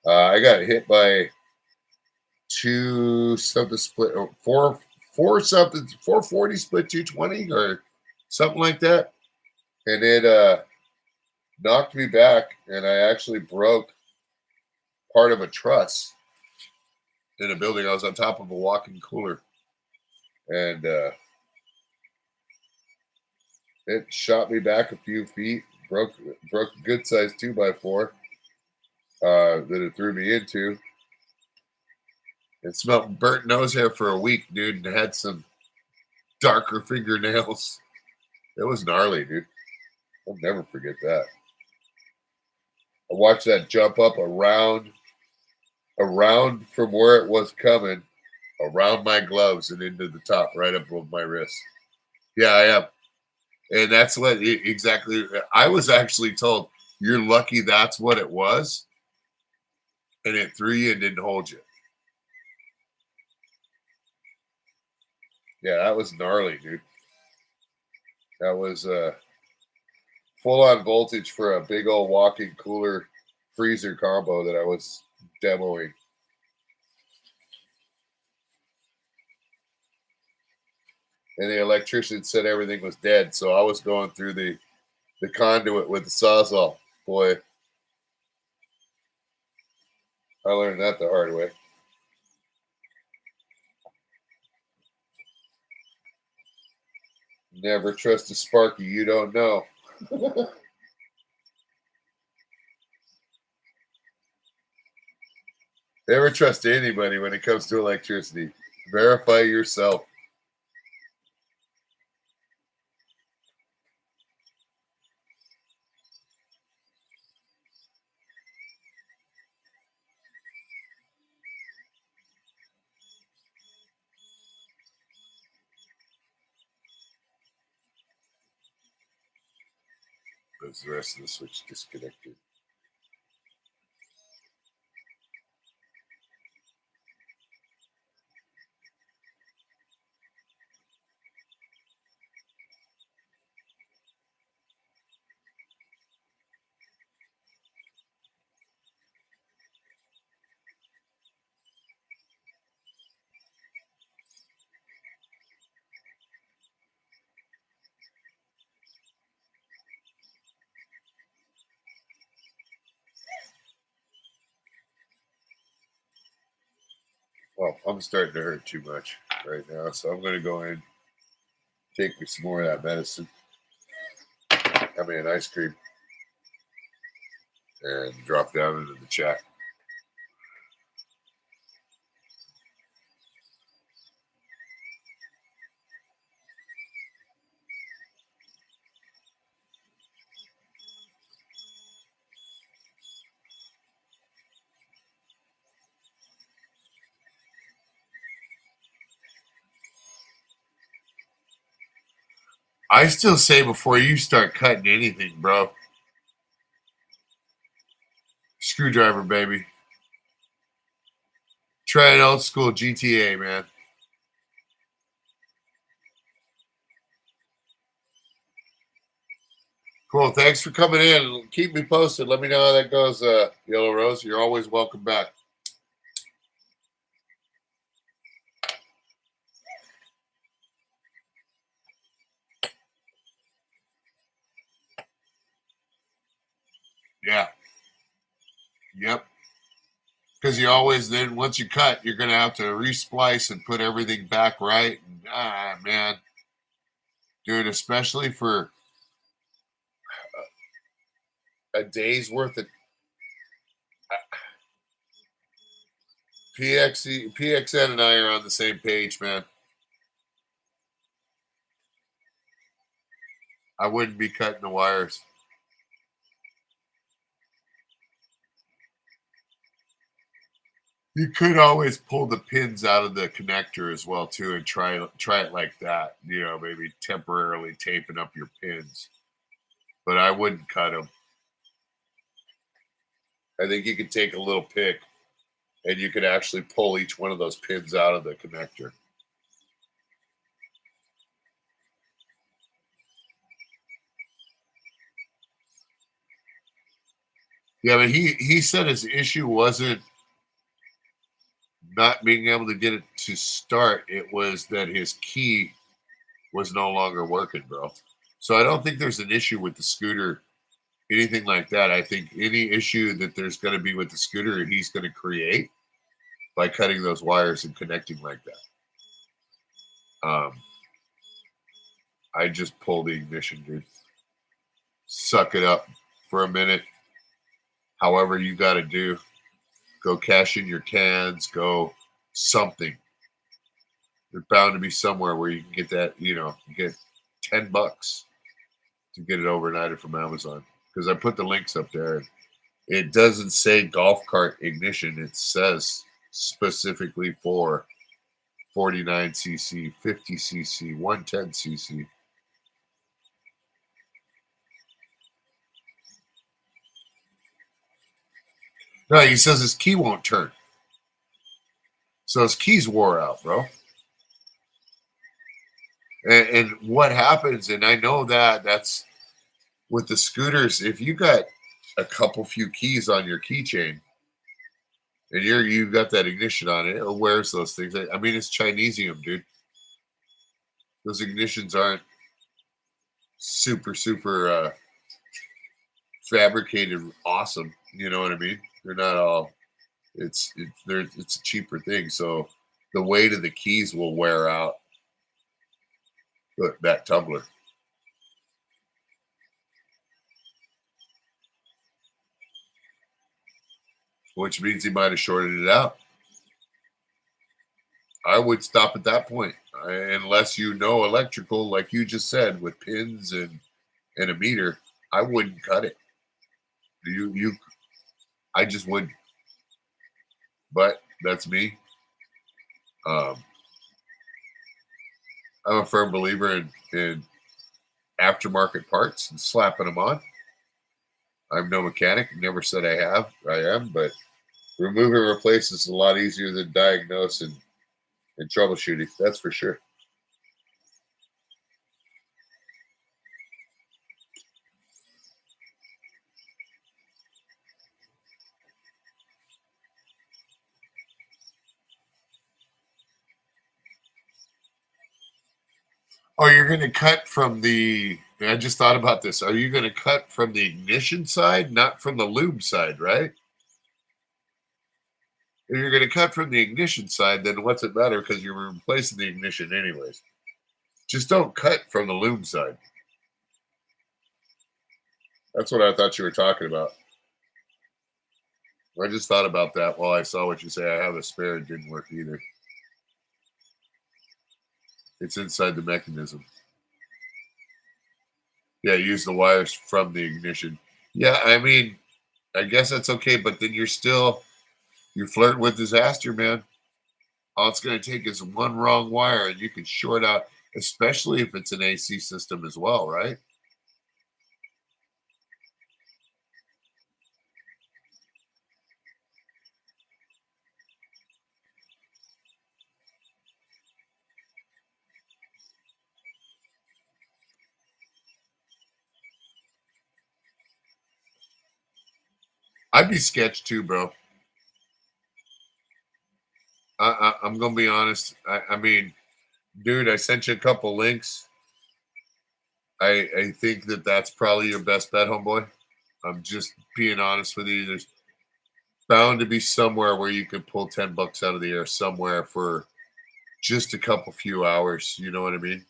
I got hit by 2 something split, or 4 something, 440 split 220 or something like that. And it knocked me back, and I actually broke part of a truss in a building. I was on top of a walk-in cooler, and it shot me back a few feet, broke a good sized 2x4 that it threw me into. It smelled burnt nose hair for a week, dude, and had some darker fingernails. It was gnarly, dude. I'll never forget that. I watched that jump up around from where it was coming, around my gloves and into the top, right above my wrist. Yeah, I am. And that's what exactly I was actually told. You're lucky that's what it was, and it threw you and didn't hold you. Yeah, that was gnarly, dude. That was full on voltage for a big old walk-in cooler freezer combo that I was demoing. And the electrician said everything was dead, so I was going through the conduit with the Sawzall. Boy, I learned that the hard way. Never trust a Sparky you don't know. Never trust anybody when it comes to electricity. Verify yourself. There's the rest of the switch disconnected. Well, I'm starting to hurt too much right now, so I'm going to go in, take me some more of that medicine. I mean, ice cream, and drop down into the chat. I still say before you start cutting anything, bro, screwdriver, baby. Try an old school GTA, man. Cool. Thanks for coming in. Keep me posted. Let me know how that goes, Yellow Rose. You're always welcome back. Yeah. Yep. Because you always then once you cut, you're gonna have to resplice and put everything back right. And, man, dude, especially for a day's worth of PXN and I are on the same page, man. I wouldn't be cutting the wires. You could always pull the pins out of the connector as well too, and try it like that. You know, maybe temporarily taping up your pins, but I wouldn't cut them. I think you could take a little pick and you could actually pull each one of those pins out of the connector. Yeah, but he said his issue wasn't not being able to get it to start. It was that his key was no longer working, bro. So I don't think there's an issue with the scooter, anything like that. I think any issue that there's going to be with the scooter, he's going to create by cutting those wires and connecting like that. I just pull the ignition, dude. Suck it up for a minute. However you got to do. Go cash in your cans. Go something. There's bound to be somewhere where you can get that. You know, you get $10 to get it overnighted from Amazon, because I put the links up there. It doesn't say golf cart ignition. It says specifically for 49cc, 50cc, 110cc. No, he says his key won't turn. So his keys wore out, bro. And what happens, and I know that's with the scooters, if you got a couple few keys on your keychain and you got that ignition on it, it wears those things. I mean, it's Chinesium, dude. Those ignitions aren't super fabricated awesome. You know what I mean? They're not all. It's a cheaper thing, so the weight of the keys will wear out that tumbler. Which means he might have shorted it out. I would stop at that point, unless you know electrical, like you just said, with pins and a meter. I wouldn't cut it. You, I just wouldn't. But that's me. Um, I'm a firm believer in aftermarket parts and slapping them on. I'm no mechanic. Never said I am, but remove and replace is a lot easier than diagnose and troubleshooting. That's for sure. Oh, you're going to cut from the. I just thought about this. Are you going to cut from the ignition side, not from the lube side, right? If you're going to cut from the ignition side, then what's it matter? Because you're replacing the ignition anyways. Just don't cut from the lube side. That's what I thought you were talking about. I just thought about that while I saw what you say. I have a spare. It didn't work either. It's inside the mechanism. Yeah, use the wires from the ignition. Yeah, I mean, I guess that's okay, but then you're flirting with disaster, man. All it's going to take is one wrong wire, and you can short out, especially if it's an AC system as well, right? I'd be sketched too, bro. I'm going to be honest. I mean, dude, I sent you a couple links. I think that's probably your best bet, homeboy. I'm just being honest with you. There's bound to be somewhere where you can pull $10 out of the air somewhere for just a couple few hours. You know what I mean?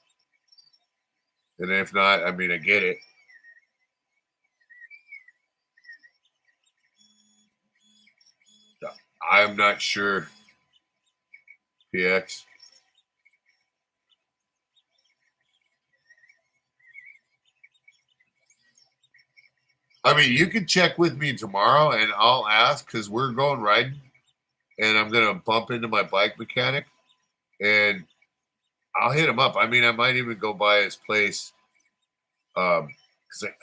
And if not, I mean, I get it. I'm not sure. PX. I mean, you can check with me tomorrow, and I'll ask because we're going riding, and I'm gonna bump into my bike mechanic, and I'll hit him up. I mean, I might even go by his place. Because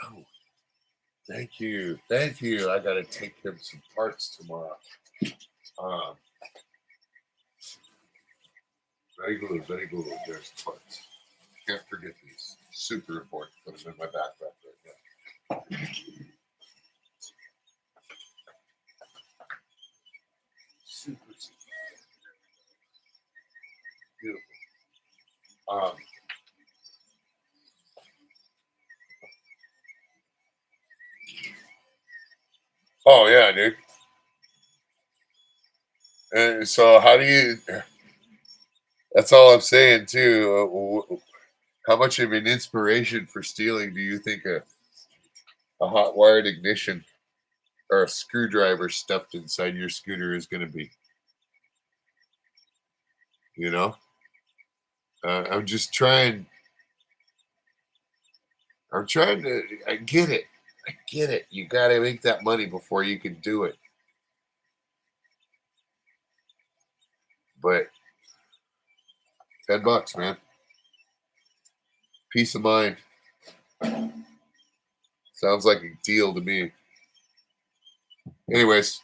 oh, thank you, I gotta take him some parts tomorrow. Very good, very good. There's parts. Can't forget these. Super important. Put them in my backpack right now. Super, super beautiful. Oh yeah, dude. And so, how do you? That's all I'm saying too. How much of an inspiration for stealing do you think a hot wired ignition or a screwdriver stuffed inside your scooter is going to be? You know, I'm just trying. I'm trying to. I get it. I get it. You got to make that money before you can do it. But $10, man. Peace of mind. Sounds like a deal to me. Anyways,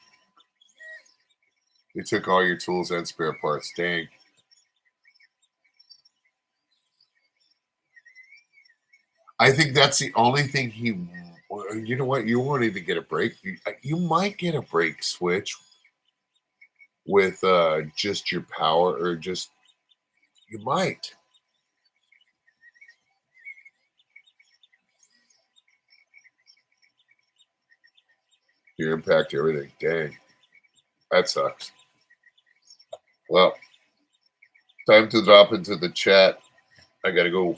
you took all your tools and spare parts. Dang. I think that's the only thing he. You know what? You won't even get a brake. You might get a brake switch with just your power, or just you might. You impact everything. Dang, that sucks. Well, time to drop into the chat. I gotta go.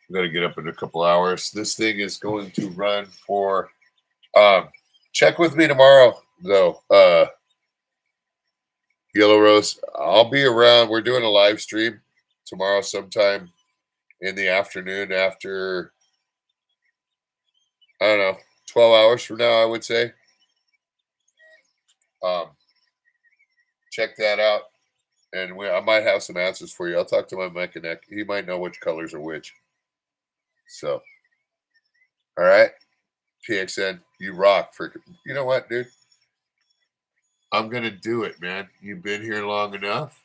I gotta get up in a couple hours. This thing is going to run for. Check with me tomorrow, though. Yellow Rose, I'll be around. We're doing a live stream tomorrow sometime in the afternoon after, I don't know, 12 hours from now, I would say. Check that out. And I might have some answers for you. I'll talk to my mechanic. He might know which colors are which. So, all right. PXN, you rock. You know what, dude? I'm going to do it, man. You've been here long enough.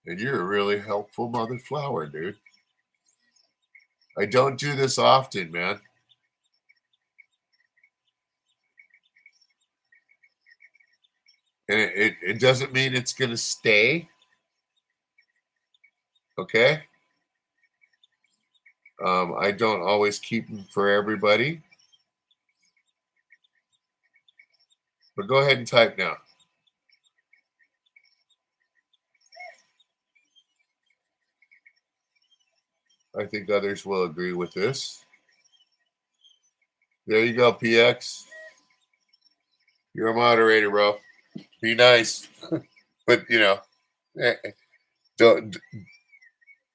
And you're a really helpful mother flower, dude. I don't do this often, man. And it doesn't mean it's going to stay. Okay? I don't always keep them for everybody. But go ahead and type now. I think others will agree with this. There you go, PX. You're a moderator, bro. Be nice. But,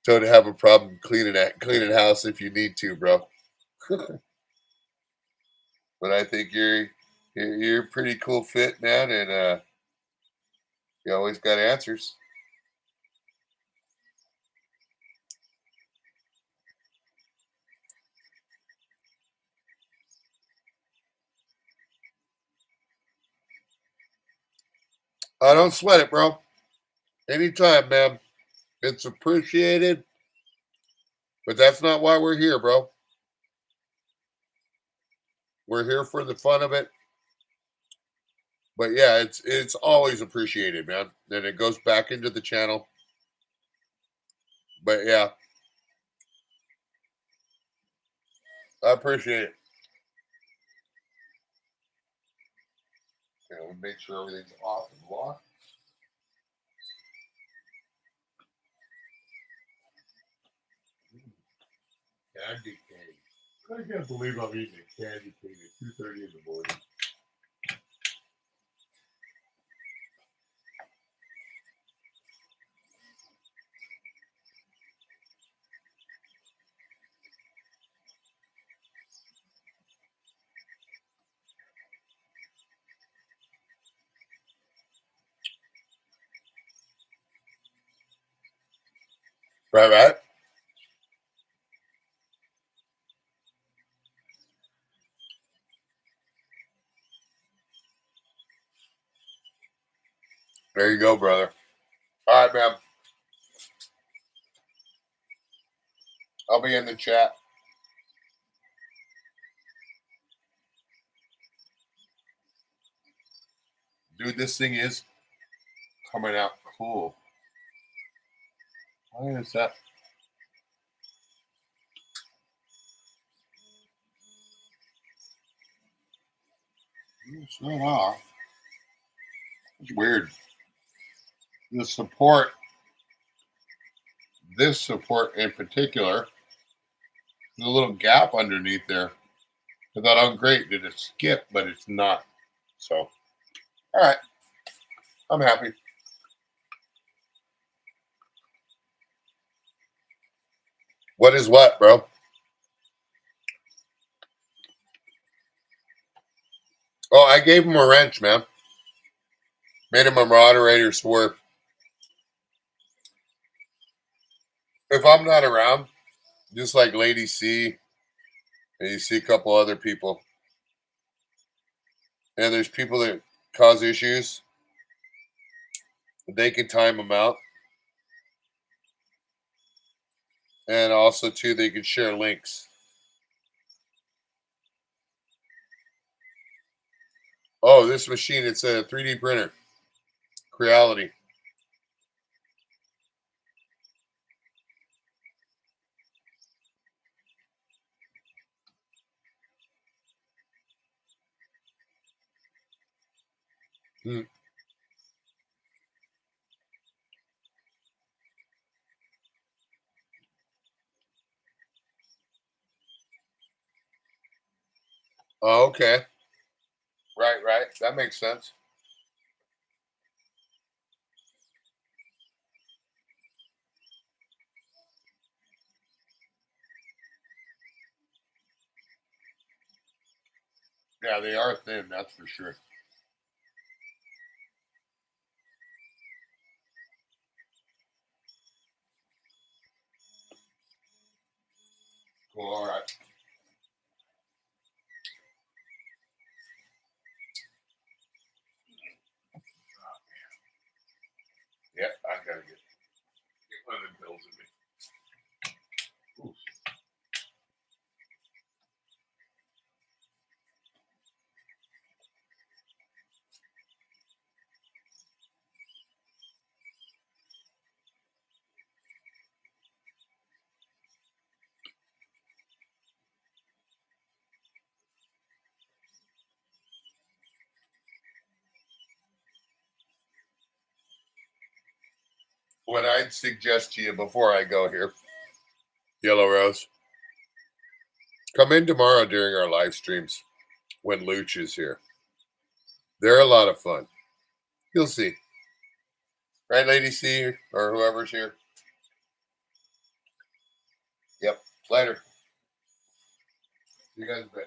don't have a problem cleaning house if you need to, bro. But I think you're a pretty cool fit, man, and you always got answers. I don't sweat it, bro. Anytime, man. It's appreciated. But that's not why we're here, bro. We're here for the fun of it. But yeah, it's always appreciated, man. And it goes back into the channel. But yeah, I appreciate it. We'll make sure everything's off and locked. Candy cane. I can't believe I'm eating a candy cane at 2:30 in the morning. Right, right. There you go, brother. All right, man. I'll be in the chat. Dude, this thing is coming out cool. Why is that? It's not off. It's weird. The support, this support in particular, there's a little gap underneath there. I thought, oh, great, did it skip? But it's not. So, all right. I'm happy. What is what, bro? Oh, I gave him a wrench, man. Made him a moderator swerve. If I'm not around, just like Lady C, and you see a couple other people, and there's people that cause issues, they can time them out. And also, too, they can share links. Oh, this machine, it's a 3D printer. Creality. Hmm. Oh, okay. Right, right. That makes sense. Yeah, they are thin, that's for sure. Cool, all right. Yeah, I gotta get one of them pills in me. Ooh. What I'd suggest to you before I go here, Yellow Rose, come in tomorrow during our live streams when Luch is here. They're a lot of fun. You'll see. Right, Lady C, or whoever's here? Yep. Later. You guys bet.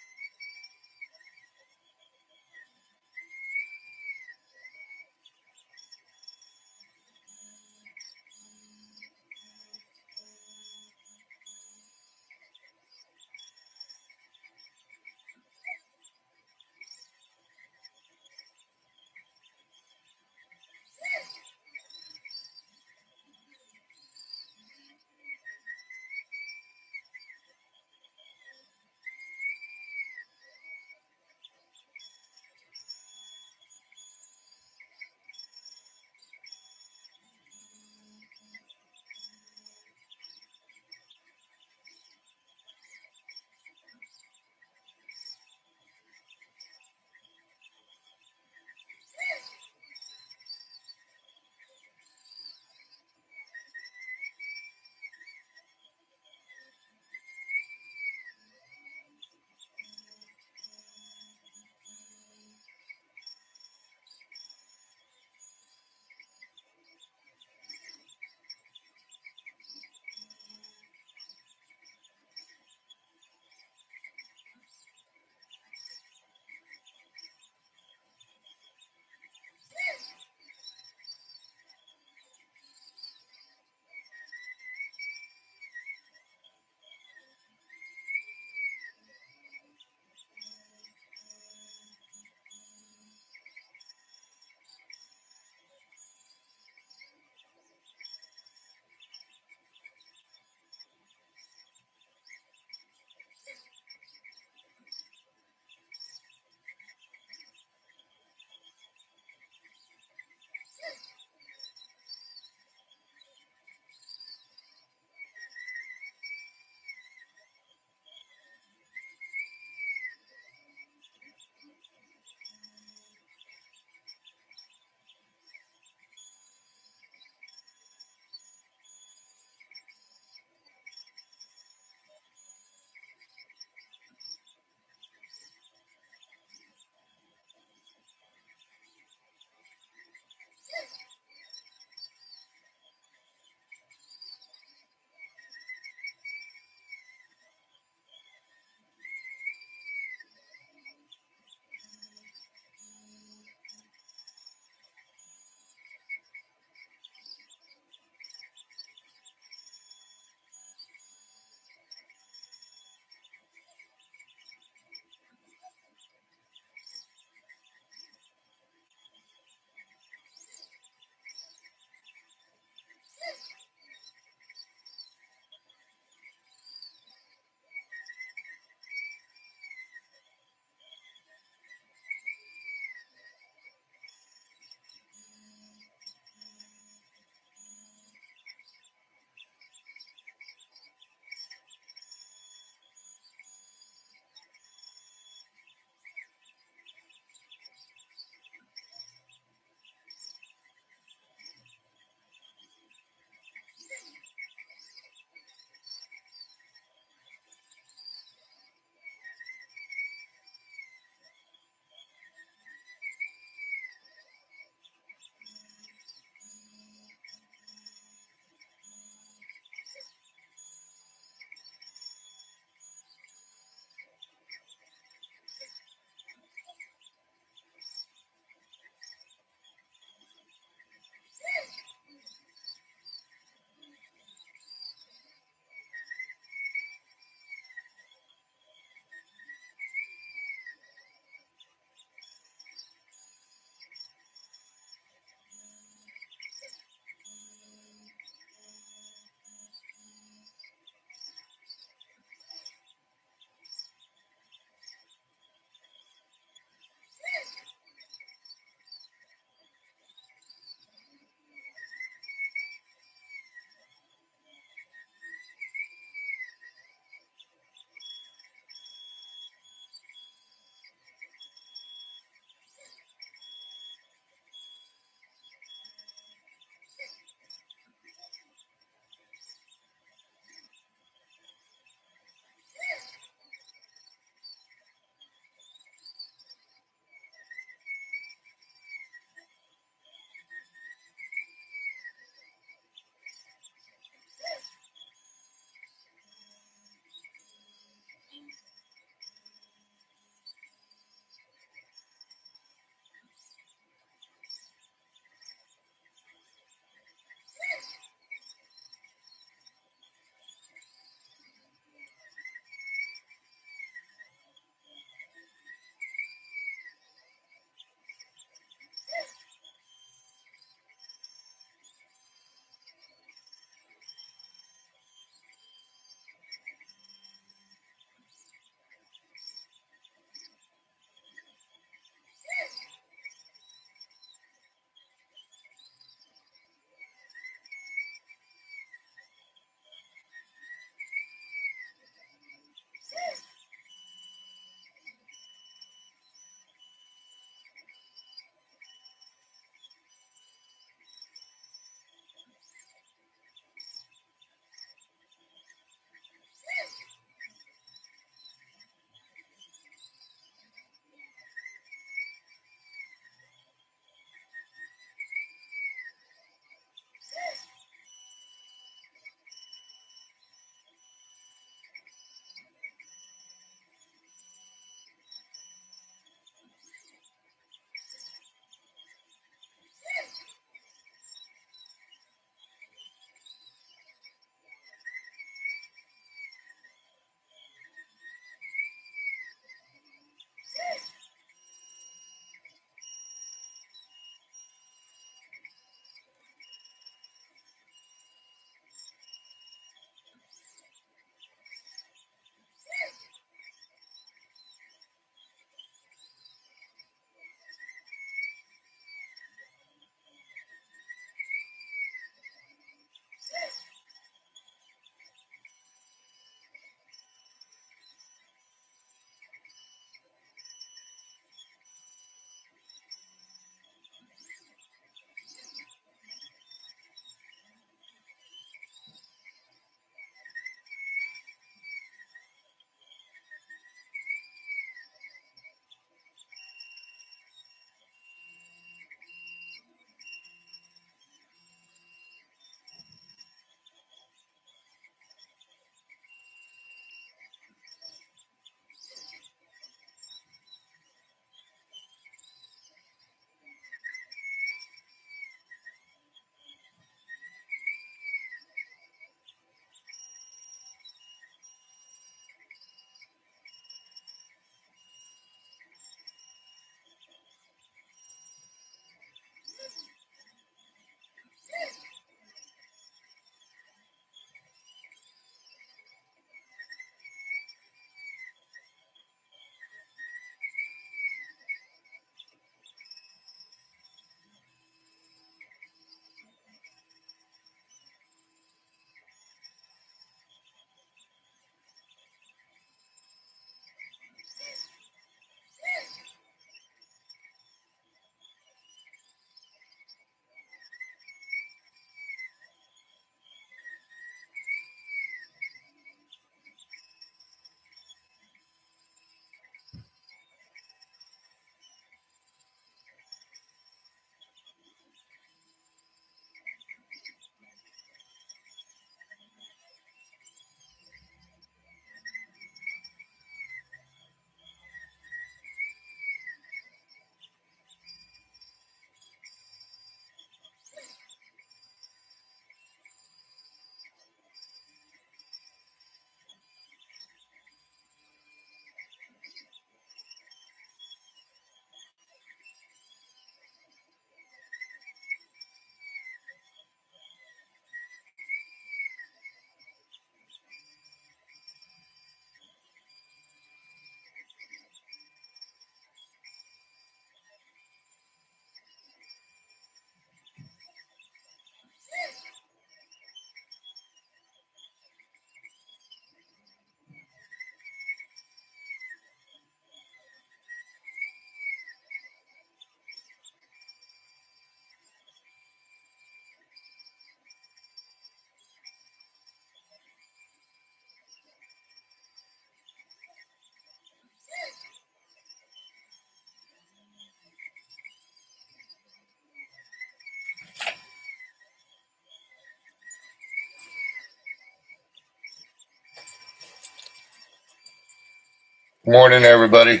Morning, everybody.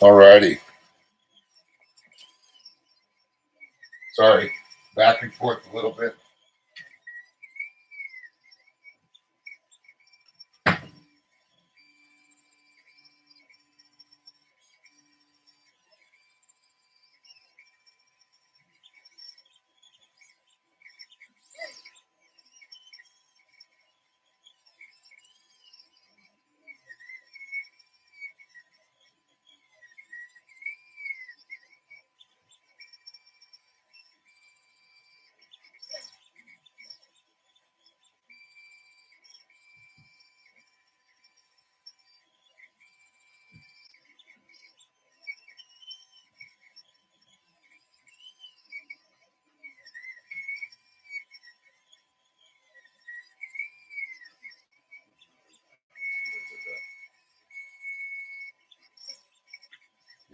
All righty. Sorry, back and forth a little bit.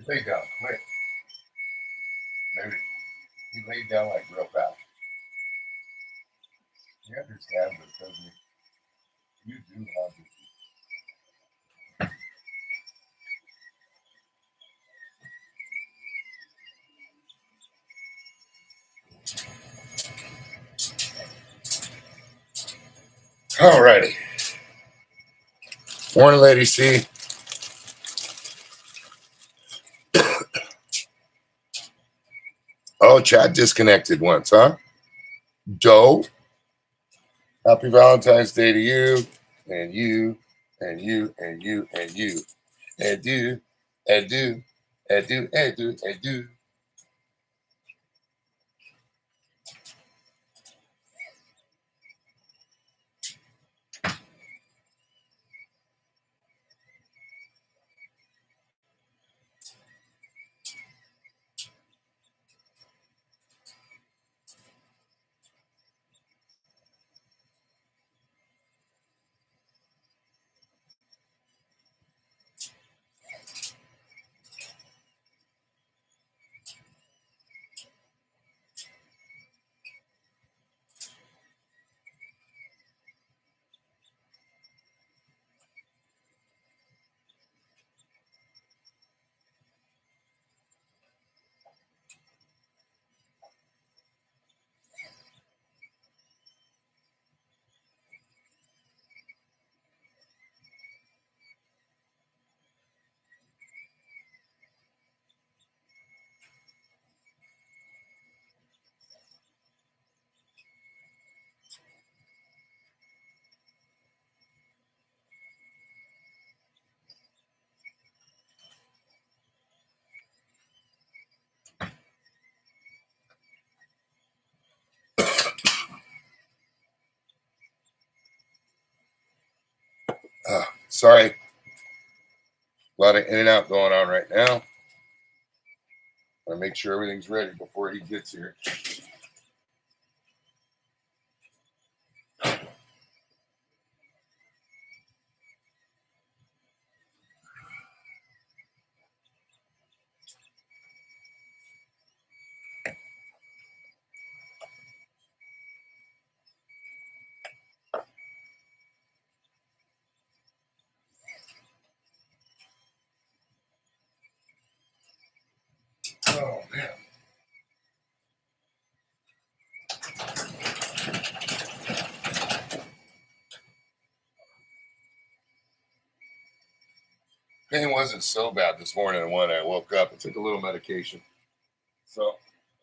Lay down, quick. Maybe he laid down like real fast. He understands it, doesn't he? You do have this. Alrighty. Morning, Lady C. Oh, chat disconnected once, huh? Doe. Happy Valentine's Day to you, and you, and you, and you, and you. And do, and do, and do, and do, and do. Sorry. A lot of in and out going on right now. I make sure everything's ready before he gets here. Oh, man. Pain wasn't so bad this morning when I woke up. I took a little medication. So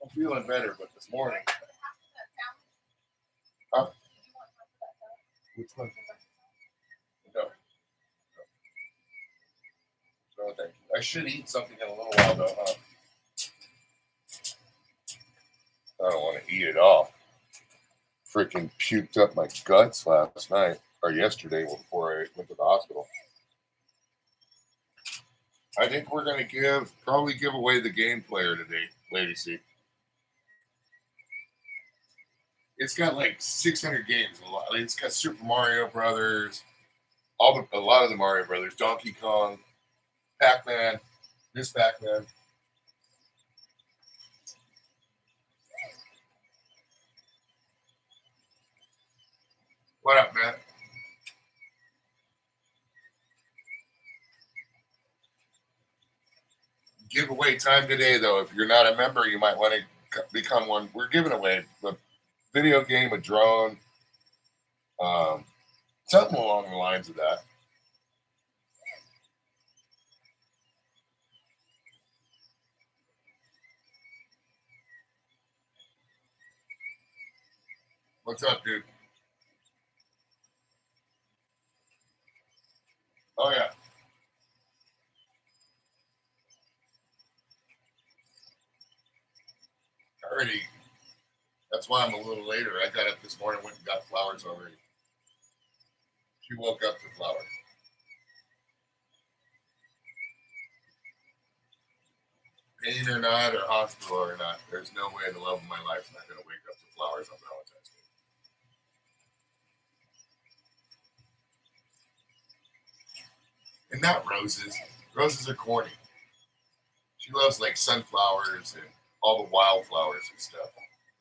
I'm feeling better, but this morning. Huh? Which one? No. No, thank you. I should eat something in a little while, though, huh? I don't want to eat it all. Freaking puked up my guts last night, or yesterday before I went to the hospital. I think we're going to probably give away the game player today, Lady C. It's got like 600 games. It's got Super Mario Brothers, a lot of the Mario Brothers, Donkey Kong, Pac-Man, Miss Pac-Man. What up, man? Giveaway time today, though. If you're not a member, you might want to become one. We're giving away a video game, a drone, something along the lines of that. What's up, dude? Oh, yeah. Already. That's why I'm a little later. I got up this morning, went and got flowers already. She woke up to flowers. Pain or not, or hospital or not, there's no way the love of my life is not going to wake up to flowers on Valentine's Day. And not roses. Roses are corny. She loves like sunflowers and all the wildflowers and stuff.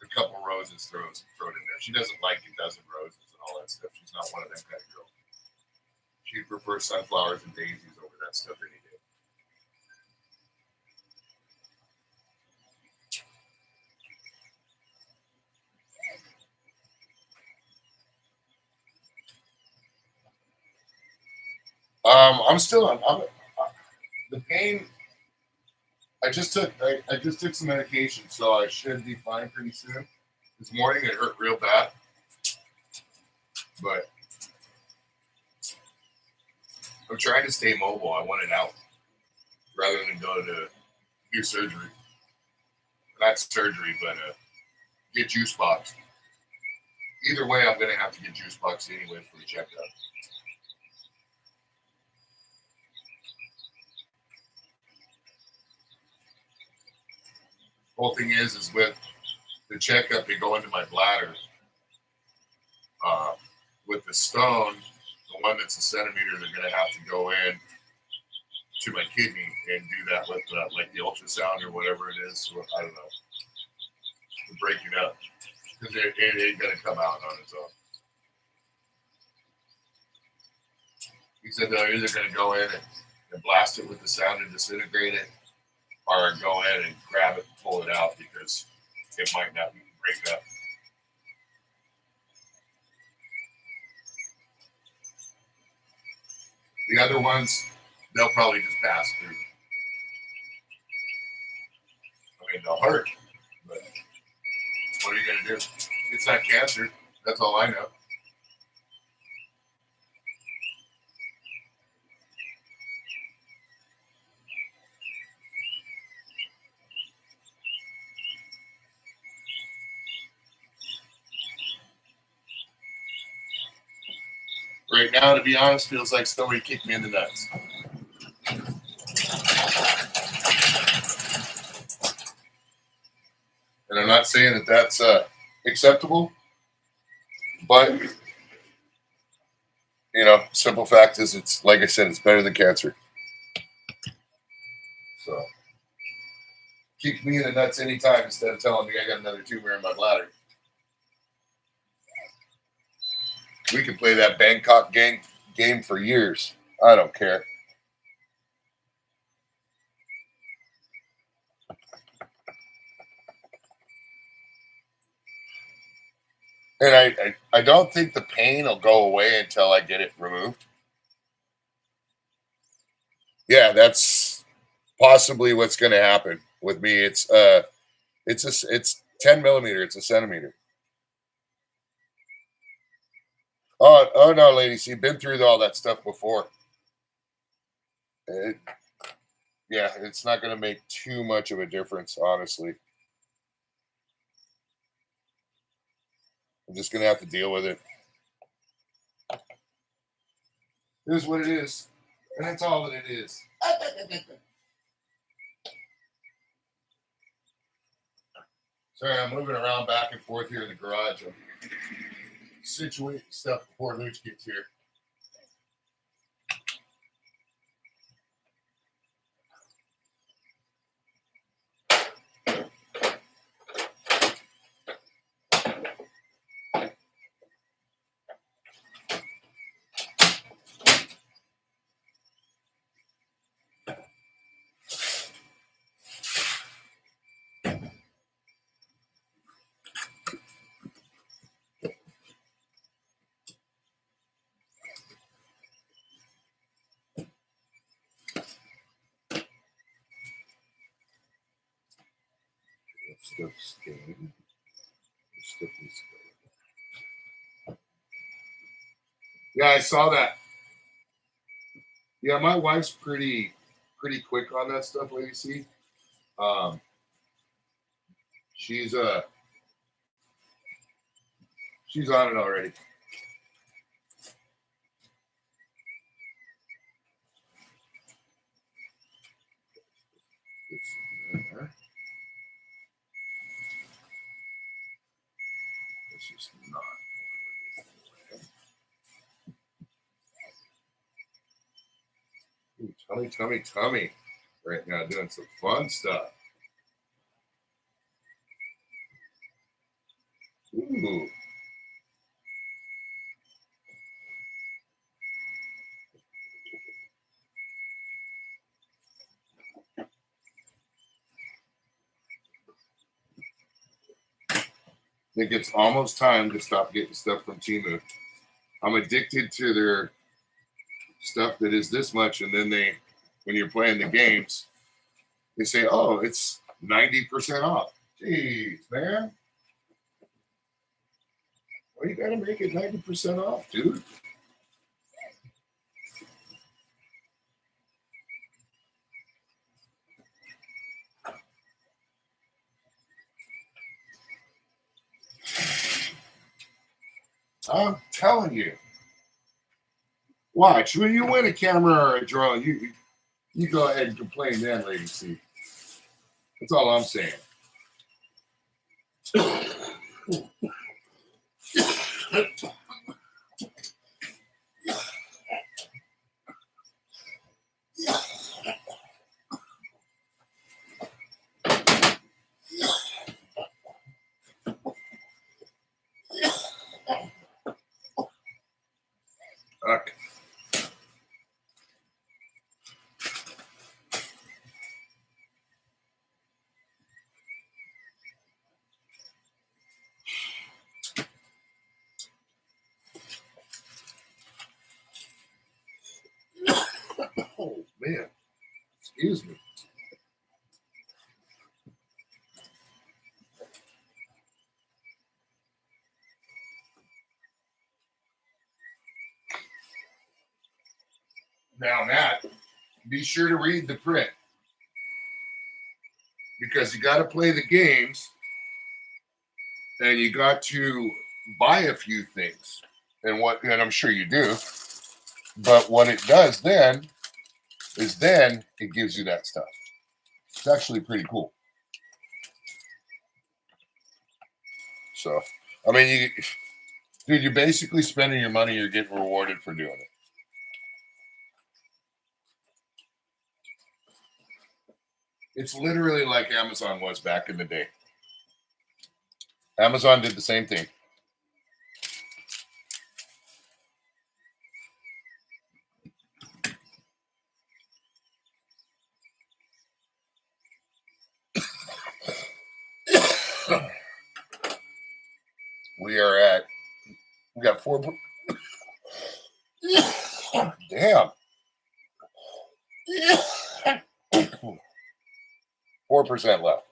A couple roses throw it in there. She doesn't like a dozen roses and all that stuff. She's not one of them kind of girls. She prefers sunflowers and daisies over that stuff any day. I'm still on. The pain. I just took some medication, so I should be fine pretty soon. This morning it hurt real bad, but I'm trying to stay mobile. I want it out rather than go to do surgery. Not surgery, but get juice boxed. Either way, I'm going to have to get juice boxed anyway for the checkup. Whole thing is with the checkup, they go into my bladder. With the stone, the one that's a centimeter, they're going to have to go in to my kidney and do that with like the ultrasound or whatever it is. So I don't know. To break it up. Because it ain't going to come out on its own. He said they're either going to go in and blast it with the sound and disintegrate it, or go in and grab it and pull it out because it might not break up. The other ones, they'll probably just pass through. I mean, they'll hurt, but what are you going to do? It's not cancer. That's all I know. Right now, to be honest, feels like somebody kicked me in the nuts. And I'm not saying that that's acceptable, but, you know, simple fact is it's, like I said, it's better than cancer. So, kick me in the nuts anytime instead of telling me I got another tumor in my bladder. We can play that Bangkok game for years. I don't care. And I don't think the pain will go away until I get it removed. Yeah, that's possibly what's going to happen with me. It's 10 millimeter. It's a centimeter. Oh no, ladies, you've been through all that stuff before. Yeah, it's not going to make too much of a difference, honestly. I'm just going to have to deal with it. It is what it is. And that's all that it is. Sorry, I'm moving around back and forth here in the garage. I'm situating stuff before Luch gets here. Yeah, I saw that. Yeah, my wife's pretty quick on that stuff. Let me see. She's on it already. This is not. Ooh, tummy. right now doing some fun stuff. Ooh. I think it's almost time to stop getting stuff from Temu. I'm addicted to their stuff that is this much, and then they, when you're playing the games, they say, "Oh, it's 90% off." Jeez, man, why you gotta make it 90% off, dude? I'm telling you. Watch when you win a camera or a drone, you go ahead and complain then, Lady C. That's all I'm saying. Okay. Oh man, excuse me. Now, Matt, be sure to read the print because you got to play the games and you got to buy a few things. And I'm sure you do. But what it does then is then it gives you that stuff. It's actually pretty cool. So, I mean, dude, you're basically spending your money. You're getting rewarded for doing it. It's literally like Amazon was back in the day. Amazon did the same thing. We got 4. Damn. 4% left.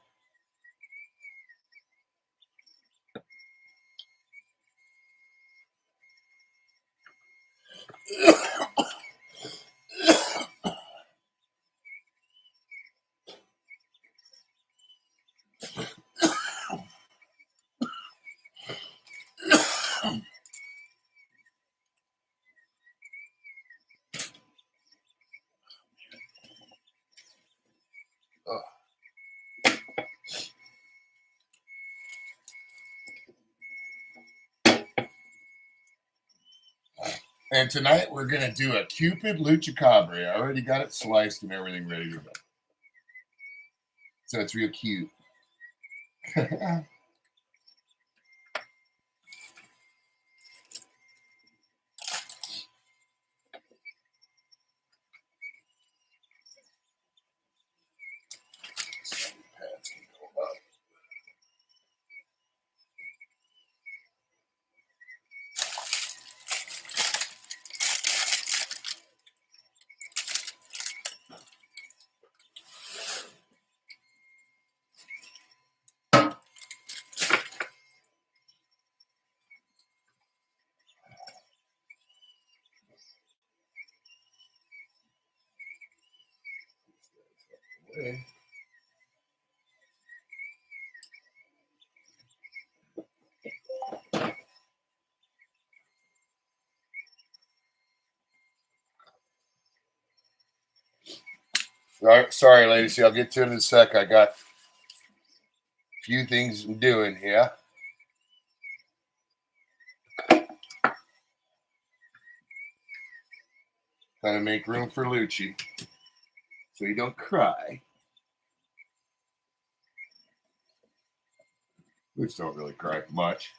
And tonight we're gonna do a Cupid Lucha Cabre. I already got it sliced and everything ready to go. So it's real cute. Sorry, ladies. See, I'll get to it in a sec. I got a few things I'm doing here. Trying to make room for Lucci. so you don't cry. Which don't really cry much.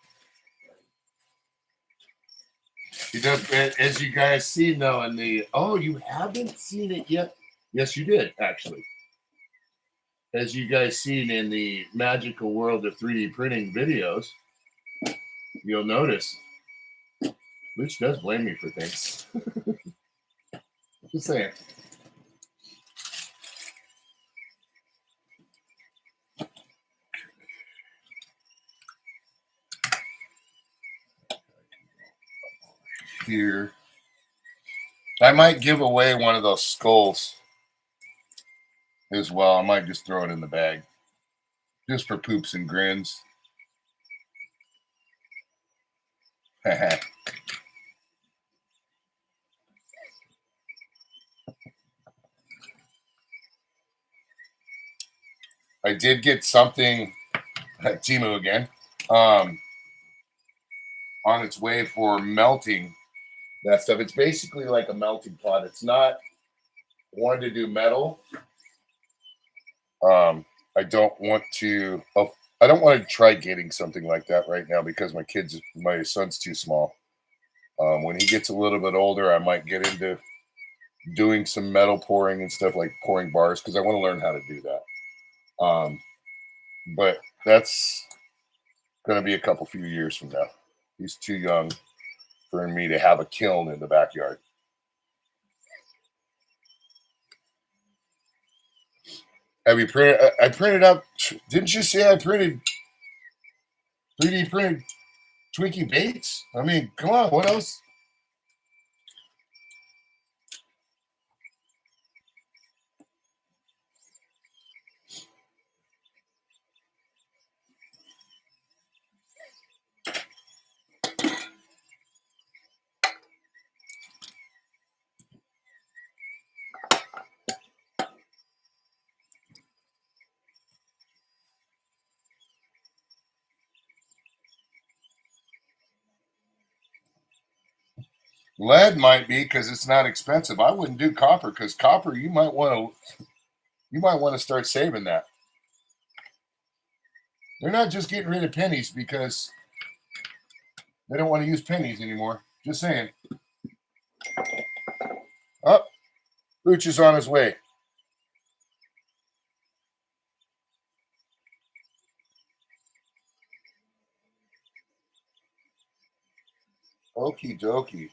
You know, as you guys see though in the, oh, you haven't seen it yet? Yes, you did, actually. As you guys seen in the magical world of 3D printing videos, you'll notice, which does blame me for things. Just saying. Here. I might give away one of those skulls as well. I might just throw it in the bag. Just for poops and grins. I did get something at Temu again. On its way for melting that stuff. It's basically like a melting pot. It's not one to do metal. I don't want to. I don't want to try getting something like that right now because my son's too small. When he gets a little bit older, I might get into doing some metal pouring and stuff like pouring bars because I want to learn how to do that. But that's going to be a few years from now. He's too young for me to have a kiln in the backyard. Have you printed? I printed up. Didn't you say I printed 3D printed Twinkie Bates? I mean, come on. What else? Lead might be because it's not expensive. I wouldn't do copper because copper you might want to start saving that. They're not just getting rid of pennies because they don't want to use pennies anymore. Just saying. Oh, Pooch is on his way. Okie dokie.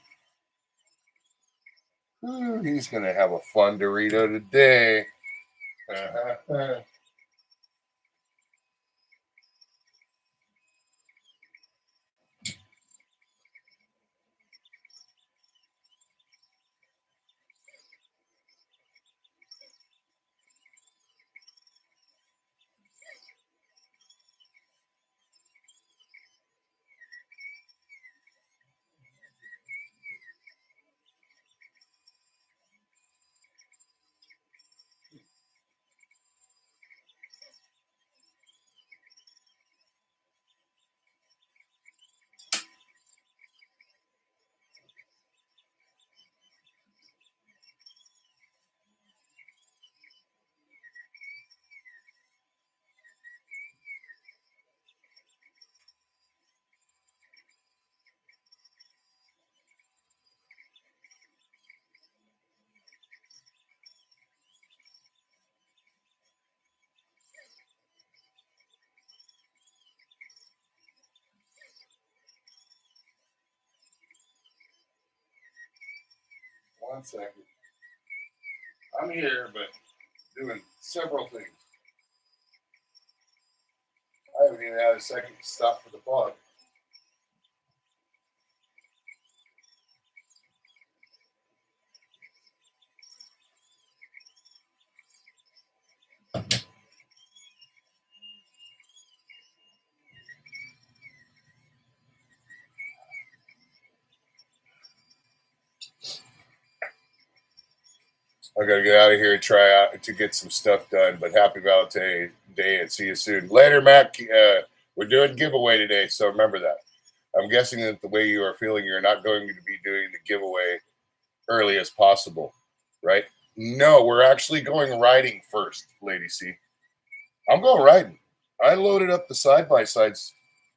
Ooh, he's going to have a fun Dorito today. One second. I'm here, but doing several things. I haven't even had a second to stop for the fog. I gotta get out of here and try out to get some stuff done. But happy Valentine's Day and see you soon. Later, Matt. We're doing giveaway today, so remember that. I'm guessing that the way you are feeling, you're not going to be doing the giveaway early as possible, right? No, we're actually going riding first, Lady C. I'm going riding. I loaded up the side-by-sides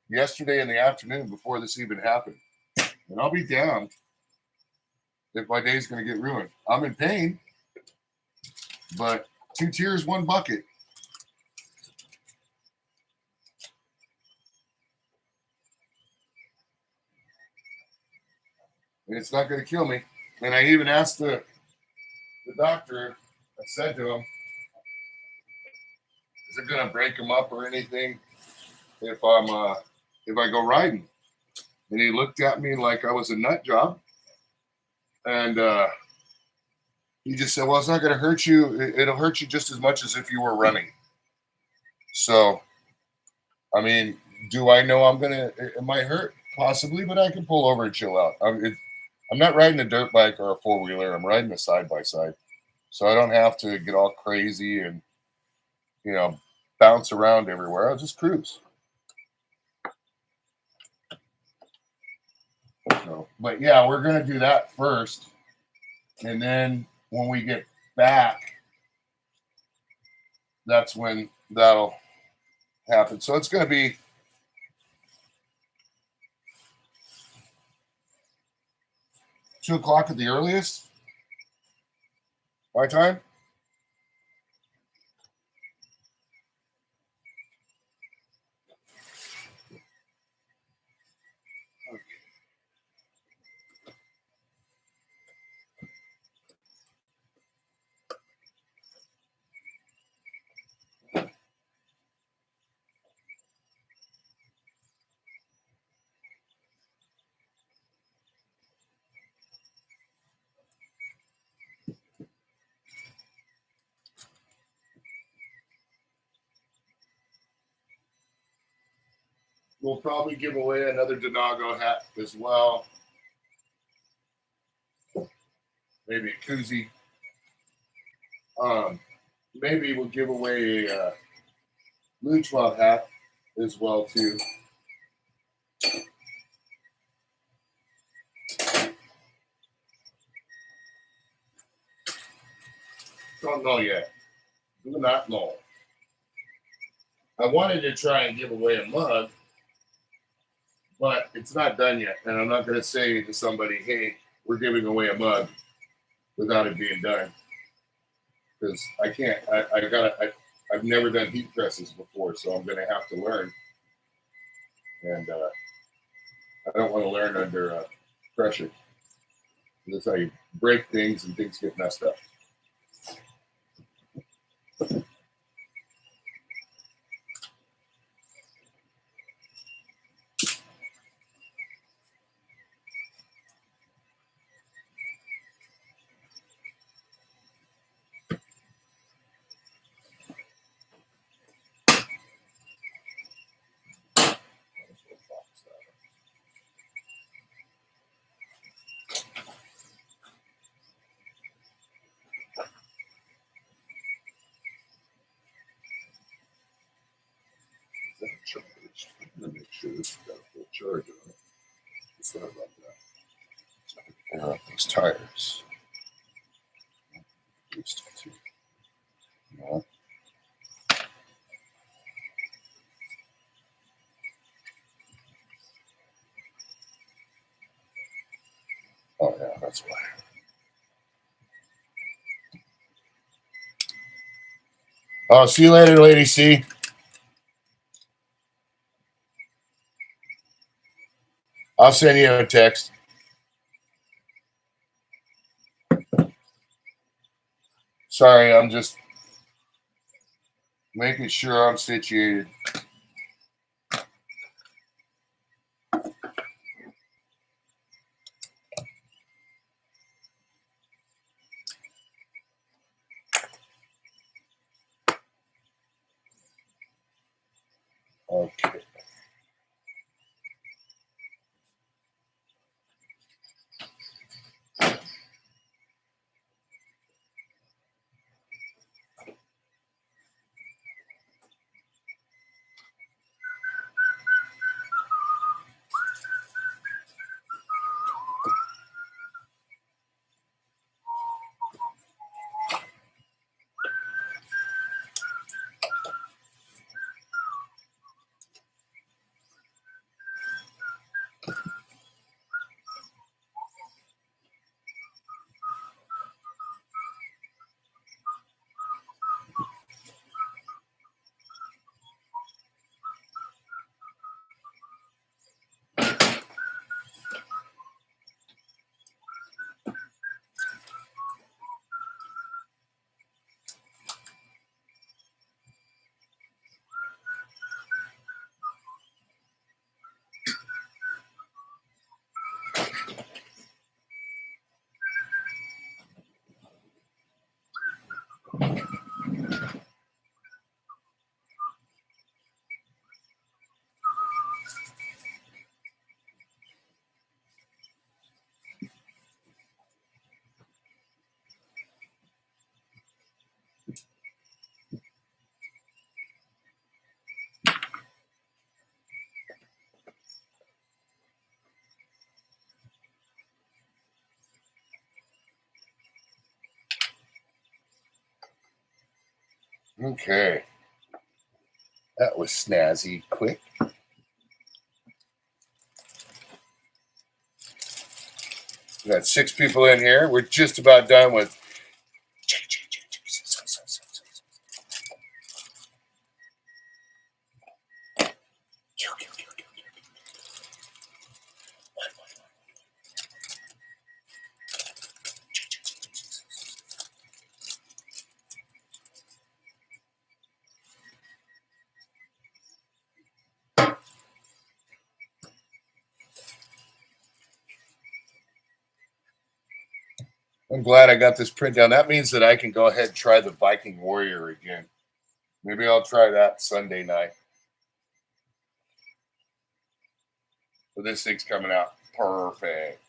yesterday in the afternoon before this even happened. And I'll be damned if my day's going to get ruined. I'm in pain, but 2 tears, 1 bucket. And it's not going to kill me. And I even asked the doctor, I said to him, is it going to break him up or anything if I go riding? And he looked at me like I was a nut job. And he just said, well, it's not going to hurt you. It'll hurt you just as much as if you were running. So, I mean, do I know it might hurt? Possibly, but I can pull over and chill out. I'm not riding a dirt bike or a 4-wheeler. I'm riding a side-by-side. So I don't have to get all crazy and, bounce around everywhere. I'll just cruise. So, but yeah, we're going to do that first. And then when we get back, that's when that'll happen. So it's going to be 2 o'clock at the earliest. My time. We'll probably give away another Donago hat as well. Maybe a koozie. Maybe we'll give away a Luchwab hat as well too. Don't know yet. Do not know. I wanted to try and give away a mug, but it's not done yet. And I'm not going to say to somebody, hey, we're giving away a mug without it being done. Because I can't. I've never done heat presses before, so I'm going to have to learn. And I don't want to learn under pressure. That's how you break things and things get messed up. I'm going to make sure this has got a full charge on it. Sorry about that. Air up those tires. Used to. No. Oh, yeah, that's why. Oh, see you later, Lady C. I'll send you a text. Sorry, I'm just making sure I'm situated. Okay. Okay. That was snazzy quick. We got 6 people in here. We're just about done with. I'm glad I got this print down. That means that I can go ahead and try the Viking Warrior again. Maybe I'll try that Sunday night. So this thing's coming out perfect.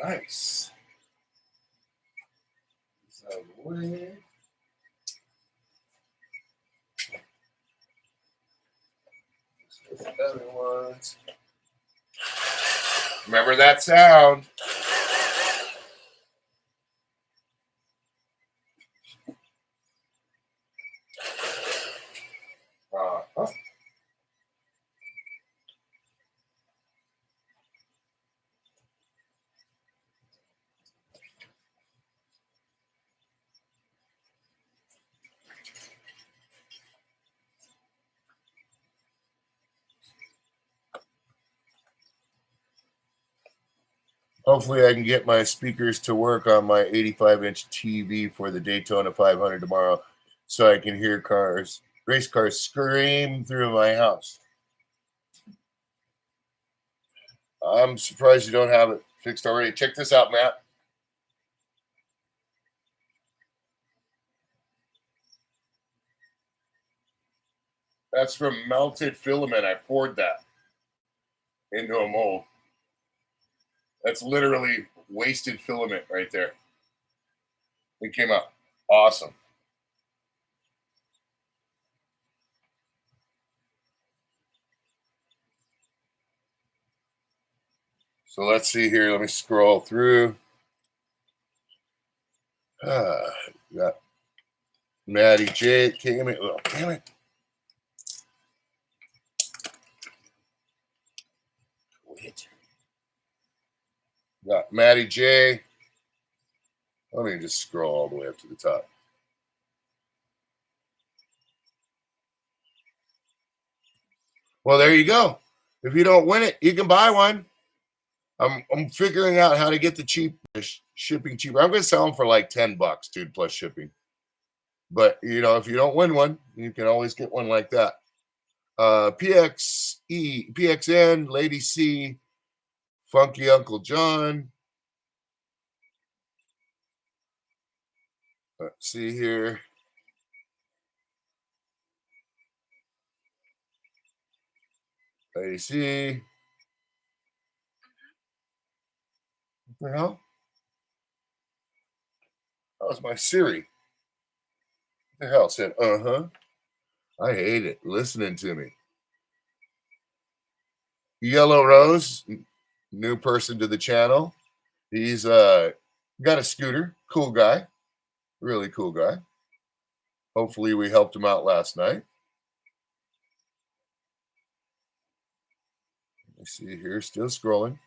Nice. So, other ones. Remember that sound. Uh-huh. Hopefully I can get my speakers to work on my 85-inch TV for the Daytona 500 tomorrow so I can hear race cars scream through my house. I'm surprised you don't have it fixed already. Check this out, Matt. That's from melted filament. I poured that into a mold. That's literally wasted filament right there. It came out awesome. So let's see here. Let me scroll through. Got Maddie J. Damn it. Oh, damn it. Wait. Got Maddie J. Let me just scroll all the way up to the top. Well, there you go. If you don't win it, you can buy one. I'm figuring out how to get the shipping cheaper. I'm going to sell them for like $10, dude, plus shipping. But if you don't win one, you can always get one like that. PXN, Lady C, Funky Uncle John, Let's see here. I see. What the hell? That was my Siri. What the hell? It said, uh-huh. I hate it. Listening to me. Yellow Rose, new person to the channel. He's got a scooter. Cool guy. Really cool guy. Hopefully we helped him out last night. Let me see here. Still scrolling.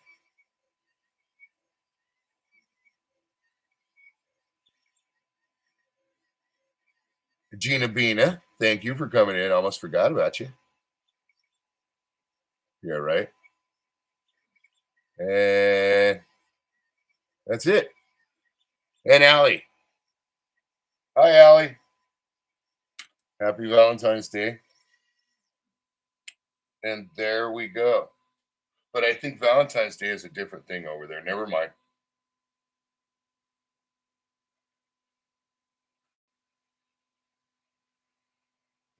Gina Bina, thank you for coming in. Almost forgot about you. Yeah, right. And that's it. And Allie. Hi, Allie. Happy Valentine's Day. And there we go. But I think Valentine's Day is a different thing over there. Never mind.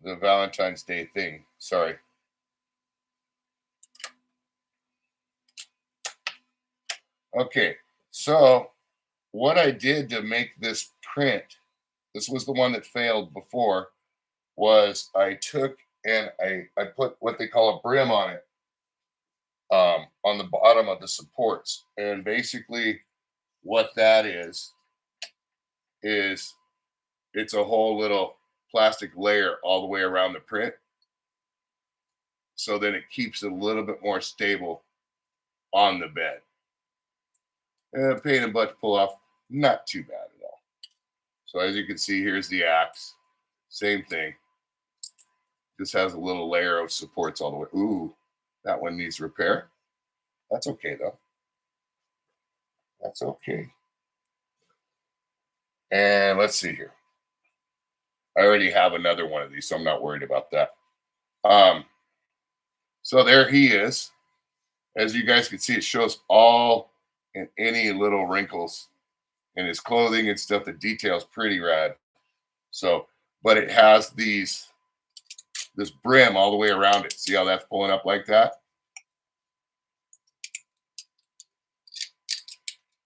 The Valentine's Day thing. Sorry. Okay. So what I did to make this print, this was the one that failed before, was I took and I put what they call a brim on it, on the bottom of the supports. And basically what that is it's a whole little plastic layer all the way around the print. So then it keeps it a little bit more stable on the bed. And pain in the butt to pull off, not too bad at all. So as you can see, here's the axe. Same thing. This has a little layer of supports all the way. Ooh, that one needs repair. That's okay though. That's okay. And let's see here. I already have another one of these, so I'm not worried about that. So there he is. As you guys can see, it shows all and any little wrinkles in his clothing and stuff. The detail's pretty rad. So, but it has this brim all the way around it. See how that's pulling up like that?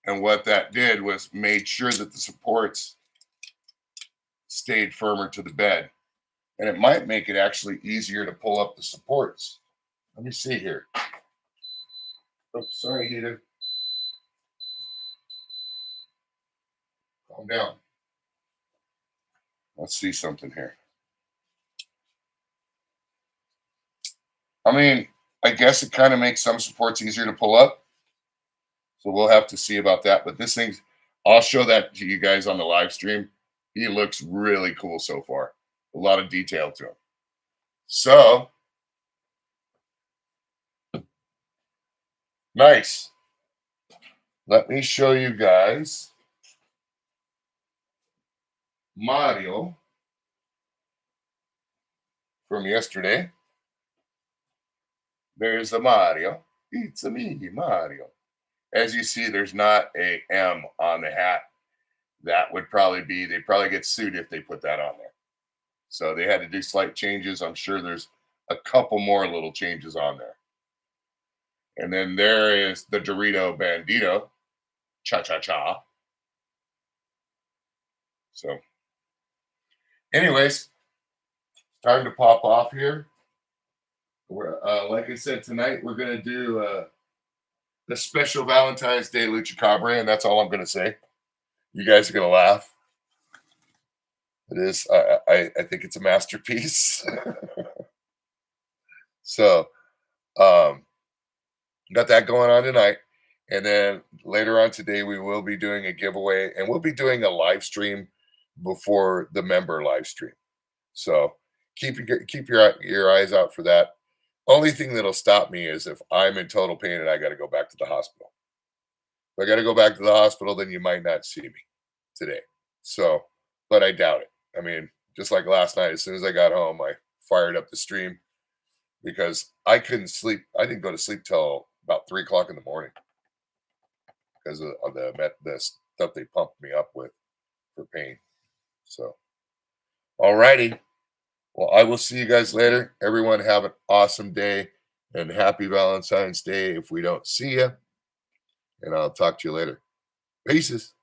And what that did was made sure that the supports stayed firmer to the bed. And it might make it actually easier to pull up the supports. Let me see here. Oh, sorry, Heater. Calm down. Let's see something here. I mean, I guess it kind of makes some supports easier to pull up. So we'll have to see about that. But this thing's, I'll show that to you guys on the live stream. He looks really cool so far. A lot of detail to him. So, nice. Let me show you guys Mario from yesterday. There's a Mario. It's a me, Mario. As you see, there's not a M on the hat. That would probably be, they probably get sued if they put that on there. So they had to do slight changes. I'm sure there's a couple more little changes on there. And then there is the Dorito Bandito, cha cha cha. So, anyways, time to pop off here. We're, like I said, tonight we're going to do the special Valentine's Day Lucha Cabre, and that's all I'm going to say. You guys are going to laugh. It is. I think it's a masterpiece. So, got that going on tonight. And then later on today, we will be doing a giveaway, and we'll be doing a live stream before the member live stream. So keep your eyes out for that. Only thing that'll stop me is if I'm in total pain and I got to go back to the hospital. If I got to go back to the hospital, then you might not see me today. So, but I doubt it. I mean, just like last night, as soon as I got home, I fired up the stream because I couldn't sleep. I didn't go to sleep till about 3 o'clock in the morning because of the stuff they pumped me up with for pain. So, all righty. Well, I will see you guys later. Everyone have an awesome day and happy Valentine's Day if we don't see you. And I'll talk to you later. Peace.